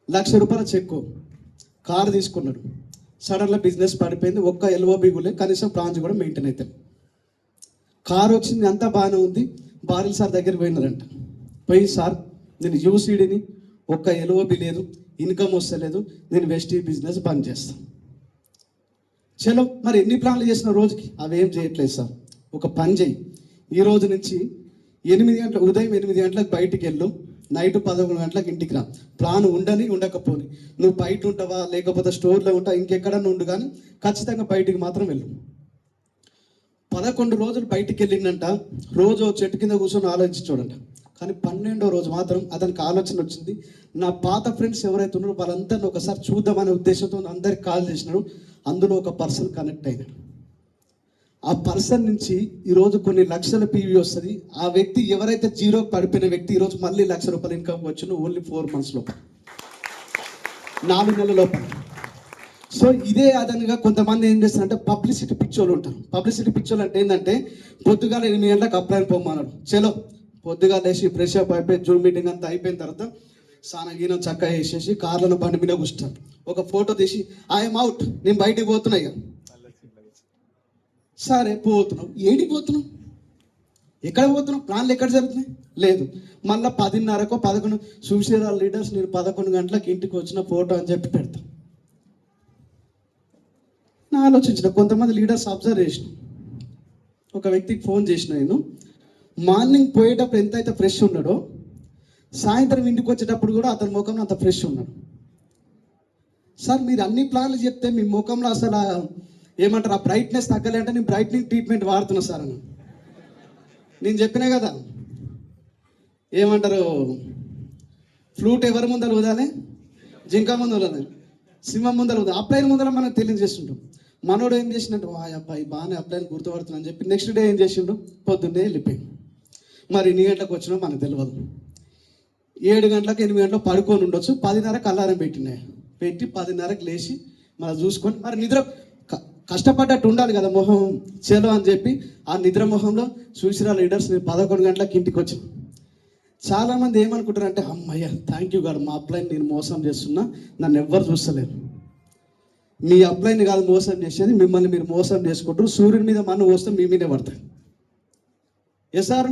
₹1,00,000 చెక్కు, కారు తీసుకున్నాడు. సడన్గా బిజినెస్ పడిపోయింది, ఒక్క ఎల్ఓబీ కూడా కనీసం బ్రాంచ్ కూడా మెయింటైన్ అవుతుంది. కారు వచ్చింది, అంతా బాగానే ఉంది. బారిల్ సార్ దగ్గరికి పోయినారంట. పోయి, సార్ నేను యూసీడీని, ఒక్క ఎల్ఓబీ లేదు, ఇన్కమ్ వస్తలేదు, నేను వెస్టీ బిజినెస్ బంద్ చేస్తాను. చలో, మరి ఎన్ని ప్లాన్లు చేసిన రోజుకి? అవేం చేయట్లేదు సార్. ఒక పని చేయి, ఈ రోజు నుంచి 8 గంటలకు, ఉదయం 8 గంటలకు బయటికి వెళ్ళు, నైట్ 11 గంటలకు ఇంటికి రా. ప్లాన్ ఉండని ఉండకపోని, నువ్వు బయట ఉంటావా లేకపోతే స్టోర్లో ఉంటావా ఇంకెక్కడన్నా ఉండు, కానీ ఖచ్చితంగా బయటికి మాత్రం వెళ్ళు. 11 రోజులు బయటికి వెళ్ళిందంట. రోజు చెట్టు కింద కూర్చొని ఆలోచించి చూడండి. కానీ 12వ రోజు మాత్రం అతనికి ఆలోచన వచ్చింది, నా పాత ఫ్రెండ్స్ ఎవరైతే ఉన్నారో వాళ్ళందరినీ ఒకసారి చూద్దామనే ఉద్దేశంతో అందరికి కాల్ చేసినాడు. అందులో ఒక పర్సన్ కనెక్ట్ అయినాడు. ఆ పర్సన్ నుంచి ఈరోజు కొన్ని లక్షల పీవీ వస్తుంది. ఆ వ్యక్తి ఎవరైతే జీరోకి పడిపోయిన వ్యక్తి ఈరోజు మళ్ళీ ₹1,00,000 ఇన్కమ్ వచ్చును, ఓన్లీ 4 months లోపల, 4 నెలల లోపల. సో ఇదే అదనంగా కొంతమంది ఏం చేస్తారంటే పబ్లిసిటీ పిచ్చోళ్ళు ఉంటారు. పబ్లిసిటీ పిచ్చోళ్ళు అంటే ఏంటంటే పొద్దుగాల 8 గంటలకు అప్లైన్ పోమన్నాడు. చలో, పొద్దుగా లేచి ఫ్రెష్ అప్ అయిపోయి జూమ్ మీటింగ్ అంతా అయిపోయిన తర్వాత స్నానం గీనం చక్కగా వేసేసి కార్లను బండి మీద కూర్చుంటాను. ఒక ఫోటో తీసి ఐఎమ్ అవుట్, నేను బయటికి పోతున్నా. ఇక సరే పోతున్నావు, ఏడికి పోతున్నావు, ఎక్కడ పోతున్నావు, ప్లాన్లు ఎక్కడ జరుగుతున్నాయి? లేదు. మళ్ళీ 10:30కో 11 సువిశేషాల లీడర్స్ నేను 11 గంటలకు ఇంటికి వచ్చిన ఫోటో అని చెప్పి పెడతాను. నా ఆలోచించిన కొంతమంది లీడర్స్ అబ్జర్వ్ చేసిన, ఒక వ్యక్తికి ఫోన్ చేసిన నేను, మార్నింగ్ పోయేటప్పుడు ఎంతైతే ఫ్రెష్ ఉన్నాడో సాయంత్రం ఇంటికి వచ్చేటప్పుడు కూడా అతని ముఖంలో అంత ఫ్రెష్ ఉన్నాడు. సార్ మీరు అన్ని ప్లాన్లు చెప్తే మీ ముఖంలో అసలు ఏమంటారు, ఆ బ్రైట్నెస్ తగ్గలే అంటే నేను బ్రైట్నింగ్ ట్రీట్మెంట్ వాడుతున్నా సార్ అని. నేను చెప్పినా కదా, ఏమంటారు, ఫ్లూట్ ఎవరి ముందర ఊదాలి? జింక ముందర ఊదాలి, సింహం ముందర ఊదాలి. అప్లైన్ ముందర మనం తెలియజేస్తుంటాం. మనోడు ఏం చేసినట్టు, అబ్బాయి బాగానే అప్లైన్ గుర్తుపడుతున్నా అని చెప్పి నెక్స్ట్ డే ఏం చేసిండు, పొద్దున్నే వెళ్ళిపోయి. మరి ఎన్ని గంటలకు వచ్చినా మనకు తెలియదు. 7 గంటలకు 8 గంటలకు పడుకొని ఉండొచ్చు. 10:30కి అలారం పెట్టి 10:30కి లేచి మనం చూసుకొని, మరి నిద్ర కష్టపడ్డట్టు ఉండాలి కదా మొహం. చలో అని చెప్పి ఆ నిద్ర మొహంలో సుశీరా లీడర్స్ నేను 11 గంటలకు ఇంటికి వచ్చాను. చాలామంది ఏమనుకుంటారు అంటే, అమ్మయ్య థ్యాంక్ యూ గారు, మా అప్లైన్ నేను మోసం చేస్తున్నా, నన్ను ఎవ్వరు చూస్తలేరు. మీ అప్లైన్ కాదు మోసం చేసేది, మిమ్మల్ని మీరు మోసం చేసుకుంటారు. సూర్యుడి మీద మన్ను పోస్తే మీ మీదే పడతాయి. ఏ సార్,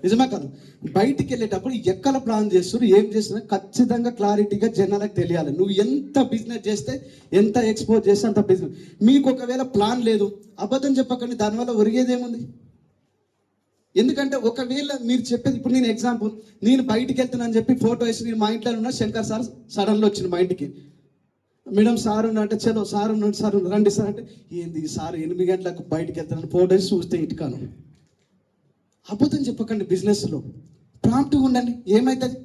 నిజమే కాదు? బయటికి వెళ్ళేటప్పుడు ఎక్కడ ప్లాన్ చేస్తున్నారు, ఏం చేస్తున్నారు ఖచ్చితంగా క్లారిటీగా జనాలకు తెలియాలి. నువ్వు ఎంత బిజినెస్ చేస్తే, ఎంత ఎక్స్పోజ్ చేస్తే అంత బిజినెస్. మీకు ఒకవేళ ప్లాన్ లేదు, అబద్ధం చెప్పకండి, దానివల్ల ఒరిగేదేముంది? ఎందుకంటే ఒకవేళ మీరు చెప్పేది, ఇప్పుడు నేను ఎగ్జాంపుల్, నేను బయటికి వెళ్తున్నా అని చెప్పి ఫోటో వేసి నేను మా ఇంట్లో ఉన్న శంకర్ సార్ సడన్లో వచ్చింది మా ఇంటికి. మేడం సార్ ఉన్నా అంటే, చలో సార్ ఉన్నాడు, సార్ రండి సార్ అంటే, ఏంది సార్ 8 గంటలకు బయటికి వెళ్తాను, ఫోటో వేసి చూస్తే ఇంటికాను. అబద్ధం చెప్పకండి. బిజినెస్లో ప్రాంప్ట్గా ఉండండి. ఏమవుతుంది?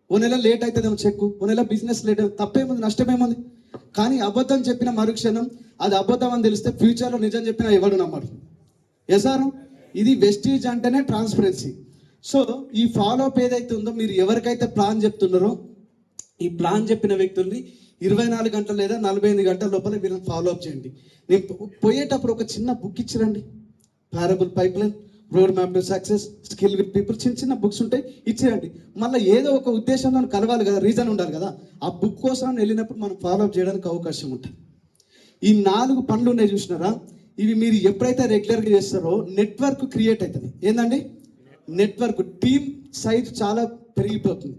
ఓ నెల లేట్ అవుతుందేమో చెక్కు, ఓ నెల బిజినెస్ లేట్ అవుతుంది, తప్పేముంది, నష్టమేముంది? కానీ అబద్ధం చెప్పిన మరుక్షణం అది అబద్ధం అని తెలిస్తే ఫ్యూచర్లో నిజం చెప్పినా ఎవడు నమ్మడు. సార్, ఇది వెస్టీజ్ అంటేనే ట్రాన్స్పరెన్సీ. సో ఈ ఫాలోఅప్ ఏదైతే ఉందో, మీరు ఎవరికైతే ప్లాన్ చెప్తున్నారో ఈ ప్లాన్ చెప్పిన వ్యక్తుల్ని 24 గంటలు లేదా 48 గంటల లోపల వీళ్ళని ఫాలోఅప్ చేయండి. నేను పోయేటప్పుడు ఒక చిన్న బుక్ ఇచ్చిరండి, parable pipeline, road map to success, skill with people, చిన్న బుక్స్ ఉంటాయి, ఇచ్చేయండి. మళ్ళీ ఏదో ఒక ఉద్దేశంతో కలవాలి కదా, రీజన్ ఉండాలి కదా. ఆ బుక్ కోసం వెళ్ళినప్పుడు మనం ఫాలోఅప్ చేయడానికి అవకాశం ఉంటుంది. ఈ 4 పనులు ఉన్నాయి చూసినారా, ఇవి మీరు ఎప్పుడైతే రెగ్యులర్గా చేస్తారో నెట్వర్క్ క్రియేట్ అవుతుంది. ఏంటండి నెట్వర్క్, టీమ్ సైజ్ చాలా పెరిగిపోతుంది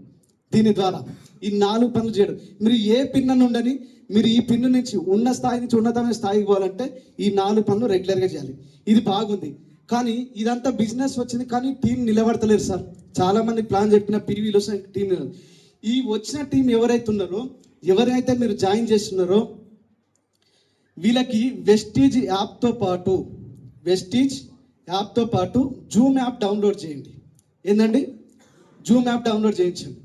దీని ద్వారా. ఈ 4 పనులు చేయడం, మీరు ఏ పిన్ అని ఉండని, మీరు ఈ పిన్ను నుంచి ఉన్న స్థాయి నుంచి ఉన్నతమైన స్థాయికి పోవాలంటే ఈ 4 పనులు రెగ్యులర్గా చేయాలి. ఇది బాగుంది, కానీ ఇదంతా బిజినెస్ వచ్చింది కానీ టీం నిలబడతలేరు సార్. చాలామంది ప్లాన్ చెప్పిన పీవీలో టీం నిలబడదు. ఈ వచ్చిన టీం ఎవరైతే ఉన్నారో, ఎవరైతే మీరు జాయిన్ చేస్తున్నారో వీళ్ళకి వెస్టీజ్ యాప్తో పాటు జూమ్ యాప్ డౌన్లోడ్ చేయండి. ఏంటండి జూమ్ యాప్ డౌన్లోడ్ చేయించండి.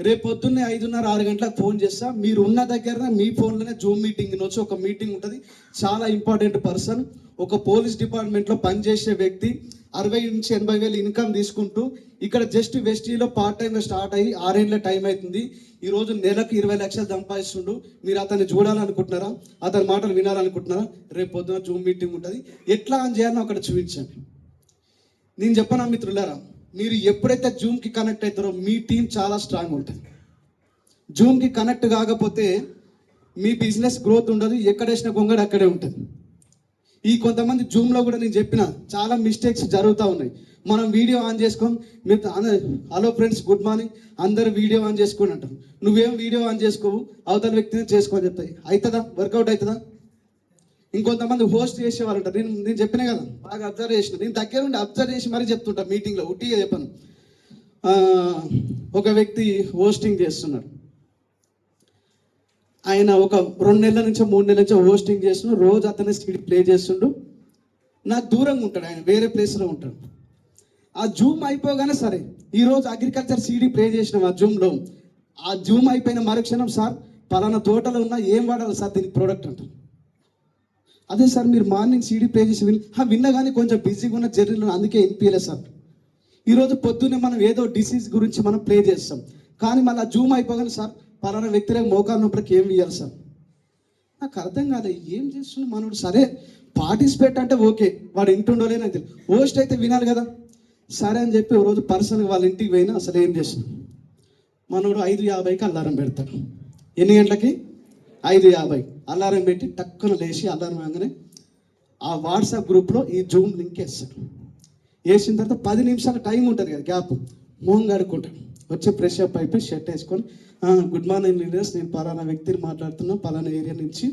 రేపు పొద్దున్నే 5:30, 6 గంటలకు ఫోన్ చేస్తా, మీరు ఉన్న దగ్గర మీ ఫోన్లోనే జూమ్ మీటింగ్ వచ్చి ఒక మీటింగ్ ఉంటుంది. చాలా ఇంపార్టెంట్ పర్సన్, ఒక పోలీస్ డిపార్ట్మెంట్లో పనిచేసే వ్యక్తి, 60 నుంచి 80 వేలు ఇన్కమ్ తీసుకుంటూ ఇక్కడ జస్ట్ వెస్టీలో పార్ట్ టైంగా స్టార్ట్ అయ్యి 6 ఏళ్ళ టైం అవుతుంది. ఈరోజు నెలకు 20 లక్షలు సంపాదిస్తుండు. మీరు అతన్ని చూడాలనుకుంటున్నారా, అతని మాటలు వినాలనుకుంటున్నారా? రేపు పొద్దున జూమ్ మీటింగ్ ఉంటుంది. ఎట్లా ఆన్ చేయాలో అక్కడ చూపించండి. నేను చెప్పనా మిత్రులారా, మీరు ఎప్పుడైతే జూమ్కి కనెక్ట్ అవుతారో మీ టీం చాలా స్ట్రాంగ్ ఉంటుంది. జూమ్కి కనెక్ట్ కాకపోతే మీ బిజినెస్ గ్రోత్ ఉండదు, ఎక్కడేసిన గొంగడు అక్కడే ఉంటుంది. ఈ కొంతమంది జూమ్లో కూడా నేను చెప్పిన చాలా మిస్టేక్స్ జరుగుతూ ఉన్నాయి. మనం వీడియో ఆన్ చేసుకోం, మీరు హలో ఫ్రెండ్స్ గుడ్ మార్నింగ్, అందరు వీడియో ఆన్ చేసుకొని అంటారు. నువ్వేం వీడియో ఆన్ చేసుకోవు, అవతల వ్యక్తిని చేసుకోని చెప్తాయి. అవుతుందా? వర్కౌట్ అవుతుందా? ఇంకొంతమంది హోస్ట్ చేసే వాళ్ళు ఉంటారు. నేను చెప్పినా కదా, బాగా అబ్జర్వ్ చేసిన, నేను దగ్గర ఉండి అబ్జర్వ్ చేసి మరీ చెప్తుంటా మీటింగ్లో, ఉట్టిగా చెప్పాను. ఒక వ్యక్తి హోస్టింగ్ చేస్తున్నాడు. ఆయన ఒక 2 నెలల నుంచో 3 నెలల నుంచో హోస్టింగ్ చేస్తున్నాడు. రోజు అతనే సీడీ ప్లే చేస్తుండు. నాకు దూరంగా ఉంటాడు, ఆయన వేరే ప్లేస్లో ఉంటాడు. ఆ జూమ్ అయిపోగానే సరే, ఈరోజు అగ్రికల్చర్ సీడీ ప్లే చేసినాం ఆ జూమ్లో. ఆ జూమ్ అయిపోయిన మరుక్షణం, సార్ పలానా తోటలో ఉన్నా ఏం వాడాలి సార్ దీనికి ప్రోడక్ట్ అంటారు. అదే సార్ మీరు మార్నింగ్ సీడీ ప్లే చేసి విన్నా కానీ కొంచెం బిజీగా ఉన్న జర్నీలో అందుకే వినిపించలేదు సార్. ఈరోజు పొద్దున్నే మనం ఏదో డిసీజ్ గురించి మనం ప్లే చేస్తాం, కానీ మళ్ళీ జూమ్ అయిపోగానే సార్ పలానా వ్యక్తిలో మోకాలు నొప్పులకి ఏం ఇవ్వాలి సార్. నాకు అర్థం కాదు ఏం చేస్తున్నాడు మనోడు. సరే పార్టిసిపేట్ అంటే ఓకే, వాడు ఇంటుండోలే నాకు తెలియదు, హోస్ట్ అయితే వినాలి కదా. సరే అని చెప్పి ఓ రోజు పర్సనల్గా వాళ్ళ ఇంటికి పోయినా అసలు ఏం చేస్తున్నాడు మనోడు 5:50కి అలారం పెడతాడు. ఎన్ని గంటలకి? 5:50 అలారం పెట్టి టక్కున లేచి అలారం రాగానే ఆ వాట్సాప్ గ్రూప్లో ఈ జూమ్ లింక్ వేస్తాడు. వేసిన తర్వాత 10 నిమిషాల టైం ఉంటుంది కదా, గ్యాప్. మోహం కడుక్కుంటాడు, వచ్చి ఫ్రెష్ అప్ అయిపోయి షర్ట్ వేసుకొని గుడ్ మార్నింగ్ లీడర్స్, నేను పలానా వ్యక్తిని మాట్లాడుతున్నా పలానా ఏరియా నుంచి,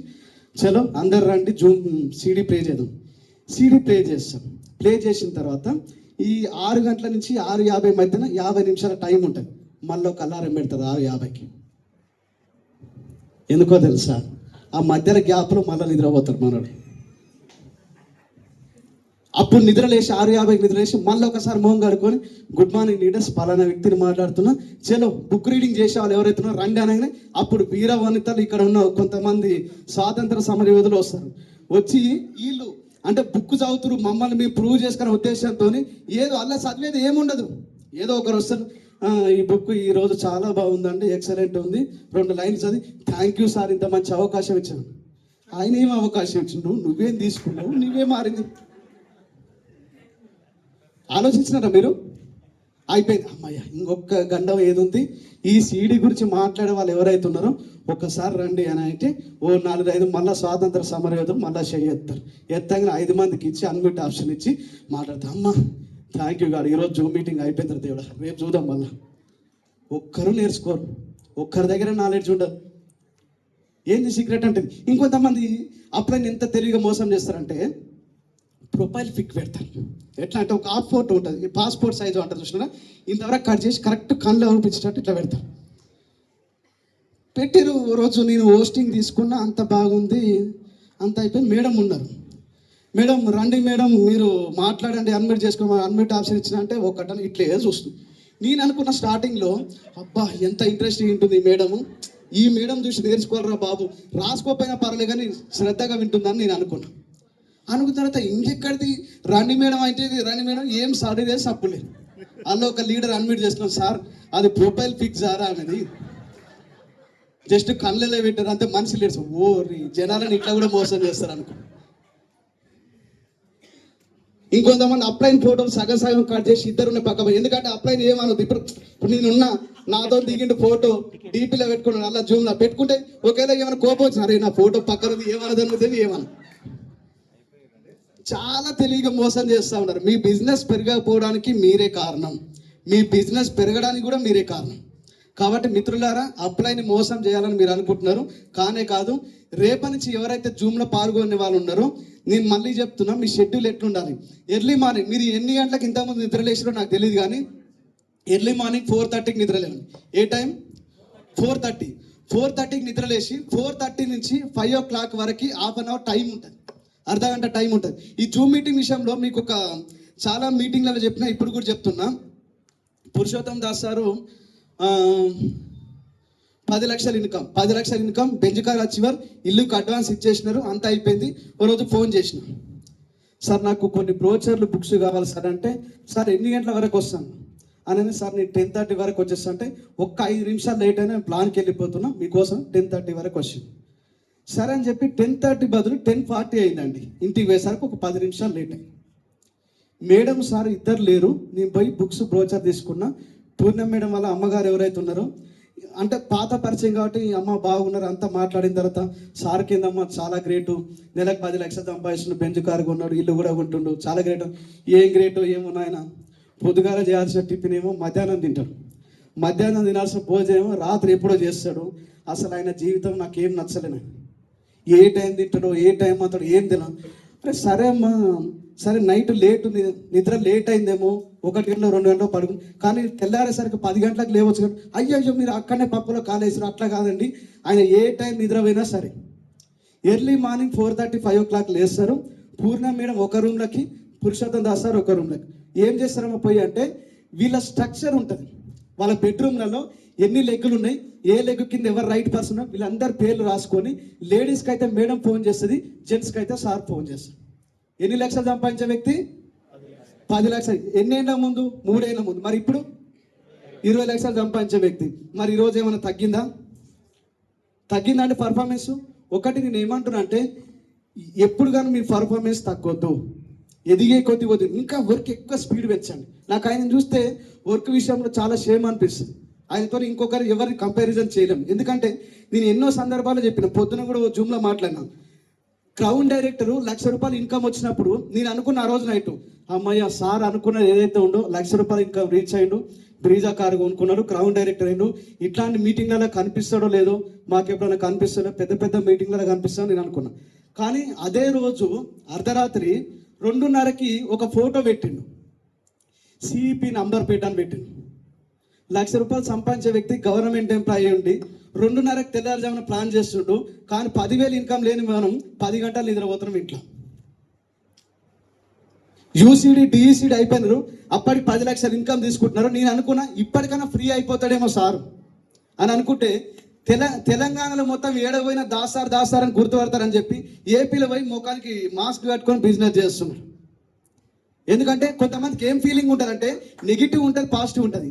చలో అందరు రండి జూమ్ సీడీ ప్లే చేద్దాం. సీడీ ప్లే చేస్తాం. ప్లే చేసిన తర్వాత ఈ 6 గంటల నుంచి 6:50 మధ్యన 50 నిమిషాల టైం ఉంటుంది. మళ్ళీ ఒక అలారం పెడతారు 6:50కి. ఎందుకో తెలుసా? ఆ మధ్యలో గ్యాప్లో మళ్ళీ నిద్రపోతారు మనోడు. అప్పుడు నిద్రలేసి 6:50కి నిద్రలేసి మళ్ళీ ఒకసారి మోహం కడుక్కొని గుడ్ మార్నింగ్ లీడర్స్ పలానా వ్యక్తిని మాట్లాడుతున్నా, చలో బుక్ రీడింగ్ చేసే వాళ్ళు ఎవరైతున్నారో రండి అనగానే అప్పుడు వీర వనితలు ఇక్కడ ఉన్న కొంతమంది స్వాతంత్ర సమర యోధులు వస్తారు. వచ్చి వీళ్ళు అంటే బుక్ చదువుతురు, మమ్మల్ని మేము ప్రూవ్ చేసుకునే ఉద్దేశంతో ఏదో అలా చదివేది ఏముండదు, ఏదో ఒకరు వస్తారు, ఈ బుక్ ఈరోజు చాలా బాగుందండి, ఎక్సలెంట్ ఉంది, 2 లైన్స్ చదివి థ్యాంక్ యూ సార్ ఇంత మంచి అవకాశం ఇచ్చాను. ఆయన ఏం అవకాశం ఇచ్చిండు, నువ్వేం తీసుకున్నావు, నువ్వే మారింది. ఆలోచించినారా మీరు? అయిపోయింది, అమ్మయ్య ఇంకొక గండం ఏది ఉంది, ఈ సీడీ గురించి మాట్లాడే వాళ్ళు ఎవరైతే ఉన్నారో ఒక్కసారి రండి అని అంటే ఓ 4-5 మళ్ళీ స్వాతంత్ర సమరయోధులు మళ్ళీ చేస్తారు. ఎత్తగానే 5 మందికి ఇచ్చి అన్మ్యూట్ ఆప్షన్ ఇచ్చి మాట్లాడతాం. అమ్మ థ్యాంక్ యూ గాడు, ఈరోజు జూమ్ మీటింగ్ అయిపోయింది దేవుడా, రేపు చూద్దాం. మళ్ళీ ఒక్కరు నేర్చుకోరు, ఒక్కరి దగ్గర నాలెడ్జ్ ఉండదు. ఏంది సీక్రెట్ అంటే, ఇంకొంతమంది అప్లైన్ ఎంత తెలివిగా మోసం చేస్తారంటే ప్రొఫైల్ పిక్ పెడతారు. ఎట్లా అంటే ఒక హాఫ్ ఫోటో ఉంటుంది, పాస్పోర్ట్ సైజు అంటారు చూసినా, ఇంతవరకు కట్ చేసి కరెక్ట్ కళ్ళు అనిపించేటట్టు ఇట్లా పెడతారు. పెట్టిరు రోజు నేను హోస్టింగ్ తీసుకున్నా, అంత బాగుంది, అంత అయిపోయింది. మేడం ఉన్నారు, మేడం రండి మేడం మీరు మాట్లాడండి, అన్మ్యూట్ చేసుకోమని అన్మ్యూట్ ఆప్షన్ ఇచ్చిన అంటే ఒకటని ఇట్లే చూస్తుంది. నేను అనుకున్న స్టార్టింగ్లో అబ్బా ఎంత ఇంట్రెస్టింగ్ ఉంటుంది మేడము, ఈ మేడం చూసి నేర్చుకోవాలరా బాబు, రాసుకోకపోయినా పర్లేదు కానీ శ్రద్ధగా వింటుందని నేను అనుకున్నా. అనుకున్న తర్వాత ఇంకెక్కడిది రండి మేడం అయితే రండి మేడం ఏం సారీ సప్పులే. అందులో ఒక లీడర్ అన్మ్యూట్ చేస్తున్నాం, సార్ అది ప్రొఫైల్ పిక్ సారా అనేది, జస్ట్ కళ్ళలో పెట్టారు అంతే. మనిషి లేడు, ఓ జనాలను ఇట్లా కూడా మోసం చేస్తారు అనుకో. ఇంకొంతమంది అప్లైన్ ఫోటోలు సగం కట్ చేసి ఇద్దరున్న పక్క, ఎందుకంటే అప్లైన్ ఏమనదు. ఇప్పుడు నేనున్నా నాతో దిగిండు ఫోటో డీపీలో పెట్టుకున్నాను, అలా జూమ్లో పెట్టుకుంటే ఒకవేళ ఏమైనా కోపం వచ్చిన అరే నా ఫోటో పక్కన ఏమనదు అనుకుంటుంది ఏమన్నా. చాలా తెలివిగా మోసం చేస్తూ ఉన్నారు. మీ బిజినెస్ పెరగకపోవడానికి మీరే కారణం, మీ బిజినెస్ పెరగడానికి కూడా మీరే కారణం. కాబట్టి మిత్రులారా, అప్లైని మోసం చేయాలని మీరు అనుకుంటున్నారు, కానే కాదు. రేపటి నుంచి ఎవరైతే జూమ్లో పాల్గొనే వాళ్ళు ఉన్నారో, నేను మళ్ళీ చెప్తున్నా, మీ షెడ్యూల్ ఎట్లుండాలి. ఎర్లీ మార్నింగ్ మీరు ఎన్ని గంటలకు ఇంతకుముందు నిద్రలేసారో నాకు తెలియదు, కానీ ఎర్లీ మార్నింగ్ 4:30కి నిద్రలేవండి. ఏ టైం? 4:30కి నిద్రలేసి 4:30 నుంచి 5 o'clock వరకు హాఫ్ అన్ అవర్ టైం ఉంటుంది, అర్ధగంట టైం ఉంటుంది. ఈ జూమ్ మీటింగ్ విషయంలో మీకు ఒక చాలా మీటింగ్లలో చెప్పినా, ఇప్పుడు కూడా చెప్తున్నా. పురుషోత్తం దాస్ సారు 10 లక్షల ఇన్కమ్, బెంజ్ కార్ అచీవర్, ఇల్లుకి అడ్వాన్స్ ఇచ్చేసినారు, అంతా అయిపోయింది. ఓ రోజు ఫోన్ చేసిన, సార్ నాకు కొన్ని బ్రోచర్లు బుక్స్ కావాలి సార్ అంటే, సార్ ఎన్ని గంటల వరకు వస్తాను అని. సార్ నేను 10:30 వరకు వచ్చేస్తా అంటే, ఒక్క 5 నిమిషాలు లేట్ అయినా ప్లాన్కి వెళ్ళిపోతున్నా, మీకోసం 10:30 వరకు వచ్చింది. సరే అని చెప్పి 10:30 బదులు 10:40 అయిందండి. ఇంటికి వేసరికి ఒక 10 నిమిషాలు లేట్ అయింది. మేడం సార్ ఇద్దరు లేరు, నేను పోయి బుక్స్ బ్రోచర్ తీసుకున్నా. పూర్ణం మేడం వల్ల అమ్మగారు ఎవరైతే ఉన్నారో, అంటే పాత పరిచయం కాబట్టి అమ్మ బాగున్నారు, అంతా మాట్లాడిన తర్వాత సార్ కిందమ్మ చాలా గ్రేటు, నెలకు 10 లక్షలు సంపాదిస్తున్నాడు, బెంజ్ కారు కొన్నాడు, ఇల్లు కూడా కొంటుండు, చాలా గ్రేటు. ఏం గ్రేటు ఏమున్నా ఆయన పొద్దుగాల చేయాల్సిన టిఫిన్ ఏమో మధ్యాహ్నం తింటాడు, మధ్యాహ్నం తినాల్సిన భోజనం ఏమో రాత్రి ఎప్పుడో చేస్తాడు. అసలు ఆయన జీవితం నాకేం నచ్చలేను. ఏ టైం తింటాడో, ఏ టైం మాత్రం ఏం తినడు. అరే సరే అమ్మా, సరే నైట్ నిద్ర లేట్ అయిందేమో, 1 గంటలో 2 గంటలో పడుకు, కానీ తెల్లారేసరికి 10 గంటలకు లేవచ్చు కదా. అయ్యో మీరు అక్కడనే పప్పులో కాలేసారు, అట్లా కాదండి. ఆయన ఏ టైం నిద్ర పోయినా సరే ఎర్లీ మార్నింగ్ 4:30, 5 o'clock లేస్తారు. పూర్ణ మేడం ఒక రూమ్లకి, పురుషోత్తం దాస్ సార్ ఒక రూమ్లకి. ఏం చేస్తారమ్మా పోయి అంటే, వీళ్ళ స్ట్రక్చర్ ఉంటుంది, వాళ్ళ బెడ్రూమ్లలో ఎన్ని లెగ్గులు ఉన్నాయి, ఏ లెగ్ కింద ఎవరు రైట్ పర్సన్, వీళ్ళందరి పేర్లు రాసుకొని, లేడీస్కి అయితే మేడం ఫోన్ చేస్తుంది, జెంట్స్కి అయితే సార్ ఫోన్ చేస్తారు. ఎన్ని లక్షలు సంపాదించే వ్యక్తి? 10 లక్షలు. ఎన్ని ఏళ్ళ ముందు? 3 ఏళ్ళ ముందు. మరి ఇప్పుడు 20 లక్షలు సంపాదించే వ్యక్తి. మరి ఈరోజు ఏమైనా తగ్గిందా అంటే పర్ఫార్మెన్స్? ఒకటి నేను ఏమంటున్నా అంటే, ఎప్పుడు కానీ మీ పర్ఫార్మెన్స్ తగ్గొద్దు, ఎదిగే కొద్ది ఇంకా వర్క్ ఎక్కువ స్పీడ్ పెంచండి. నాకు ఆయన చూస్తే వర్క్ విషయంలో చాలా షేమ్ అనిపిస్తుంది. ఆయనతో ఇంకొకరు ఎవరిని కంపారిజన్ చేయలేము. ఎందుకంటే నేను ఎన్నో సందర్భాలు చెప్పిన, పొద్దున కూడా జూమ్లో మాట్లాడినా. క్రౌన్ డైరెక్టర్ ₹1,00,000 ఇన్కమ్ వచ్చినప్పుడు నేను అనుకున్న ఆ రోజు నైట్, అమ్మయ్య సార్ అనుకున్నది ఏదైతే ఉందో ₹1,00,000 ఇన్కమ్ రీచ్ అయ్యిండు, బ్రీజా కారు కొనుక్కున్నాడు, క్రౌన్ డైరెక్టర్ అయ్యిండు. ఇట్లాంటి మీటింగ్లలో కనిపిస్తాడో లేదో, మాకు ఎప్పుడైనా కనిపిస్తాడో, పెద్ద మీటింగ్లలో కనిపిస్తాడో నేను అనుకున్నా. కానీ అదే రోజు అర్ధరాత్రి 2:30కి ఒక ఫోటో పెట్టిండు, సిఈపి నంబర్ పెట్టని పెట్టిండు. ₹1,00,000 సంపాదించే వ్యక్తి, గవర్నమెంట్ ఎంప్లాయీ ఉండి 2:30కి తెల్లారుజామున ప్లాన్ చేస్తుండు. కానీ 10,000 ఇన్కమ్ లేని మనం 10 గంటలు నిద్రపోతున్నాం ఇంట్లో. యూసీడీ డిఈసీడీ అయిపోయినారు, అప్పటికి 10 లక్షల ఇన్కమ్ తీసుకుంటున్నారు. నేను అనుకున్నా ఇప్పటికైనా ఫ్రీ అయిపోతాడేమో సార్ అని అనుకుంటే, తెలంగాణలో మొత్తం ఏడపోయినా దాసార్ అని గుర్తుపడతారని చెప్పి ఏపీలో పోయి ముఖానికి మాస్క్ కట్టుకొని బిజినెస్ చేస్తున్నారు. ఎందుకంటే కొంతమందికి ఏం ఫీలింగ్ ఉంటుందంటే, నెగిటివ్ ఉంటుంది, పాజిటివ్ ఉంటుంది.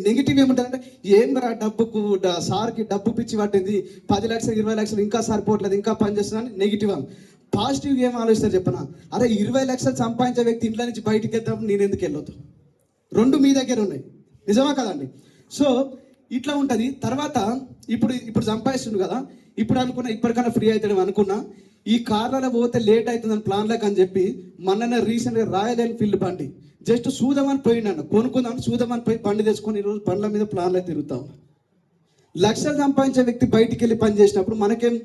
నెగిటివ్ ఏముంటుందంటే, ఏం రా డబ్బుకు సార్కి డబ్బు పిచ్చి పట్టింది, 10 లక్షలు 20 లక్షలు ఇంకా సరిపోవట్లేదు, ఇంకా పని చేస్తున్నాను, నెగిటివ్ అని. పాజిటివ్ ఏం ఆలోచిస్తారు చెప్పనా? అరే 20 లక్షలు సంపాదించే వ్యక్తి ఇంట్లో నుంచి బయటికి వెళ్తాం, నేను ఎందుకు వెళ్ళొద్దు? 2 మీ దగ్గర ఉన్నాయి, నిజమా కదండి? సో ఇట్లా ఉంటుంది. తర్వాత ఇప్పుడు సంపాదిస్తుండు కదా, ఇప్పుడు అనుకున్నా ఇప్పటికన్నా ఫ్రీ అవుతాడేమో అనుకున్నా. ఈ కార్లలో పోతే లేట్ అవుతుందని ప్లాన్లకు అని చెప్పి మొన్న రీసెంట్గా రాయల్ ఎన్ఫీల్డ్ బండి జస్ట్ చూద్దామని పోయినాను, కొనుక్కుందామని చూద్దామని పోయి బండి తెచ్చుకొని ఈరోజు బండ్ల మీద ప్లాన్లో తిరుగుతాం. లక్షలు సంపాదించే వ్యక్తి బయటికి వెళ్ళి పని చేసినప్పుడు మనకేం,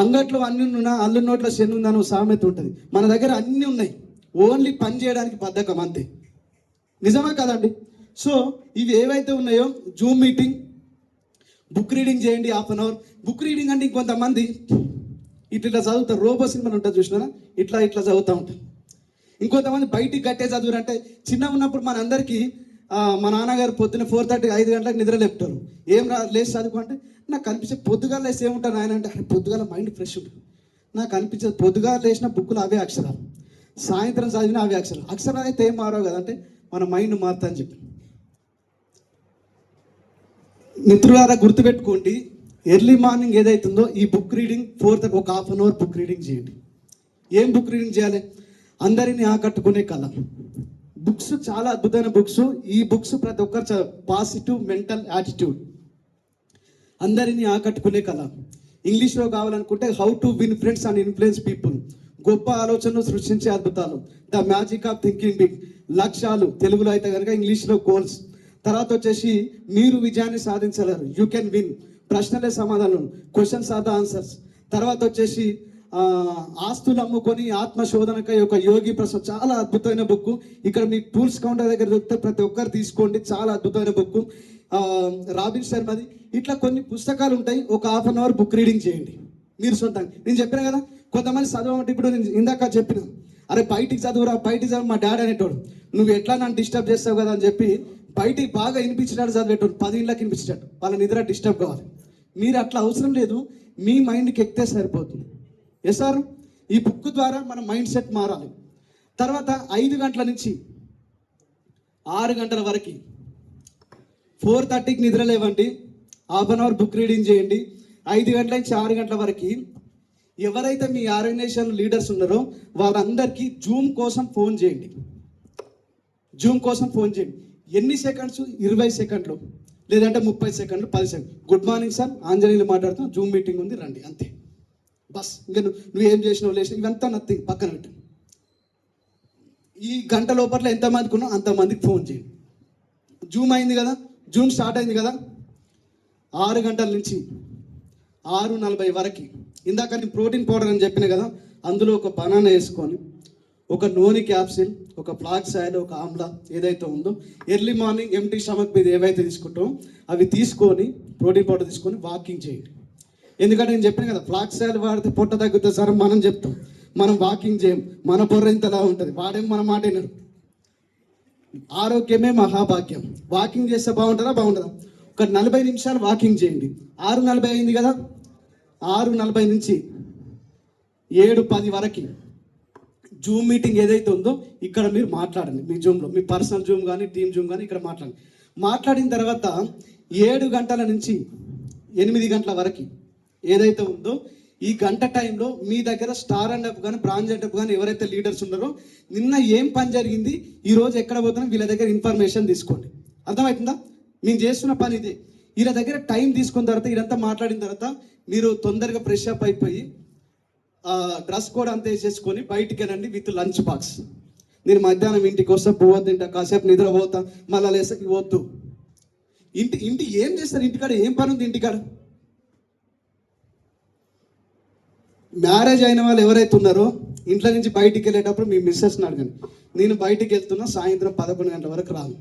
అంగట్లో అన్ని ఉన్నా అల్లు నోట్ల శని ఉందని సామెత ఉంటుంది. మన దగ్గర అన్నీ ఉన్నాయి, ఓన్లీ పని చేయడానికి బద్ధకం అంతే. నిజమా కదండి? సో ఇవి ఏవైతే ఉన్నాయో, జూమ్ మీటింగ్, బుక్ రీడింగ్ చేయండి, half an hour. Book reading అంటే ఇంకొంతమంది ఇట్లా చదువుతారు, రోబో సినిమాలు ఉంటుంది చూసినారా, ఇట్లా చదువుతూ ఉంటారు. ఇంకొంతమంది బయటికి కట్టే చదువురు. అంటే చిన్న ఉన్నప్పుడు మనందరికీ మా నాన్నగారు పొద్దున్న 4:30, 5 గంటలకు నిద్ర లేపుతారు. ఏం లేచి చదువుకో అంటే, నాకు కనిపించే పొద్దుగాల లేసి ఏముంటాను ఆయన అంటే, పొద్దుగాల మైండ్ ఫ్రెష్ ఉంటుంది. నాకు అనిపించేది పొద్దుగాల లేచిన బుక్కులు అవే అక్షరాలు, సాయంత్రం చదివిన అవే అక్షరాలు అయితే ఏం మారవు కదంటే మన మైండ్ మారుతా అని చెప్పి. మిత్రులారా గుర్తుపెట్టుకోండి, ఎర్లీ మార్నింగ్ ఏదైతుందో ఈ బుక్ రీడింగ్ 4:30 ఒక half an hour book reading చేయండి. ఏం బుక్ రీడింగ్ చేయాలి? అందరినీ ఆకట్టుకునే కళ. బుక్స్ చాలా అద్భుతమైన బుక్స్. ఈ బుక్స్ ప్రతి ఒక్కరు పాజిటివ్ మెంటల్ యాటిట్యూడ్, అందరినీ ఆకట్టుకునే కళ. ఇంగ్లీష్లో కావాలనుకుంటే how to win friends and influence people, గొప్ప ఆలోచనలు సృష్టించే అద్భుతాలు, the magic of thinking big, లక్ష్యాలు తెలుగులో అయితే కనుక ఇంగ్లీష్లో గోల్స్. తర్వాత వచ్చేసి మీరు విజయాన్ని సాధించలేరు, యూ కెన్ విన్, ప్రశ్నలే సమాధానం, క్వశ్చన్స్ ఆర్ ద ఆన్సర్స్. తర్వాత వచ్చేసి ఆస్తులు అమ్ముకొని ఆత్మశోధనకై ఒక యోగి ప్రసాద్, చాలా అద్భుతమైన బుక్. ఇక్కడ మీ టూల్స్ కౌంటర్ దగ్గర దొరికితే ప్రతి ఒక్కరు తీసుకోండి, చాలా అద్భుతమైన బుక్. రాబిన్ శర్మది. ఇట్లా కొన్ని పుస్తకాలు ఉంటాయి, ఒక half an hour book reading చేయండి మీరు సొంతంగా. నేను చెప్పిన కదా కొంతమంది చదవమంటే, ఇప్పుడు నేను ఇందాక చెప్పిన అరే బయటికి చదువురా బయటికి చదువు, మా డాడీ అనేటోడు నువ్వు ఎట్లా నన్ను డిస్టర్బ్ చేస్తావు కదా అని చెప్పి బయటికి బాగా వినిపించినాడు చదివేటోడు, 10 ఇళ్ళకి వినిపించాడు, వాళ్ళ నిద్ర డిస్టర్బ్ కావాలి. మీరు అట్లా అవసరం లేదు, మీ మైండ్కి ఎక్కితే సరిపోతుంది. ఎస్ సార్, ఈ బుక్ ద్వారా మన మైండ్ సెట్ మారాలి. తర్వాత 5 గంటల నుంచి 6 గంటల వరకు 4:30కి నిద్ర లేవండి, half an hour book reading చేయండి. 5 గంటల నుంచి 6 గంటల వరకు ఎవరైతే మీ ఆర్గనైజేషన్ లీడర్స్ ఉన్నారో వాళ్ళందరికీ జూమ్ కోసం ఫోన్ చేయండి. జూమ్ కోసం ఫోన్ చేయండి. ఎన్ని సెకండ్స్? 20 సెకండ్లు, లేదంటే 30 సెకండ్లు, 10 సెకండ్లు. గుడ్ మార్నింగ్ సార్, ఆంజనేయులు మాట్లాడుతాం, జూమ్ మీటింగ్ ఉంది రండి, అంతే. బస్. ఇంకా నువ్వేం చేసినావు లేచిన ఇవంతా నథింగ్, పక్కన పెట్టు. ఈ గంట లోపల ఎంతమందికి ఉన్నావు అంతమందికి ఫోన్ చేయండి. జూమ్ అయింది కదా, జూమ్ స్టార్ట్ అయింది కదా, 6 గంటల నుంచి 6:40 వరకు. ఇందాక నేను ప్రోటీన్ పౌడర్ అని చెప్పిన కదా, అందులో ఒక బనానా వేసుకొని, ఒక నూనె క్యాప్సిల్, ఒక ఫ్లాక్స్ ఆయిల్, ఒక ఆమ్లా ఏదైతే ఉందో, ఎర్లీ మార్నింగ్ ఎంటీ స్టమక్ మీద ఏవైతే తీసుకుంటామో అవి తీసుకొని, ప్రోటీన్ పౌడర్ తీసుకొని వాకింగ్ చేయండి. ఎందుకంటే నేను చెప్పిన కదా, ఫ్లాక్స్ ఆయిల్ వాడితే పొట్ట తగ్గుతుంది సార్ మనం చెప్తాం, మనం వాకింగ్ చేయం, మన బొర్ర ఇంతలా ఉంటుంది, వాడేం మన మాట వినడు. ఆరోగ్యమే మహాభాగ్యం. వాకింగ్ చేస్తే బాగుంటుందా? బాగుంటుందా? ఒక 40 నిమిషాలు వాకింగ్ చేయండి. 6:40 అయింది కదా, 6:40 నుంచి 7:10 వరకు జూమ్ మీటింగ్ ఏదైతే ఉందో ఇక్కడ మీరు మాట్లాడండి. మీ జూమ్లో, మీ పర్సనల్ జూమ్ కానీ టీమ్ జూమ్ కానీ ఇక్కడ మాట్లాడండి. మాట్లాడిన తర్వాత 7 గంటల నుంచి 8 గంటల వరకు ఏదైతే ఉందో ఈ గంట టైంలో మీ దగ్గర స్టార్ అండ్ అప్ కానీ బ్రాంజ్ అండ్ అప్ కానీ ఎవరైతే లీడర్స్ ఉన్నారో నిన్న ఏం పని జరిగింది, ఈరోజు ఎక్కడ పోతున్నా వీళ్ళ దగ్గర ఇన్ఫర్మేషన్ తీసుకోండి. అర్థమవుతుందా? మేము చేస్తున్న పని ఇది. వీళ్ళ దగ్గర టైం తీసుకున్న తర్వాత ఇదంతా మాట్లాడిన తర్వాత మీరు తొందరగా ఫ్రెష్ అప్ అయిపోయి డ్రెస్ కోడ్ అంతా వేసేసుకొని బయటికి వెళ్ళండి విత్ లంచ్ బాక్స్. నేను మధ్యాహ్నం ఇంటికి వస్తా, పువ్వు తింటా, కాసేపు నిద్ర పోతా, మళ్ళీ లేసకి పోతూ ఇంటి ఏం చేస్తారు? ఇంటికాడ ఏం పని ఉంది? ఇంటికాడ మ్యారేజ్ అయిన వాళ్ళు ఎవరైతే ఉన్నారో ఇంట్లో నుంచి బయటికి వెళ్ళేటప్పుడు మీ మిస్సెస్ని అడగండి, నేను బయటికి వెళ్తున్నా, సాయంత్రం 11 గంటల వరకు రాను,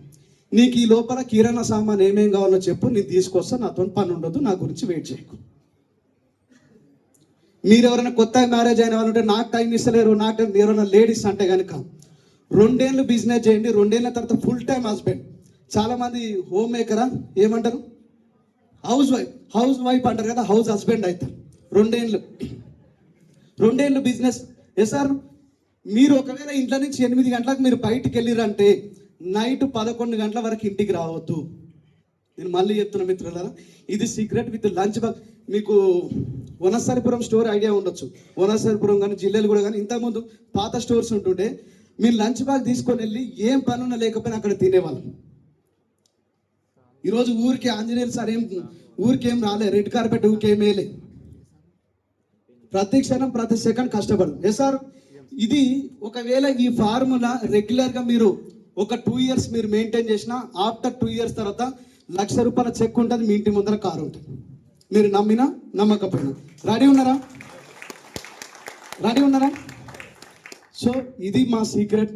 నీకు ఈ లోపల కిరాణా సామాన్ ఏమేం కావాలో చెప్పు, నేను తీసుకొస్తా, నాతో పని ఉండదు, నా గురించి వెయిట్ చేయకు. మీరు ఎవరైనా కొత్తగా మ్యారేజ్ అయిన వాళ్ళు ఉంటే నాకు టైం ఇస్తలేరు, నాకు టైం, ఎవరైనా లేడీస్ అంటే కనుక 2 ఏళ్ళు బిజినెస్ చేయండి, 2 ఏళ్ళ తర్వాత ఫుల్ టైం హస్బెండ్. చాలామంది హోమ్ మేకరా ఏమంటారు, హౌస్ వైఫ్ అంటారు కదా, హౌస్ హస్బెండ్ అవుతారు. 2 ఏళ్ళు బిజినెస్. ఎస్ సార్, మీరు ఒకవేళ ఇంట్లో నుంచి 8 గంటలకు మీరు బయటికి వెళ్ళిరంటే నైట్ 11 గంటల వరకు ఇంటికి రావద్దు. నేను మళ్ళీ చెప్తున్నా మిత్రులారా, ఇది సీక్రెట్ విత్ లంచ్ బాక్స్. మీకు వనస్థలిపురం స్టోర్ ఐడియా ఉండొచ్చు, వనస్థలిపురం కానీ జిల్లాలు కూడా కానీ ఇంతకుముందు పాత స్టోర్స్ ఉంటుంటే మీరు లంచ్ బాక్స్ తీసుకొని వెళ్ళి ఏం పనున్నా లేకపోయినా అక్కడ తినేవాళ్ళం. ఈరోజు ఊరికి ఆంజనేయులు సార్ ఊరికేం రాలే, రెడ్ కార్పెట్ ఊరికేం వేయలే, ప్రతి క్షణం ప్రతి సెకండ్ కష్టపడు. ఎస్ సార్, ఇది ఒకవేళ ఈ ఫార్ములా రెగ్యులర్గా మీరు ఒక 2 ఇయర్స్ మీరు మెయింటైన్ చేసినా, ఆఫ్టర్ 2 ఇయర్స్ తర్వాత ₹1,00,000 చెక్ ఉంటుంది, మీ ఇంటి ముందర కారు ఉంటుంది. మీరు నమ్మినా నమ్మకపోయినా. రెడీ ఉన్నారా? సో ఇది మా సీక్రెట్.